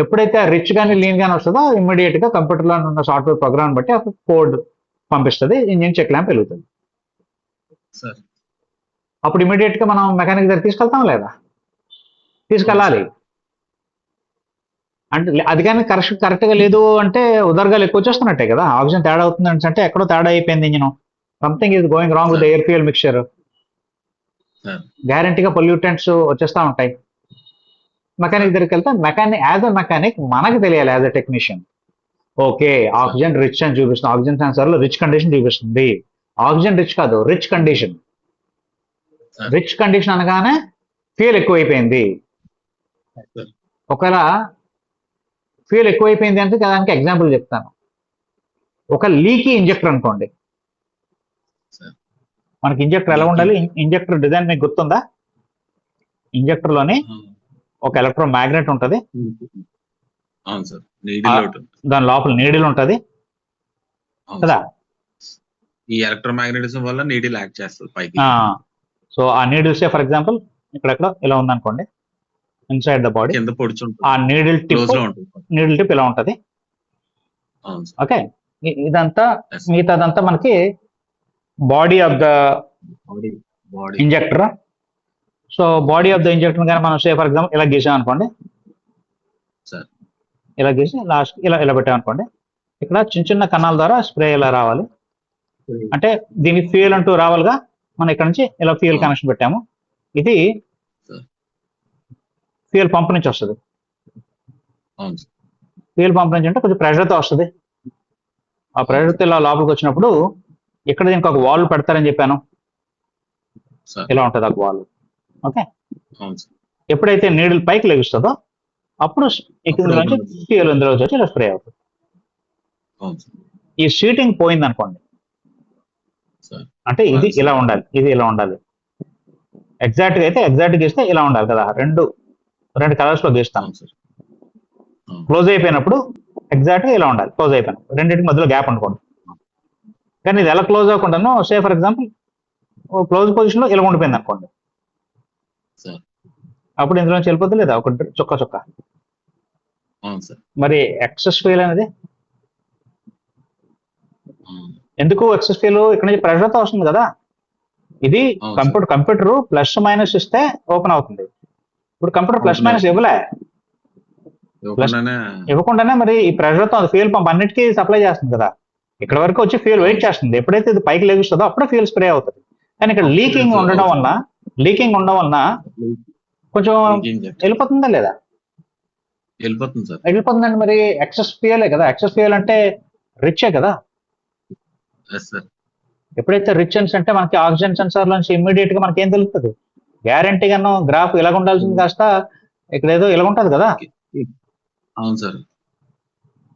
ఎప్పుడైతే రిచ్ కానీ లీన్ కానీ వస్తుందో ఇమ్మీడియట్ గా కంప్యూటర్లో ఉన్న సాఫ్ట్వేర్ ప్రోగ్రామ్ బట్టి ఒక కోడ్ పంపిస్తుంది, ఇంజిన్ చెక్ ల్యాంప్ వెలుగుతుంది. అప్పుడు ఇమ్మీడియట్ గా మనం మెకానిక్ దగ్గర తీసుకెళ్తాం లేదా, తీసుకెళ్ళాలి. అంటే అది కానీ కరెక్ట్ గా లేదు అంటే ఉదర్గాలు ఎక్కువ వచ్చేస్తున్నట్టే కదా. ఆక్సిజన్ తేడా అవుతుంది అంటే ఎక్కడో తేడా అయిపోయింది engine, something is going wrong with air fuel mixture. గ్యారంటీగా పొల్యూటెంట్స్ వచ్చేస్తా ఉంటాయి. మెకానిక్ దగ్గరికి వెళ్తే యాజ్ అ మెకానిక్ మనకు తెలియాలి as a technician. Okay oxygen rich అని చూపిస్తుంది, ఆక్సిజన్ సెన్సార్ లో రిచ్ కండిషన్ చూపిస్తుంది. ఆక్సిజన్ రిచ్ కాదు, రిచ్ కండిషన్. రిచ్ కండిషన్ అనగానే ఫ్యూయల్ ఎక్కువైపోయింది. ఒకవేళ ఫ్యూయల్ ఎక్కువైపోయింది అంటే దానికి ఎగ్జాంపుల్ చెప్తాను. ఒక లీకీ ఇంజెక్టర్ అనుకోండి. మనకి ఇంజెక్టర్ ఎలా ఉండాలి, ఇంజెక్టర్ డిజైన్ మీకు గుర్తుందా? ఇంజెక్టర్ లోని ఒక ఎలక్ట్రో మ్యాగ్నెట్ ఉంటది, దాని లోపల నీడిల్ ఉంటది కదా. ఈ ఎలక్ట్రోమాగ్నెటిజం వల్ల నీడిల్ యాక్ట్ చేస్తుంది పైకి. సో ఆ నీడిల్స్ ఫర్ ఎగ్జాంపుల్ ఇక్కడెక్కడ ఇలా ఉందనుకోండి, ఇన్సైడ్ ద బాడీ ఆ నీడిల్ టిప్ ఇలా ఉంటది. ఓకే, ఇదంతా మిగతాదంతా మనకి body of the injector. So body of the injector కానీ మనం ఫర్ ఎగ్జాంపుల్ ఇలా గీసాం అనుకోండి, ఇలా గీసి లాస్ట్ ఇలా పెట్టామనుకోండి, ఇక్కడ చిన్న చిన్న కణాల ద్వారా స్ప్రే ఇలా రావాలి. అంటే దీనికి ఫ్యూయల్ అంటూ రావాలిగా, మనం ఇక్కడ నుంచి ఇలా ఫ్యూయల్ కనెక్షన్ పెట్టాము. ఇది ఫ్యూయల్ పంప్ నుంచి వస్తుంది. ఫ్యూయల్ పంప్ నుంచి అంటే కొంచెం ప్రెషర్తో వస్తుంది. ఆ ప్రెషర్తో ఇలా లోపలికి వచ్చినప్పుడు ఇక్కడ దీనికి ఒక వాల్వ్ పెడతారని చెప్పాను, ఇలా ఉంటుంది ఆ వాల్వ్. ఓకే, ఎప్పుడైతే నీడిల్ పైకి లెగుస్తుందో అప్పుడు ఇందులో నుంచి ఫ్యూయల్ ఇందులో వచ్చి ఇలా స్ప్రే అవుతుంది. ఈ షీటింగ్ పోయింది అనుకోండి, అంటే ఇది ఇలా ఉండాలి, ఇది ఇలా ఉండాలి. ఎగ్జాక్ట్ గా అయితే ఎగ్జాక్ట్ గీస్తే ఇలా ఉండాలి కదా. రెండు కలర్స్ లో గీస్తాం. క్లోజ్ అయిపోయినప్పుడు ఎగ్జాక్ట్ గా ఇలా ఉండాలి, క్లోజ్ అయిపోయినప్పుడు రెండింటికి మధ్యలో గ్యాప్ అనుకోండి. కానీ ఇది ఎలా క్లోజ్ అవ్వకుండానో ఫర్ ఎగ్జాంపుల్ క్లోజ్ పొజిషన్ లో ఇలా ఉండిపోయింది అనుకోండి, అప్పుడు ఇందులో నుంచి వెళ్ళిపోద్ది లేదా ఒక చుక్క. మరి ఎక్సెస్ ఫ్యూయల్ అనేది ఎందుకు? ఎక్సెస్ ఫ్యూయల్ ఇక్కడ నుంచి ప్రెషర్ తో వస్తుంది కదా. ఇది కంప్యూటర్ ప్లస్ మైనస్ ఇస్తే ఓపెన్ అవుతుంది. ఇప్పుడు కంప్యూటర్ ప్లస్ మైనస్ ఇవ్వకుండానే మరి ఈ ప్రెషర్ తో ఫ్యూయల్ పంప్ అన్నిటికీ సప్లై చేస్తుంది కదా. ఇక్కడ వరకు వచ్చి ఫ్యూయల్ వెయిట్ చేస్తుంది, ఎప్పుడైతే ఇది పైకి లెగుస్తుందో అప్పుడే ఫ్యూయల్ స్ప్రే అవుతుంది. కానీ ఇక్కడ లీకింగ్ ఉండడం వలన కొంచెం వెళ్ళిపోతుందా లేదా? వెళ్ళిపోతుందండి. మరి ఎక్సెస్ ఫ్యూయలే కదా. ఎక్సెస్ ఫ్యూయల్ అంటే రిచే కదా. ఎప్పుడైతే రిచ్ అంటే మనకి ఆక్సిజన్ సెన్సార్ నుంచి ఇమ్మీడియట్ గా మనకి ఏం తెలుస్తుంది? గ్యారంటీగాను గ్రాఫ్ ఇలా ఉండాల్సింది కాస్త ఇక్కడ ఏదో ఇలా ఉంటది కదా. అవును సార్.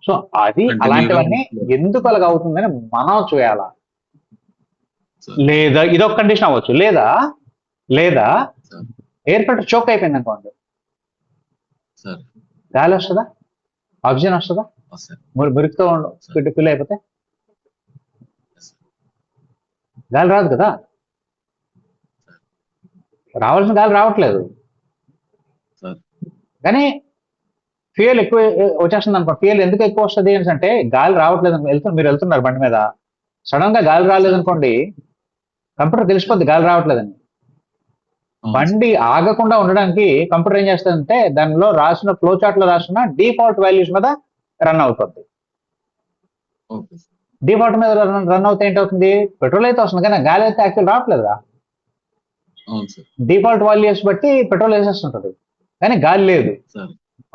సో అది అలాంటివన్నీ ఎందుకు అలాగ అవుతుందని మనం చూయాలా. లేదా ఇదొక కండిషన్ అవ్వచ్చు, లేదా ఎయిర్ ఫిల్టర్ చోక్ అయిపోయింది అనుకోండి, గాలి వస్తుందా, ఆక్సిజన్ వస్తుందా? మురికితో ఫిల్ అయిపోతే గాలి రాదు కదా. రావాల్సిన గాలి రావట్లేదు. కానీ ఫ్యూయల్ ఎక్కువ వచ్చేస్తుంది అనుకో, ఫ్యూయల్ ఎందుకు ఎక్కువ వస్తుంది అంటే గాలి రావట్లేదు మీరు వెళ్తున్నారు బండి మీద, సడన్ గా గాలి రాలేదు అనుకోండి, కంప్యూటర్ తెలిసిపోద్ది గాలి రావట్లేదని. బండి ఆగకుండా ఉండడానికి కంప్యూటర్ ఏం చేస్తుందంటే దానిలో రాసిన ఫ్లో చార్ట్ లో రాసిన డిఫాల్ట్ వాల్యూస్ మీద రన్ అవుతుంది. డిఫాల్ట్ మీద రన్ అవుతే ఏంటవుతుంది, పెట్రోల్ అయితే వస్తుంది కానీ గాలి అయితే యాక్చువల్ రావట్లేదుగా. డిఫాల్ట్ వాల్యూస్ బట్టి పెట్రోల్ వేసేస్తుంటది కానీ గాలి లేదు.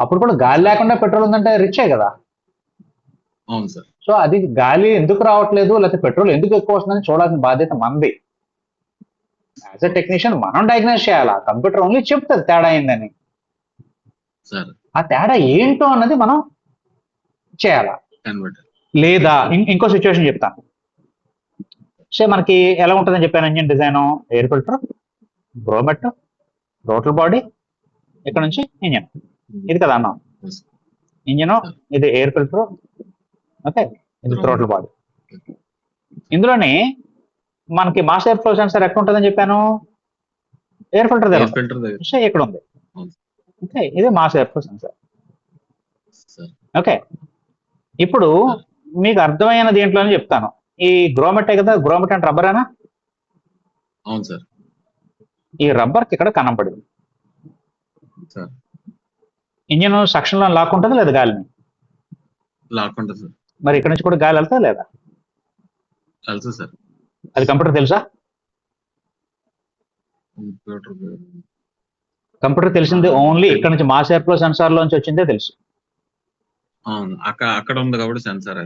అప్పుడు కూడా గాలి లేకుండా పెట్రోల్ ఉందంటే రిచే కదా. సో అది గాలి ఎందుకు రావట్లేదు లేకపోతే పెట్రోల్ ఎందుకు ఎక్కువ వస్తుందని చూడాల్సిన బాధ్యత మనది. యాజ్ ఎ టెక్నీషియన్ మనం డయాగ్నోస్ చేయాలా, కంప్యూటర్ ఓన్లీ చెప్తుంది తేడా అయిందని. ఆ తేడా ఏంటో అన్నది మనం చేయాలా. లేదా ఇంకో సిచ్యువేషన్ చెప్తాను. సో మనకి ఎలా ఉంటుందని చెప్పాను, engine design, air filter, grommet, throttle body, ఇక్కడ నుంచి ఇంజిన్, ఇది కదా అన్నాం. ఇంజిన్, ఇది ఎయిర్ ఫిల్టర్, ఓకే, ఇది థ్రోటల్ బాడీ. ఇందులోని మనకి మాస్ ఎయిర్ ఫ్లో సెన్సర్ ఎక్కడ ఉంటుందని చెప్పాను, ఎయిర్ ఫిల్టర్ దగ్గర ఇక్కడ ఉంది. ఓకే, ఇది mass air flow sensor. Okay, ఇప్పుడు మీకు అర్థమైన దీంట్లోనే చెప్తాను. ఈ గ్రోమెటే కదా, గ్రోమెట్ అంటే రబ్బరేనా? అవును సార్. ఈ రబ్బర్ కి ఇక్కడ కన్నం పడింది. ఇంజిన్ సక్షన్ లో లాక్కుంటుంది లేదా గాలిని? లాక్కుంటుంది సార్. మరి ఇక్కడ నుంచి కూడా గాలి వెళ్తా లేదా? తెలుసు సార్. అది కంప్యూటర్ తెలుసా? కంప్యూటర్ తెలిసింది ఓన్లీ ఇక్కడ నుంచి మాస్ ఎయిర్ ఫ్లో సెన్సార్ లోంచి వచ్చిందే తెలుసు. అక్కడ ఉంది కాబట్టి సెన్సార్.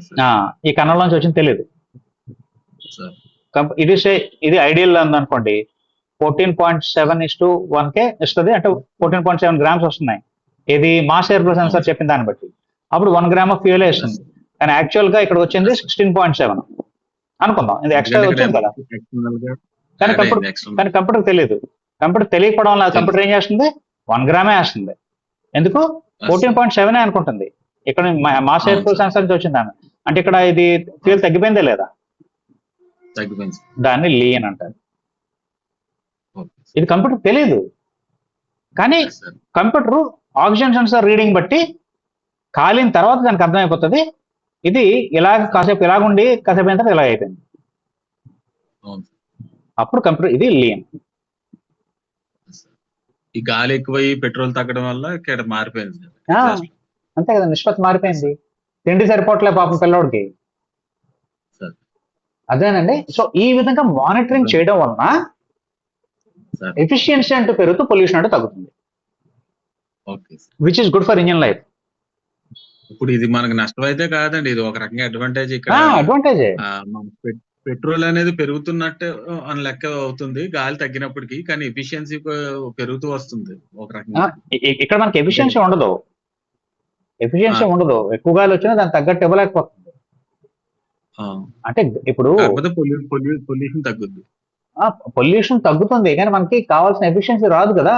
ఈ కన్నంలోంచి వచ్చింది తెలియదు. ఇది ఐడియల్ అనుకోండి, 14.7:1 ఇస్తుంది, అంటే 14.7 grams వస్తున్నాయి. ఇది మాస్ ఎయిర్ ఫ్లో సెన్సార్ చెప్పిన దాన్ని బట్టి. అప్పుడు 1 gram ఆఫ్ ఫ్యూయల్ ఇస్తుంది, కానీ యాక్చువల్ గా ఇక్కడ వచ్చింది 16.7 అనుకుందాం. ఇది ఎక్స్ట్రా వచ్చింది కదా. కానీ కంప్యూటర్ తెలియదు. కంప్యూటర్ తెలియకపోవడం వల్ల కంప్యూటర్ ఏం చేస్తుంది, 1 gram వేస్తుంది. ఎందుకు? 14.7 అనుకుంటుంది. ఇక్కడ మాస్ ఎయిర్ ఫ్లో సెన్సార్ నుంచి వచ్చింది అంటే ఇక్కడ ఇది ఫ్యూయల్ తగ్గిపోయిందే లేదా? దాన్ని లీన్ అంటారు. ఇది కంప్యూటర్ తెలియదు, కానీ కంప్యూటర్ ఆక్సిజన్ సెన్సార్ రీడింగ్ బట్టి కాలిన తర్వాత దానికి అర్థమైపోతుంది, ఇది ఇలా కాసేపు ఇలాగుండి కాసేపు అయిన తర్వాత ఇలా అయిపోయింది. అప్పుడు కంప్యూటర్ ఇది లీన్. ఈ గాలి ఎక్కువ పెట్రోల్ తగ్గడం వల్ల ఇక్కడ మారిపోయింది. అంతే కదా, నిష్పత్తి మారిపోయింది. తిండి సరిపోవట్లే పాపం పిల్లోడికి. అదేనండి. సో ఈ విధంగా మానిటరింగ్ చేయడం వలన ఎఫిషియన్సీ అంటూ పెరుగుతూ పొల్యూషన్ అంటూ తగ్గుతుంది, which is good for engine life. ఇప్పుడు ఇది మనకు నష్టం అయితే కాదండి, ఇది ఒక రకంగా అడ్వాంటేజ్. ఇక్కడ అడ్వాంటేజ్ పెట్రోల్ అనేది పెరుగుతున్నట్టు అని లెక్క అవుతుంది గాలి తగ్గినప్పటికీ, కానీ ఎఫిషియన్సీ పెరుగుతూ వస్తుంది ఒక రకంగా. ఇక్కడ మనకి ఎఫిషియన్సీ ఉండదు, ఎక్కువ గాలి వచ్చినా దాన్ని తగ్గట్టు ఇవ్వలేకపోతుంది. అంటే ఇప్పుడు పొల్యూషన్ తగ్గుద్ది, పొల్యూషన్ తగ్గుతుంది కానీ మనకి కావాల్సిన ఎఫిషియన్సీ రాదు కదా.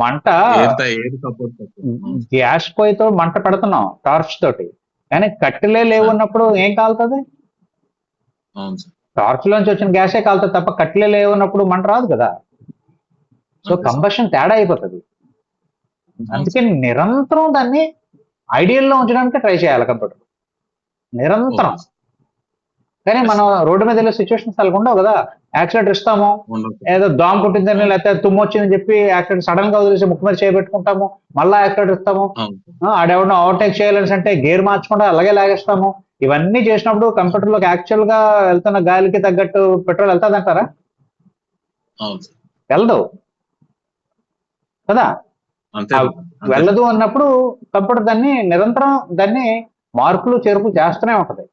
మంట గ్యాస్ పొయ్యితో మంట పెడుతున్నాం టార్చ్ తోటి, కానీ కట్టెలే లేవు ఉన్నప్పుడు ఏం కాలుతుంది? టార్చ్ లోంచి వచ్చిన గ్యాసే కాలుతుంది తప్ప కట్టెలే లేవు ఉన్నప్పుడు మంట రాదు కదా. సో కంబషన్ తేడా అయిపోతుంది. అందుకే నిరంతరం దాన్ని ఐడియల్ లో ఉంచడానికి ట్రై చేయాలి కంప్యూటర్, నిరంతరం. కానీ మనం రోడ్డు మీద వెళ్ళే సిచ్యువేషన్స్ అలా ఉండవు కదా. యాక్సిడెంట్ ఇస్తాము, ఏదో దోమ కుట్టిందని లేకపోతే తుమ్ము వచ్చిందని చెప్పి యాక్సిడెంట్ సడన్ గా వదిలేసి ముక్కు మీద చేపెట్టుకుంటాము, మళ్ళా యాక్సిడెంట్ ఇస్తాము. ఆడెవడో ఓవర్టేక్ చేయాలని అంటే గేర్ మార్చకుండా అలాగే లాగేస్తాము. ఇవన్నీ చేసినప్పుడు కంప్యూటర్ లోకి యాక్చువల్ గా వెళ్తున్న గాలికి తగ్గట్టు పెట్రోల్ వెళ్తాది అంటారా? వెళ్ళదు కదా. వెళ్ళదు అన్నప్పుడు కంప్యూటర్ దాన్ని నిరంతరం దాన్ని మార్పులు చేర్పులు చేస్తూనే ఉంటది.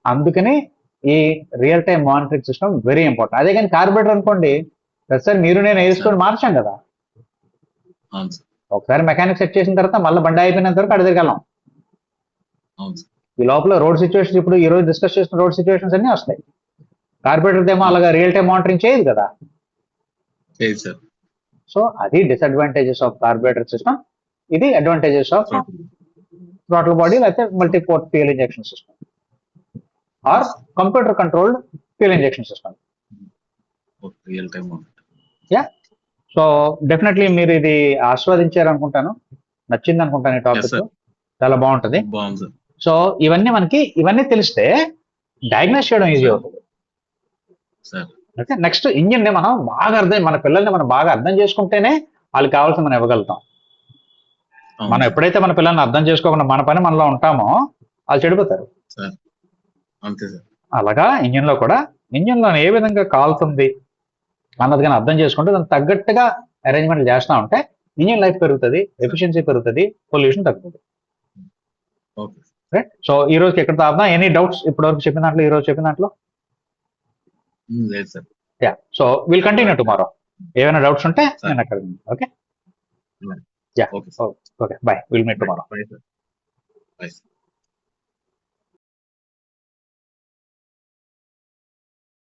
అందుకని ఈ real time monitoring system very important. అదే కానీ కార్బొరేటర్ అనుకోండి, ప్రతిసారి మీరు నేను వేసుకొని మార్చాం కదా. ఒకసారి మెకానిక్ సెట్ చేసిన తర్వాత మళ్ళీ బండి అయిపోయినంత వరకు అడి దగ్గర ఈ లోపల రోడ్ సిచ్యువేషన్స్, ఇప్పుడు ఈ రోజు డిస్కస్ చేసిన రోడ్ సిచ్యువేషన్స్ అన్ని వస్తాయి. కార్బొరేటర్ ఏమో అలాగా రియల్ టైం మానిటరింగ్ చేయదు కదా. సో అది డిసడ్వాంటేజెస్ ఆఫ్ కార్బొరేటర్ సిస్టమ్, ఇది అడ్వాంటేజెస్ ఆఫ్ throttle body లేకపోతే multi-port fuel injection system or computer controlled fuel injection system. Real time. Yeah. So definitely మీరు ఇది ఆస్వాదించారు అనుకుంటాను, నచ్చింది అనుకుంటాను ఈ ఎస్ టాపిక్, సార్. చాలా బాగుంటది. బాగుంది సార్. సో ఇవన్నీ తెలిస్తే డయాగ్నోస్ చేయడం ఈజీ సార్. అవుతుంది. సార్. ఓకే, నెక్స్ట్ ఇంజిన్ ని మనం బాగా మన పిల్లల్ని మనం బాగా అర్థం చేసుకుంటేనే వాళ్ళకి కావాల్సింది మనం ఇవ్వగలుగుతాం. అవును మనం సార్. ఎప్పుడైతే మన పిల్లల్ని అర్థం చేసుకోకుండా మన పని మనలో ఉంటామో వాళ్ళు చెడిపోతారు. సార్. అంతే సార్. అలాగా ఇంజిన్ లో కూడా, ఇంజిన్ లో ఏ విధంగా కాలుతుంది అన్నది కానీ అర్థం చేసుకుంటే దానికి తగ్గట్టుగా అరేంజ్మెంట్ చేస్తా ఉంటే ఇంజిన్ లైఫ్ పెరుగుతుంది, ఎఫిషియన్సీ పెరుగుతుంది, పొల్యూషన్ తగ్గుతుంది. ఓకే. రైట్. సో ఈ రోజుకి ఎక్కడ తాగుదాం? ఎనీ డౌట్స్ ఇప్పటివరకు చెప్పిన దాంట్లో, ఈ రోజు చెప్పిన దాంట్లో? లేదు sir. Yeah, so will continue tomorrow. ఏమైనా డౌట్స్ ఉంటే సార్. నేను అక్కడ. Okay, yeah, okay sir. Okay, by, will meet tomorrow. By sir. By sir.